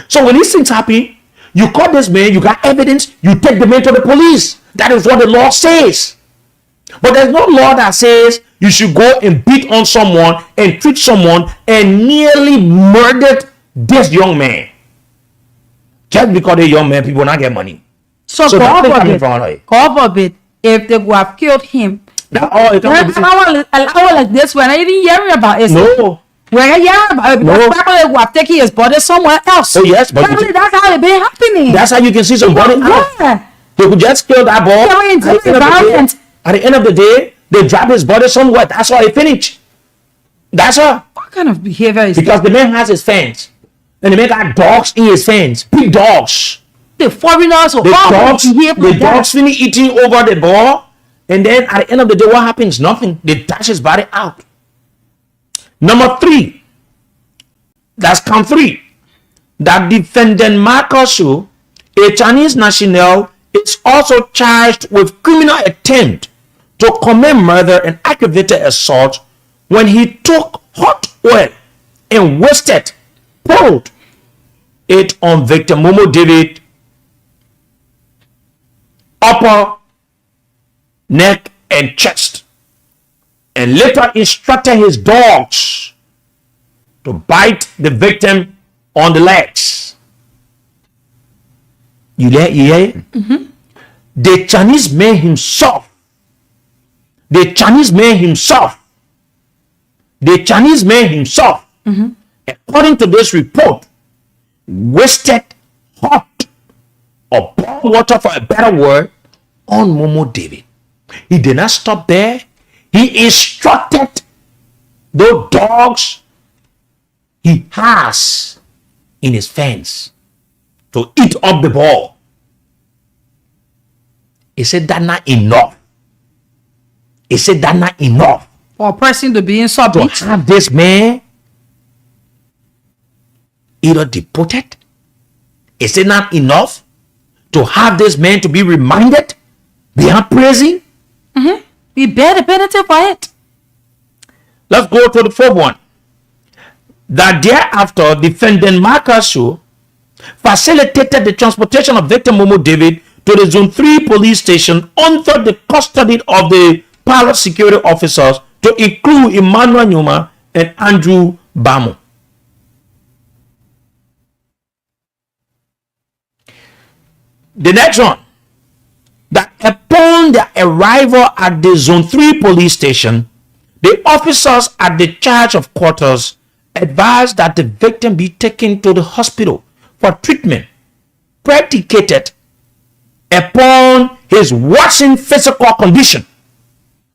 So when these things happen, you call this man, you got evidence, you take the man to the police. That is what the law says. But there's no law that says you should go and beat on someone and treat someone and nearly murdered this young man. Just because they're young man, people not get money. So God forbid, if they would have killed him, like this, we're not even hearing about it. No. We're not hearing about it because probably would have taken his body somewhere else. Oh yes, but probably that's how it been happening. That's how you can see somebody out. They could just kill that boy. At the end of the day, they drop his body somewhere. That's how it finished. That's all. What kind of behavior is because that? The man has his fence. And the man got dogs in his fence. Big dogs. The foreigners or the dogs finish eating over the ball. And then at the end of the day, what happens? Nothing. They dash his body out. Number 3. That's count 3. That defendant Marcus, a Chinese national, is also charged with criminal attempt to commit murder and aggravated assault when he took hot oil and poured it on victim Momo David upper neck and chest, and later instructed his dogs to bite the victim on the legs. You hear it? The Chinese man himself, according to this report, wasted hot or boiled water, for a better word, on Momo David. He did not stop there. He instructed those dogs he has in his fence to eat up the ball. He said that not enough. For a person to be in subject. To have this man either deported. Is it not enough to have this man to be reminded beyond praising? We bear the penalty for it. Let's go to the 4th one. That thereafter, defendant Marcus facilitated the transportation of victim Momo David to the Zone 3 police station under the custody of the palace security officers, to include Emmanuel Numa and Andrew Bamo. The next one, that upon their arrival at the Zone 3 police station, the officers at the charge of quarters advised that the victim be taken to the hospital for treatment predicated upon his worsening physical condition.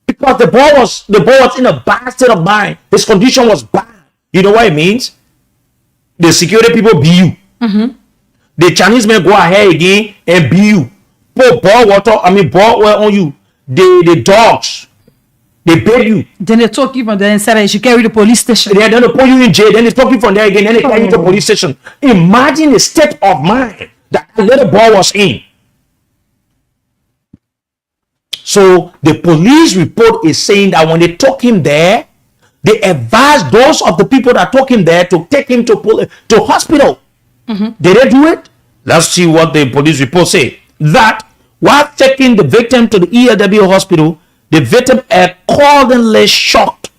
Because the boy was in a bad state of mind. His condition was bad. You know what it means? The security people beat you. The Chinese men go ahead again and beat you. Pour boil oil on you. The dogs They bail you. Then they took you from there and said they should carry the police station. Then they put you in jail. Then they took you from there again. Then they carry you to the police station. Imagine the state of mind that little boy was in. So the police report is saying that when they took him there, they advised those of the people that took him there to take him to hospital. Did they do it? Let's see what the police report say. That while taking the victim to the ELW hospital, the victim accordingly shocked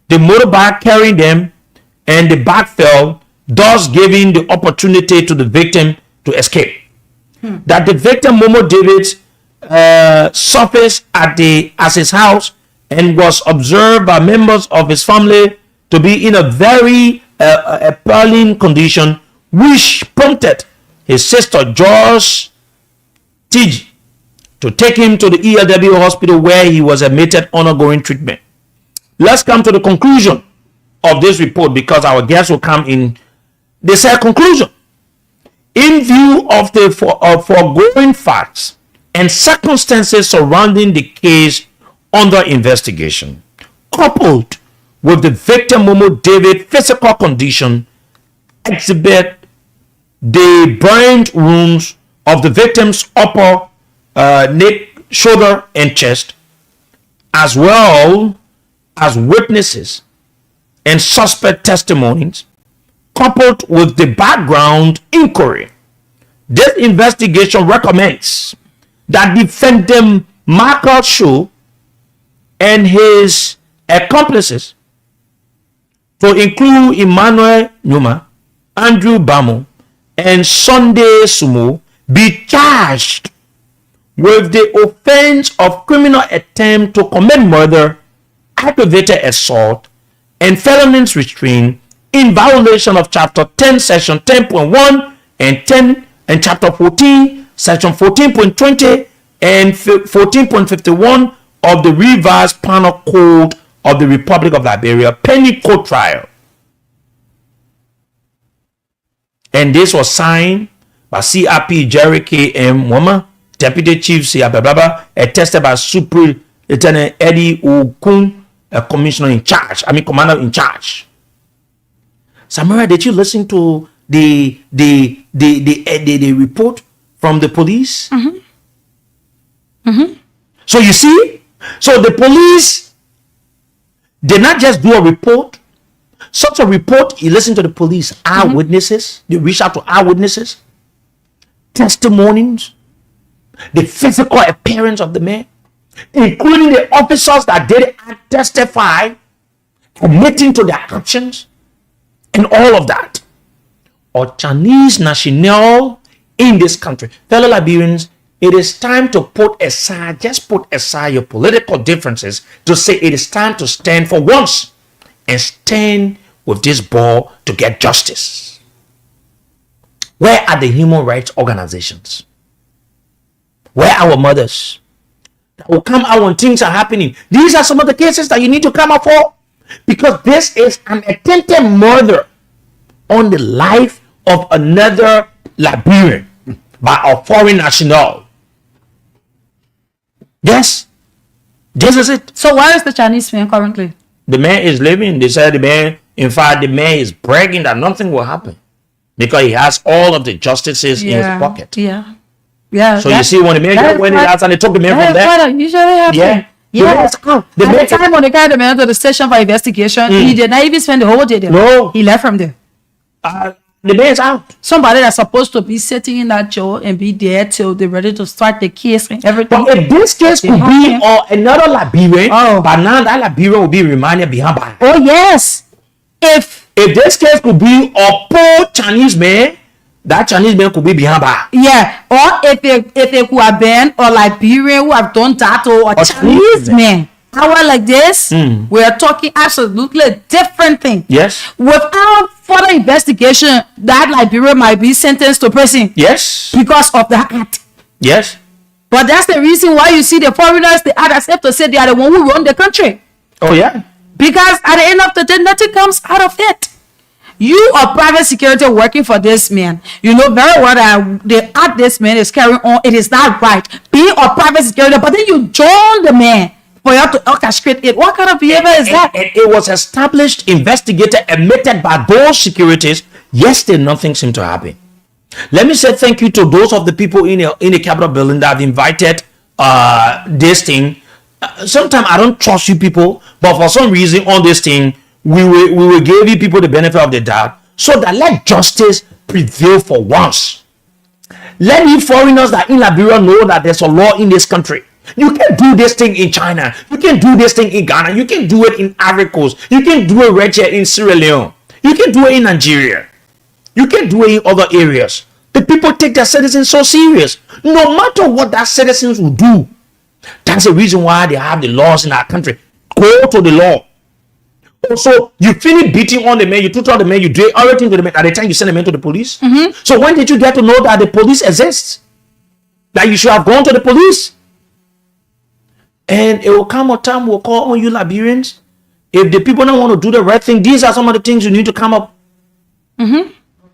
the motorbike carrying them, and the bike fell, thus giving the opportunity to the victim to escape. That the victim, Momo David, surfaced at his house and was observed by members of his family to be in a very appalling condition, which prompted his sister George Tij to take him to the ELW hospital, where he was admitted on ongoing treatment. Let's come to the conclusion of this report, because our guests will come in. They say conclusion. In view of the foregoing facts and circumstances surrounding the case under investigation, coupled with the victim Momo David physical condition, exhibit the burned wounds of the victim's upper neck, shoulder, and chest, as well as witnesses and suspect testimonies, coupled with the background inquiry. This investigation recommends that defendant Michael Shaw and his accomplices, to include Emmanuel Numa, Andrew Bamo, and Sunday Sumo, be charged with the offense of criminal attempt to commit murder, aggravated assault, and felonious restraint in violation of Chapter 10, Section 10.1 and Chapter 14, Section 14.20 and 14.51 of the Revised Penal Code of the Republic of Liberia, pending court trial. And this was signed by CRP Jerry K.M. Woma, Deputy Chief Siababa, attested by Superintendent Eddie Okun, a commissioner in charge, commander in charge. Samara, did you listen to the report from the police? So you see, so the police did not just do a report. Such a report, you listen to the police, eyewitnesses, they reach out to eyewitnesses, testimonies, the physical appearance of the man, including the officers that did testify, admitting to their actions, and all of that. Or Chinese national in this country. Fellow Liberians, it is time to put aside your political differences to say it is time to stand for once and stand with this ball to get justice. Where are the human rights organizations? Where are our mothers that will come out when things are happening? These are some of the cases that you need to come out for, because this is an attempted murder on the life of another Liberian by a foreign national. Yes, this is it. So where is the Chinese man currently? The man is living. They said the man is bragging that nothing will happen because he has all of the justices in his pocket. Yeah. So you see, when the man went in house and they took the man from there. Usually happen. Yeah. The time when they carried the man to the station for investigation, he did not even spend the whole day there. No. He left from there. The man's out. Somebody that's supposed to be sitting in that jail and be there till they're ready to start the case and everything. But if this case could be another Liberian, but now that Liberian will be reminded behind bar. Oh yes. If this case could be a poor Chinese man, that Chinese man could be behind bar. Yeah. Or if it could have been a Liberian who have done that, or a Chinese man. Hour like this, we are talking absolutely different thing. Yes. Without further investigation, that Liberia might be sentenced to prison. Yes. Because of that act. Yes. But that's the reason why you see the foreigners, they act as if to say they are the one who run the country. Oh yeah. Because at the end of the day, nothing comes out of it. You are private security working for this man. You know very well that the act this man is carrying on, it is not right. Being a private security, but then you join the man for you to orchestrate it. What kind of behavior is that? And it was established, investigated, admitted by those securities. Yesterday, nothing seemed to happen. Let me say thank you to those of the people in the Capitol building that have invited this thing. Sometimes I don't trust you people, but for some reason on this thing, we will give you people the benefit of the doubt, so that let justice prevail for once. Let you foreigners that in Liberia know that there's a law in this country. You can do this thing in China. You can do this thing in Ghana. You can do it in Ivory Coast. You can do it right here in Sierra Leone. You can do it in Nigeria. You can do it in other areas. The people take their citizens so serious. No matter what that citizens will do. That's the reason why they have the laws in our country. Go to the law. Also, you finish beating on the man, you took on the man, you do everything to the man at the time you send the man to the police. So when did you get to know that the police exists? That you should have gone to the police? And it will come a time we'll call on you Liberians. If the people don't want to do the right thing, these are some of the things you need to come up.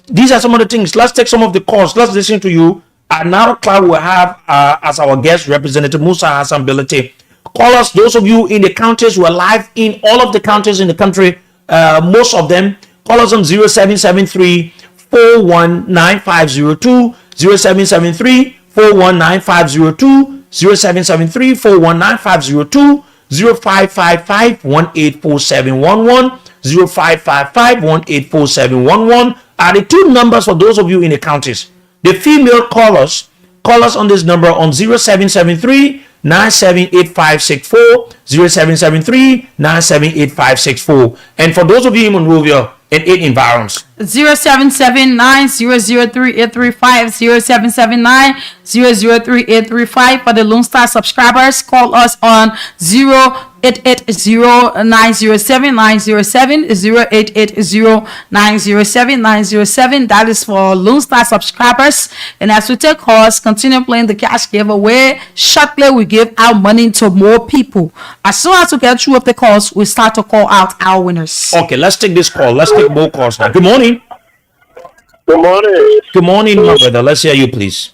These are some of the things. Let's take some of the calls. Let's listen to you. And now Cloud will have as our guest representative Musa Hassan Bilete. Call us, those of you in the counties. We're live in all of the counties in the country, most of them. Call us on 0773 419 0773 419 0773 419 0555 184711 0555 184711 are the two numbers for those of you in the counties. The female callers, call us on this number on 0773 978564 0773 978564. And for those of you in Monrovia and 8 environs, 0779-003-835 0779-003-835. For the Lone Star subscribers, call us on 0880-907-907 0880-907-907. That is for Lone Star subscribers. And as we take calls, continue playing the cash giveaway. Shortly, we give out money to more people. As soon as we get through with the calls, we start to call out our winners. Okay, let's take this call. Let's take more calls now. Good morning. Good morning. Good morning, my brother. Let's hear you, please.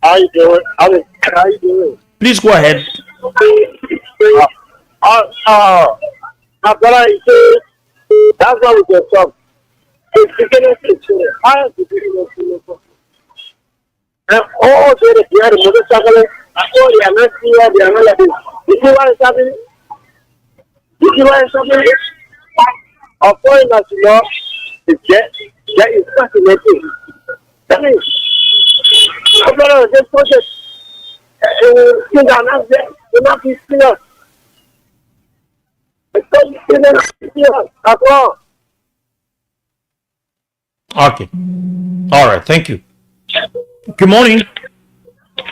How you doing? How you doing? Please go ahead. My brother, he said, that's why we can talk. It's beginning to change. How is the beginning to change? And all the other motorcycle, all the are not here, they are not like this. You see what is happening? You see what is happening? Our foreigners, you know, get is fascinating. That means, my brother, just push it. Things are not there. They're not be serious. Okay. All right. Thank you. Good morning.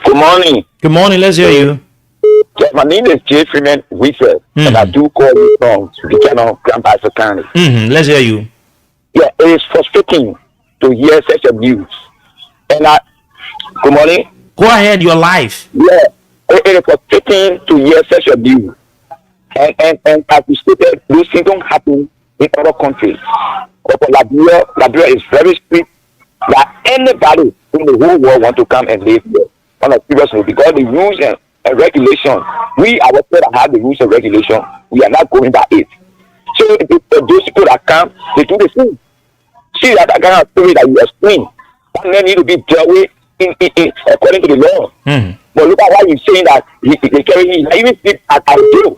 Good morning. Good morning. Let's hear you. Yes, my name is Jay Freeman Weaver, and I do call you from the channel Grand Bassa County. Let's hear you. Yeah, it is frustrating to hear such abuse. And good morning. Go ahead. You're live. Yeah, it is frustrating to hear such abuse. And as we stated, those things don't happen in other countries. But Liberia is very strict that anybody in the whole world want to come and live here on a serious note, because the rules and regulation, we ourselves have the rules and regulation, we are not going by it. So if those people that come, they do the same. See that kind of story that you explain, that man need to be dealt with in according to the law. But look at why you're saying that they carry him. I even think at jail,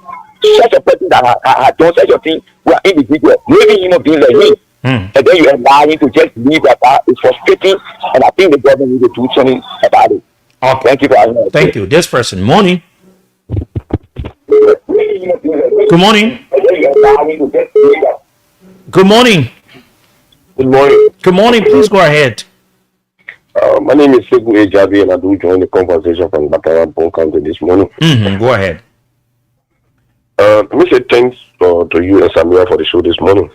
such a person that had done such a thing, we are individual, maybe human being like me. And then you allow him to just leave that. It's frustrating, and I think the government needs to do something about it. Okay. Thank you for having me. Thank you. This person. Morning. Good morning. Good morning. Good morning. Good morning. Please go ahead. My name is Sekou Ejabi, and I do join the conversation from Bakaram Bon County this morning. Go ahead. Let me say thanks to you and Samira for the show this morning.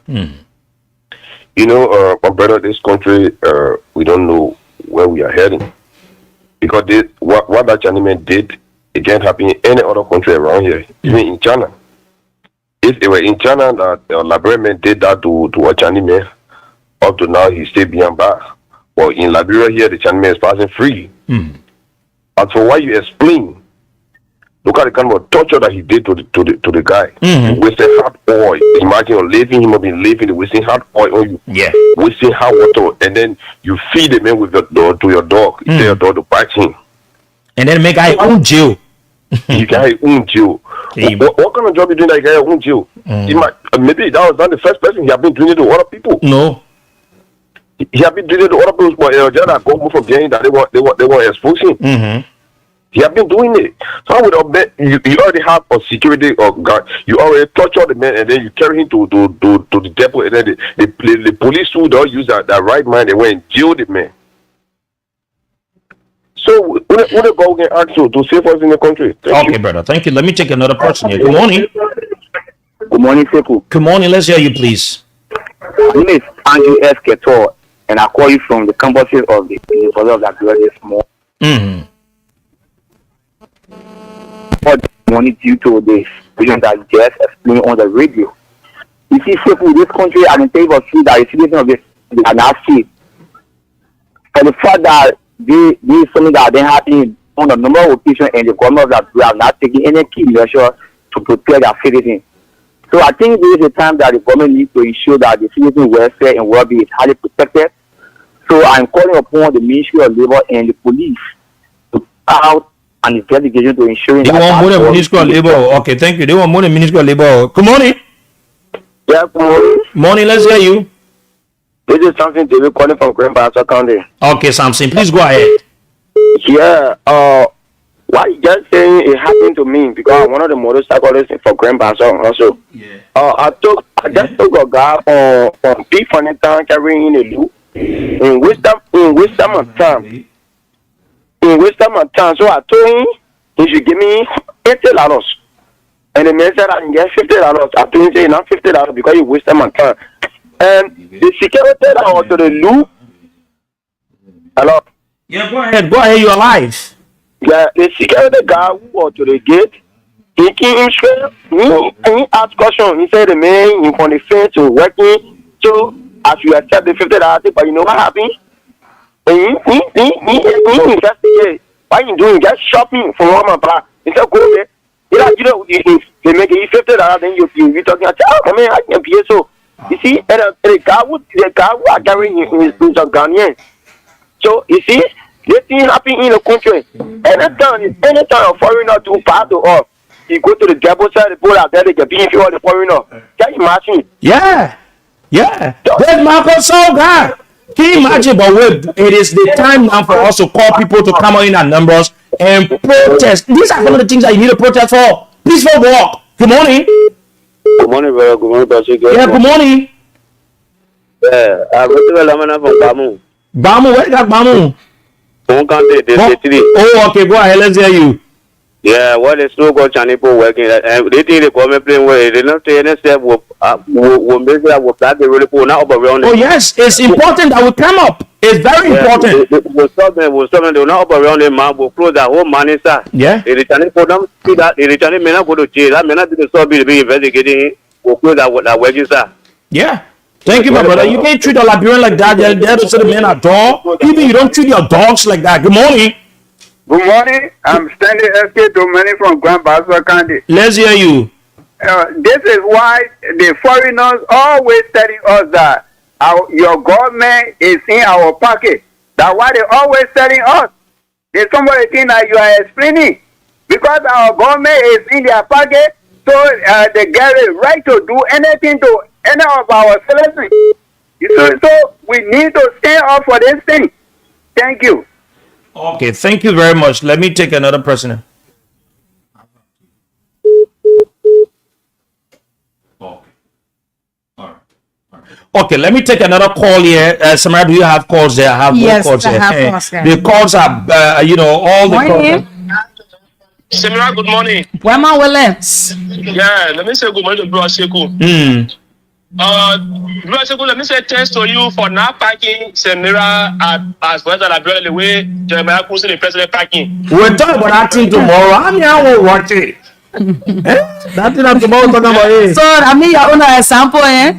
You know, my brother, this country, we don't know where we are heading. Because what that Chinese did, it can't happen in any other country around here, even in China. If it were in China that Liberia men did that to a Chinese man, up to now he stay behind bars. But in Liberia here, the Chinese man is passing free. As for why you explain, look at the kind of torture that he did to the guy. He wasted hot oil. Imagine leaving him up in leaving, wasting hot oil on you. Yeah. Wasting hot water, and then you feed the man with your dog to your dog. You tell your dog to bite him. And then make guy own jail. You guy own jail. What kind of job you doing that guy own jail? Maybe that was not the first person he have been doing it to other people. No. He have been doing it to other people, but just that go from behind that they want exposing. He have been doing it. So I would bet you already have a security or guard. You already torture the man and then you carry him to the depot, and then the police who don't use that right mind, they went and jail the man. So when they go and ask you to save us in the country. Thank you, brother. Thank you. Let me take another person here. Good morning. Good morning, Seku. Good morning. Let's hear you, please. My name is Andrew S. Ketor, and I call you from the campuses of the University of Liberia this morning. For the money due to this vision that just explained on the radio. You see, Seku, this country, I can tell you for free that the citizens of this are not safe. For the fact that this is something that they happening on a number of occasions, and the government of Liberia have not taken any key measure to protect their citizens. So I think this is a time that the government needs to ensure that the citizens' welfare and well-being is highly protected. So I'm calling upon the Ministry of Labor and the police to put out an investigation to ensure that. They want more than Ministry of Labor. Okay, thank you. They want more than Ministry of Labor. Good morning. Yeah, good morning. Morning, let's hear you. This is something to be calling from Grand Bassa County. Okay, Samson, please go ahead. Yeah, why you just saying it happened to me because I'm one of the motorcyclists for Grand Bassa also. Yeah. I just took a guy from P Funny Town carrying a loop in Wisdom Town. So I told him he should give me $80. And the man said I can get $50. I told him say not $50 because you wasted my time. And the security that was to the loop. Hello? Yeah, go ahead. Go ahead, you're alive. Yeah, the security guy who was to the gate, he came straight. He asked question. He said the man in front of the fence was working. So as you accept the $50, but you know what happened? And he investigate. Why you doing? Just shopping for one back. He said, go there. You know, they make it $50, then you talking about, oh, man, I can pay so. You see, and the guy who are carrying his Ghanaian. So, you see, this thing happen in the country. Anytime a foreigner do part to us, you go to the devil side, the people out there, they can be for the foreigner. Can you imagine? Yeah. There's Marcus guy. Can you imagine? But wait, it is the time now for us to call people to come out in our numbers and protest. These are some of the things that you need to protest for. Peaceful walk. Good morning. Good morning, brother. Good morning, Pastor. Yeah, good morning. Yeah, I'm from Bamu. Bamu, where is that Bamu? Oh, okay, go ahead, let's hear you. Yeah, what is no good Chanipo working? They think the government playing well. They don't say any step will start the really pull now around. Oh, yes, it's important that we come up. It's very important. We'll stop them. They will not up around them, man. We'll close that whole money, sir. Yeah. The returning for them, see that the returning may not go to jail. That may not be the stop be investigating. We'll close that wages, sir. Yeah. Thank you, my brother. You can't treat a Liberian like that. They're there to say the man a dog. Even you don't treat your dogs like that. Good morning. Good morning. I'm Stanley S.K. Dominic from Grand Bassa County. Let's hear you. This is why the foreigners always telling us that your government is in our pocket. That's why they always telling us. There's somebody think that you are explaining. Because our government is in their pocket, so they get a right to do anything to any of our citizens. So we need to stand up for this thing. Thank you. Okay, thank you very much. Let me take another person. Okay, let me take another call here. Samara, do you have calls there? I have yes, calls I here. have calls here. The calls are, all the calls. Samara, good morning. Where am I, Williams? Yeah, let me say good morning to Bro Seku. Bro Seku, let me say thanks to you for not parking Samara as well as the way Jeremiah Kusi the president parking. We'll talk about that thing tomorrow. I will watch it. That thing I'm talking about. So I mean, your own example, eh?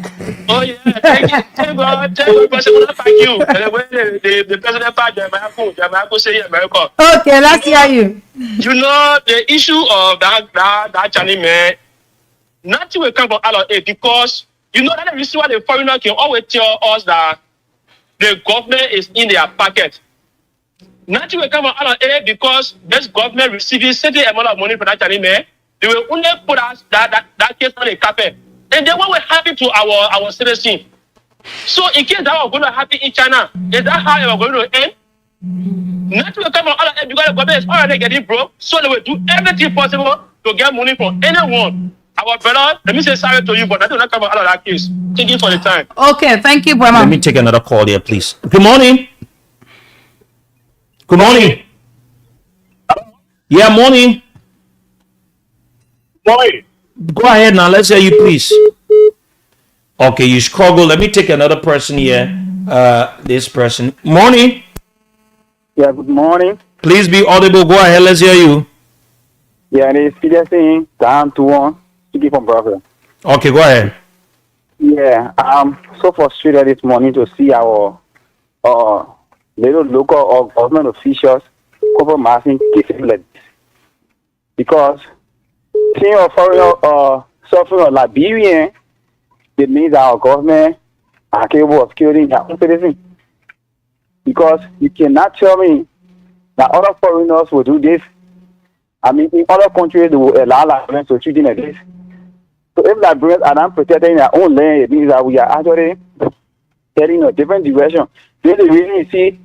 Oh yeah, thank God, president thank you. And the way the president part Jamaica say America. Okay, let's hear you. You know the issue of that Chinese man, nothing will come from out of it because you know that the reason why the foreigner can always tell us that the government is in their pocket. Nothing will come from out of it because this government receiving certain amount of money from that Chinese man. They will only put us that case on the carpet. And then what will happen to our citizens? So in case that was going to happen in China, is that how it was going to end? Nothing will come out of it because the government is already getting broke. So they will do everything possible to get money from anyone. Our brother, let me say sorry to you, but that will not come out of that case. Thank you for the time. Okay, thank you, Brahma. Let me take another call here, please. Good morning. Good morning. Yeah, morning. Boy, Go ahead now. Let's hear you, please. Okay, you struggle. Let me take another person here. This person. Morning. Yeah, good morning. Please be audible. Go ahead. Let's hear you. Yeah, and it's Peter saying, time to one, speaking from brother. Okay, go ahead. Yeah, I'm so frustrated this morning to see our little local or government officials compromising cases like this. Because seeing a foreigner suffering a Liberian, it means our government are capable of killing their own citizens. Because you cannot tell me that other foreigners will do this. I mean, in other countries, they will allow Liberians to treat them like this. So if Liberians are not protecting their own land, it means that we are actually heading in a different direction. Then they really see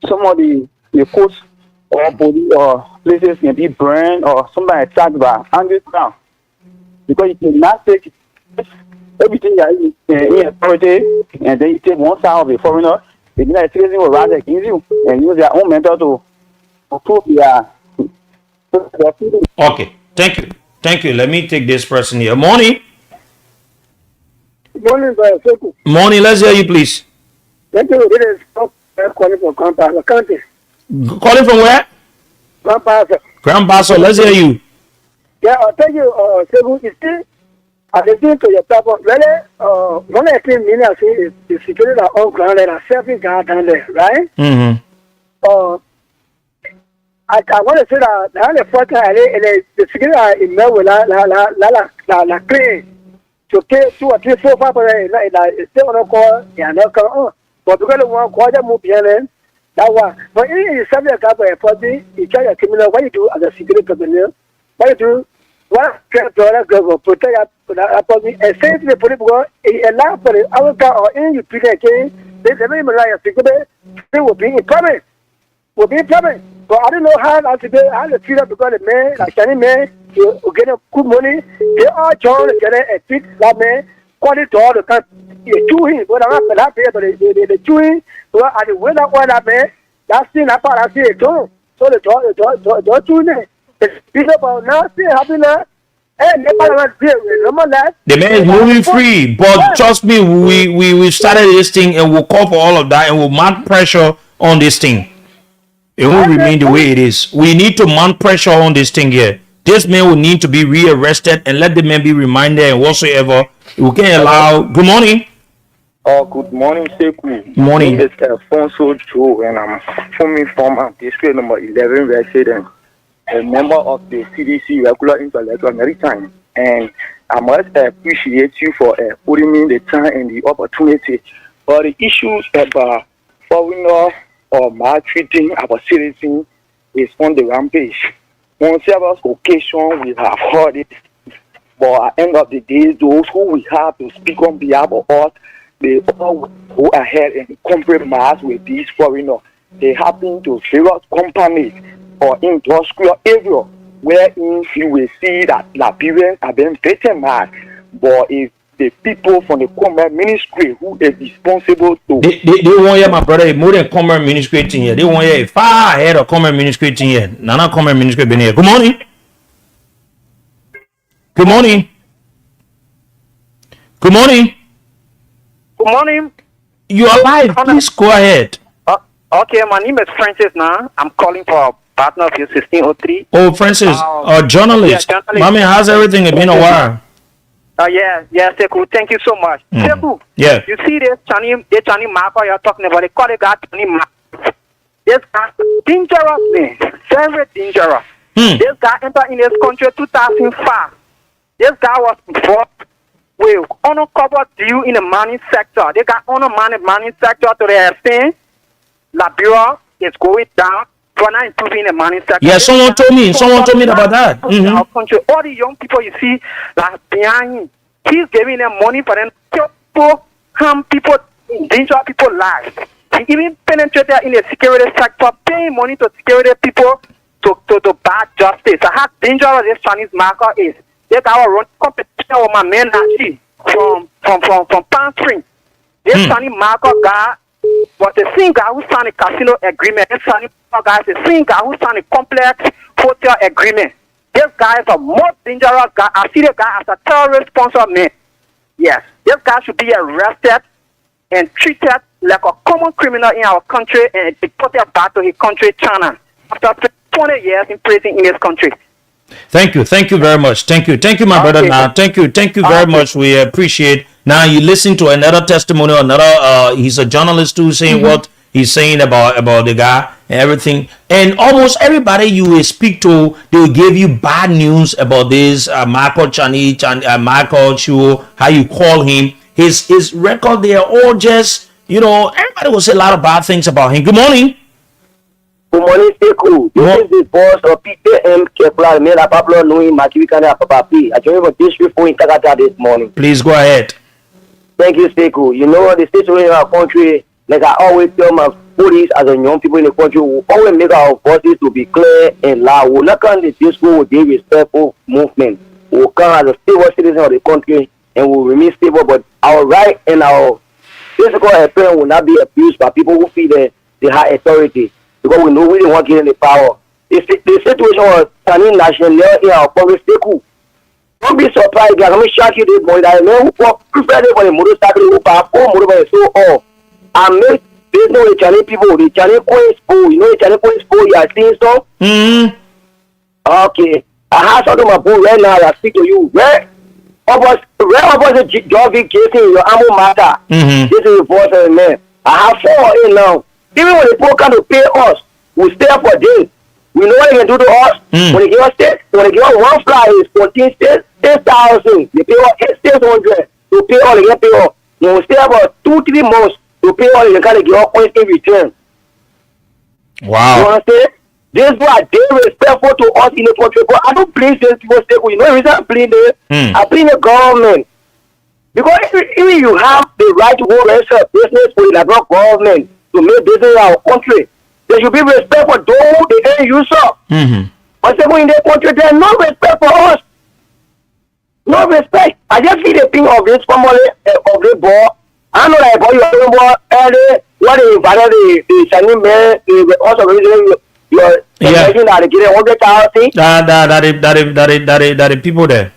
some of the coasts or police or places can be burned or somebody attacked by angry crowd. Because you cannot take everything that is in authority and then you take one side of a foreigner, the United States will rise against you and use their own method to prove their freedom. Okay, thank you. Thank you. Let me take this person here. Morning. good morning, brother. Morning. Let's hear you, please. Thank you. This is calling from Grandpa County. Calling from where? Grandpa. Grandpa. So let's hear you. Yeah, thank you, Sebu. You see, I listen to your platform. Really, one of the things I see is the security on ground there, are serving God down there, right? Mm-hmm. I want to say that the first time the security in there will la clean. So 2 or 3, 4, 5 it's still on call, yeah, no call. But because the one quarter move behind that one. But in subject of a party, you try a criminal, what you do as a security company, what you do, $1 protect that party, and say to the police, allow for the other or in you pick again, they never like a security, they will be in problem. But I don't know how to feel because the man, like Chinese man, you get a good money. They all join together and treat that man, quality to all the time. You chew him, but I'm not happy, but they chew him. So I did win that one, that man. That's thing, that part I see it too. So the door chew him. The people now see happiness. The man is moving free, but trust me, we started this thing and we'll call for all of that and we'll mount pressure on this thing. It won't remain the way it is. We need to mount pressure on this thing here. This man will need to be rearrested and let the man be reminded and whatsoever. We can't allow. Good morning. Good morning, Seku. Morning. It's Alfonso Joe, and I'm coming from district number 11 resident, a member of the CDC Regular Intellectual Maritime. And I must appreciate you for putting me the time and the opportunity. But the issues about foreigner or maltreating our citizens is on the rampage. On several occasions, we have heard it. But at the end of the day, those who we have to speak on behalf of us, they all go ahead and compromise with these foreigners. They happen to various companies or industrial areas wherein you will see that Liberians are being victimized. But if the people from the commerce ministry who is responsible to... They want hear my brother more than commerce ministry thing here. They want hear far ahead of commerce ministry thing here. Nana commerce ministry been here. Good morning. Good morning. Good morning. Good morning. You are live. Please go ahead. Okay, my name is Francis now. I'm calling for partner of you, 1603. Oh, Francis, journalist. Yeah, journalist. Mommy, how's everything? It's been a while. Yeah, Sekou, thank you so much. Sekou, Yeah. you see this Chinese marker you're talking about, they call it that Chinese marker. This guy, dangerous, man. Very dangerous. This guy entered in this country 2005. This guy was involved with uncovered deal in the mining sector. They got on the mining sector to the extent Liberia is going down. For not improving the mining sector. Yeah, someone told me about that. Our country, all the young people you see, like behind him, he's giving them money for them to people, harm people, endanger people's lives. He even penetrated in the security sector, paying money to security people to bad justice. So how dangerous this Chinese marker is. They got to run competition with my man Nachi from Palm Springs. This Chinese marker guy was the same guy who signed a casino agreement. This Chinese guy is the same guy who signed a complex hotel agreement. This guy is a more dangerous guy. I see the guy as a terrorist sponsor man. Yes, this guy should be arrested and treated like a common criminal in our country and deported back to his country, China, after 20 years in prison in this country. Thank you very much. Thank you, my brother. Now, thank you very much. We appreciate. Now you listen to another testimony. He's a journalist too, saying what he's saying about the guy and everything. And almost everybody you will speak to, they will give you bad news about this Michael Michael Chu, how you call him. His record, they are all just, everybody will say a lot of bad things about him. Good morning. Good morning, Sekou. This is the boss of PTM Kepler, Mela Pablo Nui Makiwikana Papapi. I joined for district for in Takata this morning. Please go ahead. Thank you, Sekou. You know, the situation in our country, like I always tell my police as a young people in the country, we always make our voices to be clear and loud. We'll not come to this school with a respectful movement. We'll come as a stable citizen of the country and we'll remain stable, but our right and our physical appearance will not be abused by people who feel the high authority. Because we know we don't want to get in the power. The situation was turning national in our public Sekou. Don't be surprised, guys. Let me shock you this morning. That man who prefer for the motorcycle who pass 4 motorbikes so off. I make business with the Chinese people, the Chinese Queen School. You know the Chinese Queen School, you are seeing so? Okay. I have something on my book right now. I speak to you. Where opposite Jovi Casey in your ammo matter. This is the voice of the man. I have 4 in now. Even when the people come to pay us, we stay up for days. We know what they can do to us. When they give us one fly, it's 14 states, 10,000. They pay us 8,600 to pay all they can pay us. When we stay about 2-3 months to pay all they can give us points in return. Wow. You understand? This is why they respectful to us in the country. But I don't blame these people. You know the reason I blame them? I blame the government. Because even you have the right to hold a business for the government to make business in our country, there should be respect for those the end user. But in the country, there's no respect for us. No respect. I just see the thing of this family of the ball. I know that about your ball early. What they invited the Chinese man, they also reason your imagine that they get 100,000. That is people there.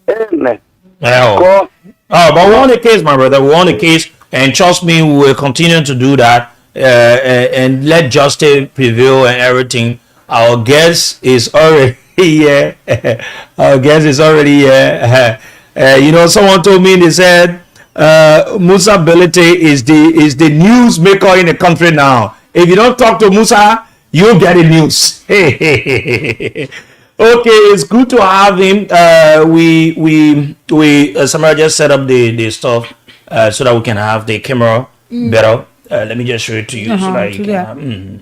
Amen. But we won the case, my brother. We won the case. And trust me, we will continue to do that and let justice prevail and everything. Our guest is already here. Someone told me, they said, Musa Belete is the news maker in the country now. If you don't talk to Musa, you'll get the news. Okay, it's good to have him. Samara just set up the stuff. So that we can have the camera better. Let me just show it to you so that you can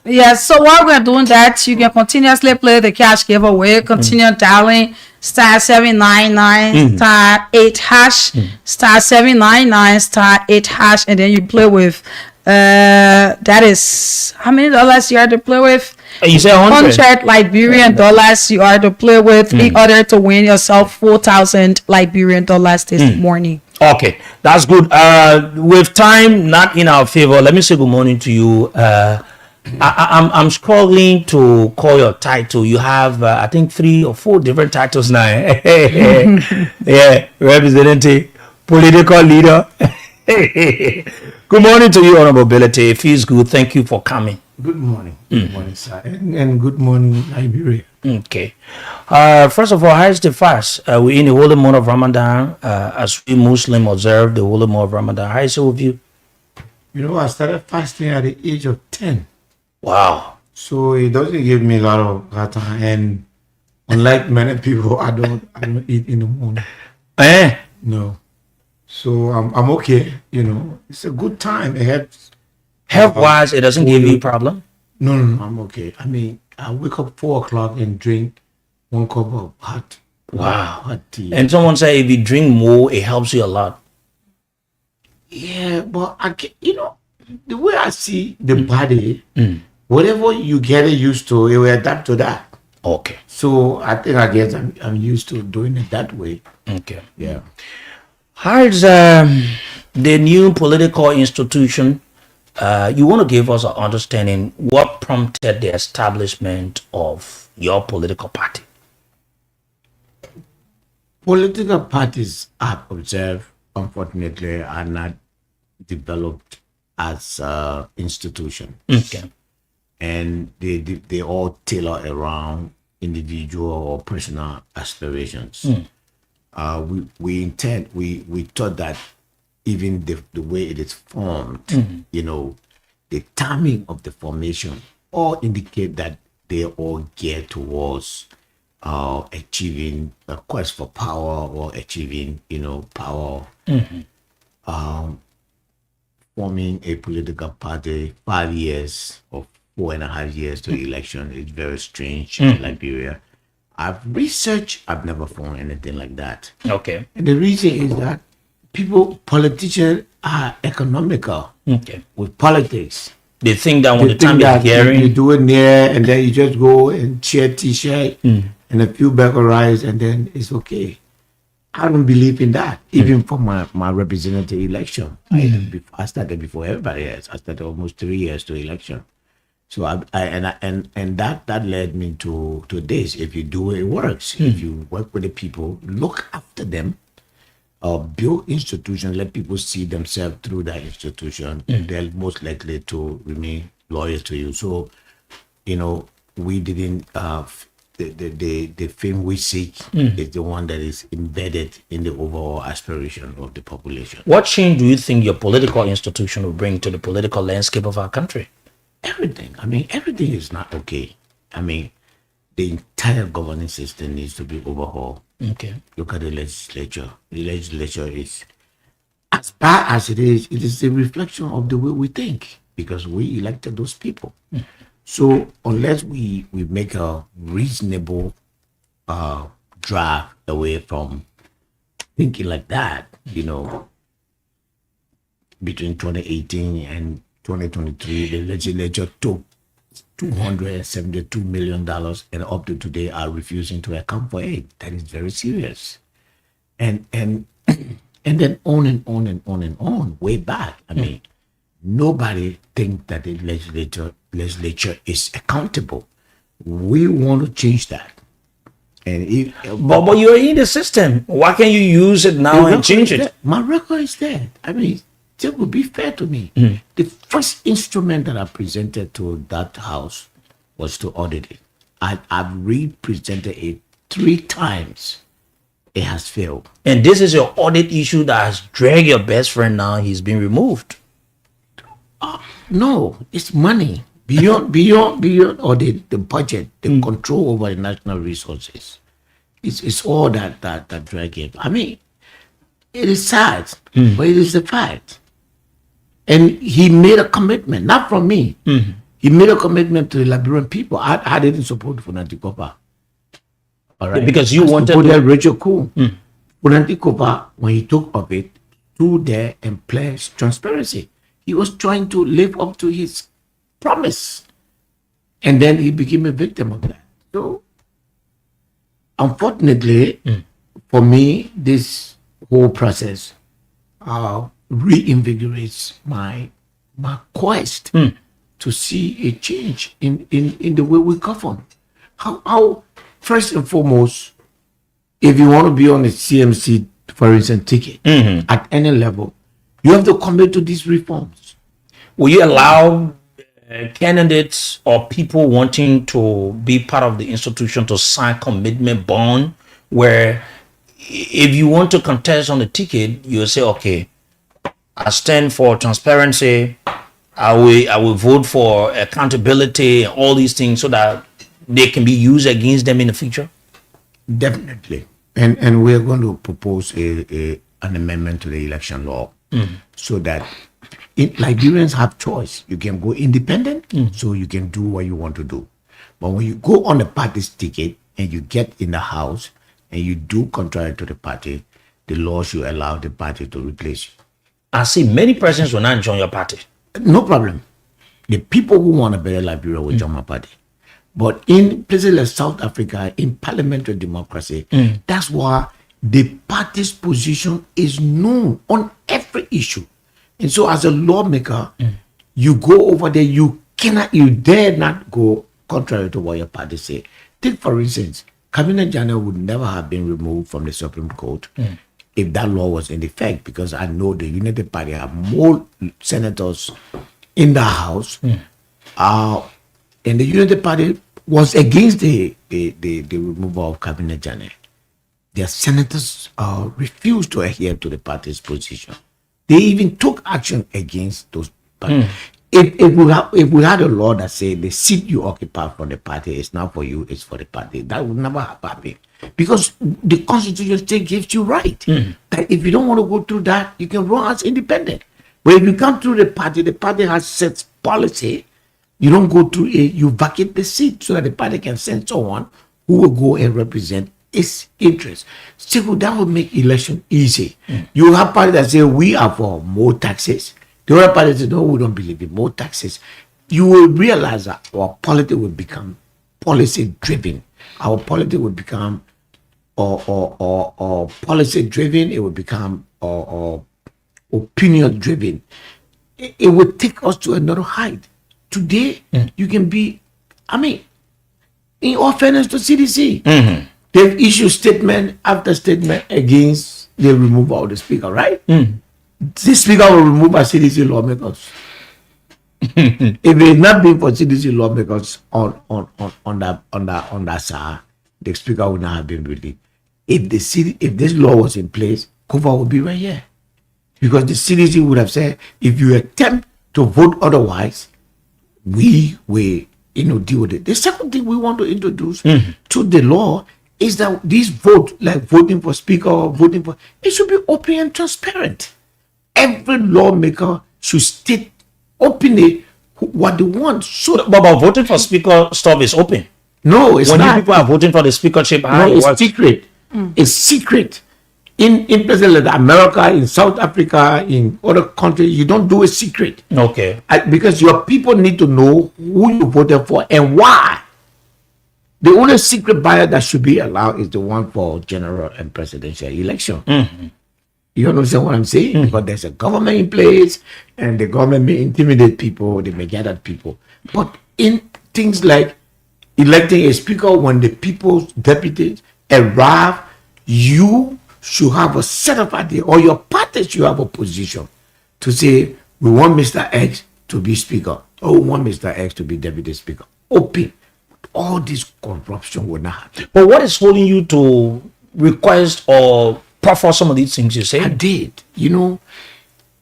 have. So while we're doing that, you can continuously play the cash giveaway. Continue dialing *799 *8#, *799 *8#, and then you play with that is how many dollars you are to play with? You say 100 Liberian dollars you are to play with in order to win yourself 4,000 Liberian dollars this morning. Okay, that's good. With time not in our favor, let me say good morning to you. I'm struggling to call your title. You have, I think, 3 or 4 different titles now. Yeah, representative, political leader. Good morning to you, Honorable Belete. It feels good. Thank you for coming. Good morning. Good morning, sir. And good morning, Liberia. Okay. First of all, how is the fast? We're in the holy month of Ramadan. As we Muslim observe the holy month of Ramadan. How is it with you? You know, I started fasting at the age of 10. Wow. So it doesn't give me a lot of time. And unlike many people, I don't eat in the morning. No. So I'm okay. You know, it's a good time. It helps. Health-wise, it doesn't give you a problem? No, I'm okay. I mean, I wake up 4 o'clock and drink 1 cup of hot tea. And someone say if you drink more, it helps you a lot. Yeah, but the way I see the body, whatever you get used to, it will adapt to that. Okay. So I guess I'm used to doing it that way. Okay. Yeah. How is the new political institution? You want to give us an understanding what prompted the establishment of your political party? Political parties, I've observed, unfortunately, are not developed as institutions. Okay. And they all tailor around individual or personal aspirations. We thought that even the way it is formed, you know, the timing of the formation all indicate that they all gear towards achieving a quest for power or achieving, power. Forming a political party 5 years or 4.5 years to election is very strange in Liberia. I've researched, I've never found anything like that. Okay. And the reason is that politicians are economical with politics. They think that when the time is gearing, you do it near and then you just go and share t-shirt and a few bag of rice and then it's okay. I don't believe in that. Even for my representative election, I started before everybody else. I started almost 3 years to election. So that led me to this. If you do it, it works. If you work with the people, look after them, build institutions, let people see themselves through that institution, they're most likely to remain loyal to you. So, we didn't. The fame we seek is the one that is embedded in the overall aspiration of the population. What change do you think your political institution will bring to the political landscape of our country? Everything. I mean, everything is not okay. I mean, the entire governing system needs to be overhauled. Okay. Look at the legislature. The legislature is, as bad as it is a reflection of the way we think because we elected those people. So unless we make a reasonable drive away from thinking like that, between 2018 and 2023, the legislature took $272 million and up to today are refusing to account for it. That is very serious. And then on and on and on and on, way back. I mean, nobody thinks that the legislature is accountable. We want to change that. And but you're in the system. Why can't you use it now and change it? My record is there. I mean, it would be fair to me. The first instrument that I presented to that house was to audit it. I've represented it 3 times. It has failed. And this is your audit issue that has dragged your best friend now. He's been removed. No, it's money. Beyond audit, the budget, the control over the national resources. It's all that drag it. I mean, it is sad, but it is a fact. And he made a commitment, not from me. He made a commitment to the Liberian people. I didn't support Funanti Kopa. All right. Because you wanted to support Rachel Cool. Funanti Kopa, when he took of it, stood there and pledged transparency. He was trying to live up to his promise. And then he became a victim of that. So, unfortunately, for me, this whole process reinvigorates my quest to see a change in the way we govern. How first and foremost, if you want to be on a CMC, for instance, ticket at any level, you have to commit to these reforms. Will you allow candidates or people wanting to be part of the institution to sign commitment bond, where if you want to contest on the ticket, you say, okay, I stand for transparency. I will vote for accountability and all these things so that they can be used against them in the future. Definitely. And we're going to propose an amendment to the election law so that Liberians have choice. You can go independent, so you can do what you want to do. But when you go on the party's ticket and you get in the house and you do contrary to the party, the law should allow the party to replace you. I see many persons will not join your party. No problem. The people who want a better Liberia will join my party. But in places like South Africa, in parliamentary democracy, that's why the party's position is known on every issue. And so as a lawmaker, you go over there, you dare not go contrary to what your party say. Take, for instance, Cabinet General would never have been removed from the Supreme Court if that law was in effect, because I know the United Party have more senators in the House, and the United Party was against the removal of Cabinet General. Their senators refused to adhere to the party's position. They even took action against those parties. If we had a law that said the seat you occupy from the party is not for you, it's for the party, that would never have happened. Because the Constitution still gives you right. That if you don't want to go through that, you can run as independent. But if you come through the party has set policy, you don't go through it, you vacate the seat so that the party can send someone who will go and represent its interests. So that will make election easy. You have parties that say we are for more taxes. The other party says, no, we don't believe in more taxes. You will realize that our politics will become policy driven. Our politics will become policy driven. It will become opinion driven. It will take us to another height. Today, you can be, in all fairness to CDC, they've issued statement after statement against the removal of the speaker, right? The speaker will remove our CDC lawmakers. If it had not been for CDC lawmakers on that side, the speaker would not have been released. If this law was in place, Kova would be right here. Because the CDC would have said, if you attempt to vote otherwise, we will deal with it. The second thing we want to introduce to the law is that this vote, like voting for speaker or voting for, it should be open and transparent. Every lawmaker should state openly what they want. So that, but voting for speaker stuff is open. No, it's when not. When people are voting for the speakership, it's secret. It's secret. In places like America, in South Africa, in other countries, you don't do a secret. Okay. Because your people need to know who you voted for and why. The only secret ballot that should be allowed is the one for general and presidential election. You understand what I'm saying? Because there's a government in place, and the government may intimidate people, they may get at people. But in things like electing a speaker, when the people's deputies arrive, you should have a set of idea, or your party should have a position to say, we want Mr. X to be speaker, or we want Mr. X to be deputy speaker. Open. All this corruption will not happen. But what is holding you to request or prefer some of these things you say? I did.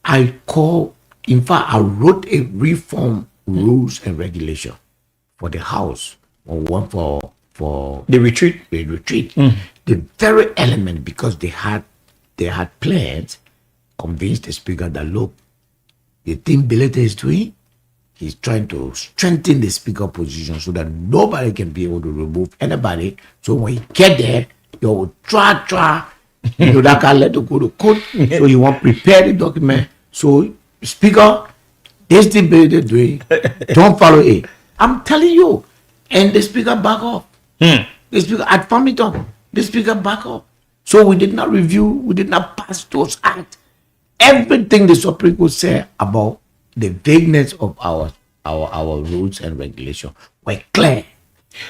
I wrote a reform rules and regulation for the House, or one for the retreat. The very element, because they had plans, convinced the speaker that, look, the thing Belete is doing, he's trying to strengthen the speaker position so that nobody can be able to remove anybody. So when he get there, you will try, that can let you go to court. So you want to prepare the document. So speaker, this thing Belete doing, don't follow it. I'm telling you. And the speaker back off. The speaker, I found it up. The speaker back up. So we did not review, we did not pass those acts. Everything the Supreme Court said about the vagueness of our rules and regulations were clear.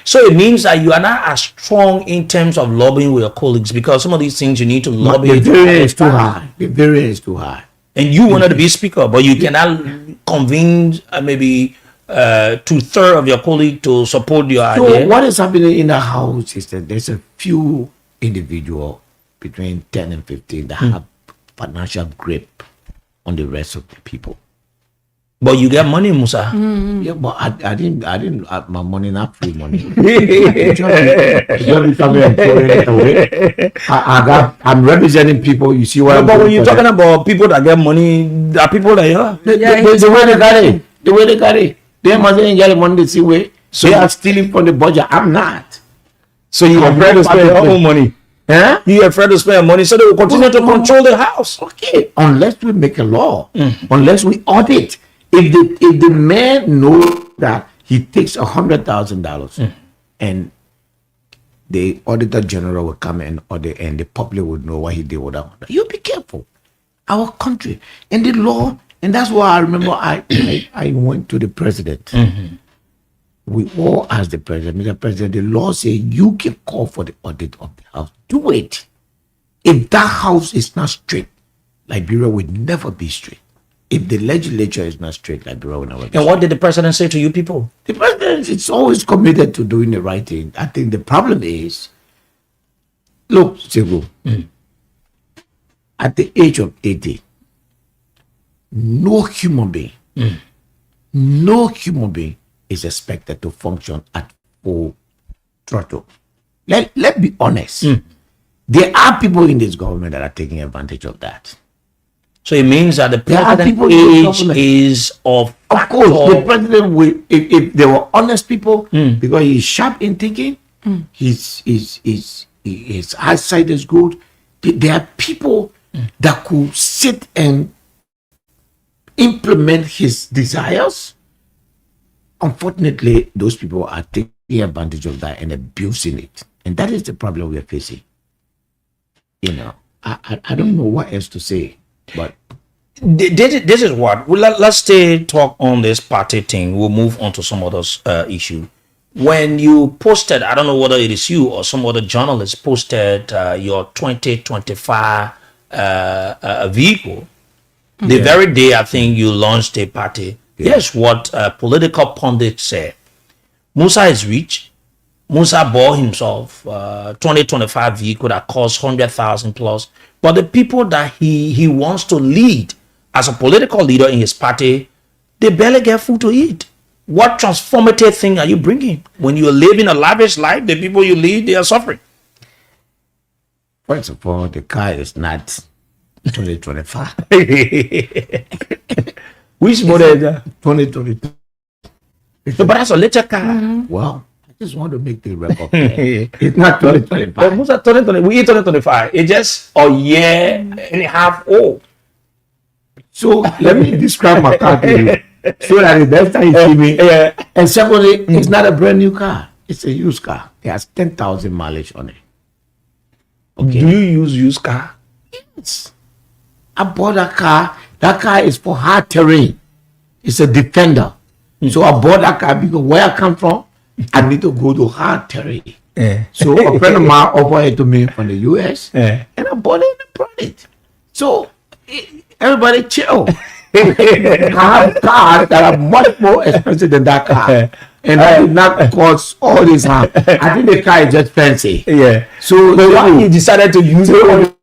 So it means that you are not as strong in terms of lobbying with your colleagues, because some of these things you need to lobby. The variance is too high. The variance is too high. And you wanted to be speaker, but you cannot convince maybe 2/3 of your colleague to support your idea. So what is happening in the house is that there's a few individuals between 10 and 15 that have financial grip on the rest of the people. But you get money, Musa. Yeah, but I didn't my money not free money. I'm representing people. You see what I'm but when you're talking them. about people that get money, there are people that The way they got it. The way they got it. They must get money the same way. So they are stealing from the budget. I'm not. So you're afraid to spend your own money. Huh? You're afraid to spend money, so they will continue to control the house. Okay, unless we make a law, unless we audit. If the man knows that he takes $100,000 and the auditor general will come and audit and the public would know what he did with that, you be careful. Our country and the law, and that's why I remember I went to the president. We all asked the president, Mr. President, the law says you can call for the audit of the house. Do it. If that house is not straight, Liberia will never be straight. If the legislature is not straight, Liberia will never be straight. And what did the president say to you people? The president is always committed to doing the right thing. I think the problem is, look, Sego, at the age of 80, no human being is expected to function at full throttle. Let's be honest. There are people in this government that are taking advantage of that. So it means that the president's age is of course, the president will, if they were honest people, because he's sharp in thinking, his eyesight is good. There are people that could sit and implement his desires. Unfortunately, those people are taking advantage of that and abusing it. And that is the problem we are facing. You know, I don't know what else to say, but this is what let's stay talk on this party thing. We'll move on to some other issue. When you posted, I don't know whether it is you or some other journalist posted your 2025 vehicle. The very day I think you launched a party. Here's what political pundits say. Musa is rich. Musa bought himself 2025 vehicle that costs 100,000 plus. But the people that he wants to lead as a political leader in his party, they barely get food to eat. What transformative thing are you bringing? When you are living a lavish life, the people you lead, they are suffering. First of all, the car is not 2025. Which model is that? 2022. But that's a later car. Well, I just want to make the record clear. It's not 2025. But Musa 2020, we 2025. It's just a year and a half old. So let me describe my car to you, so that the next time you see me. And secondly, it's not a brand new car. It's a used car. It has 10,000 mileage on it. Okay. Do you use used car? Yes. I bought a car. That car is for hard terrain. It's a Defender. So I bought that car because where I come from, I need to go to hard terrain. So a friend of mine offered it to me from the US, and I bought it and brought it. So everybody chill. I have cars that are much more expensive than that car. And I did not cause all this harm. I think the car is just fancy. Yeah. So why you decided to use it?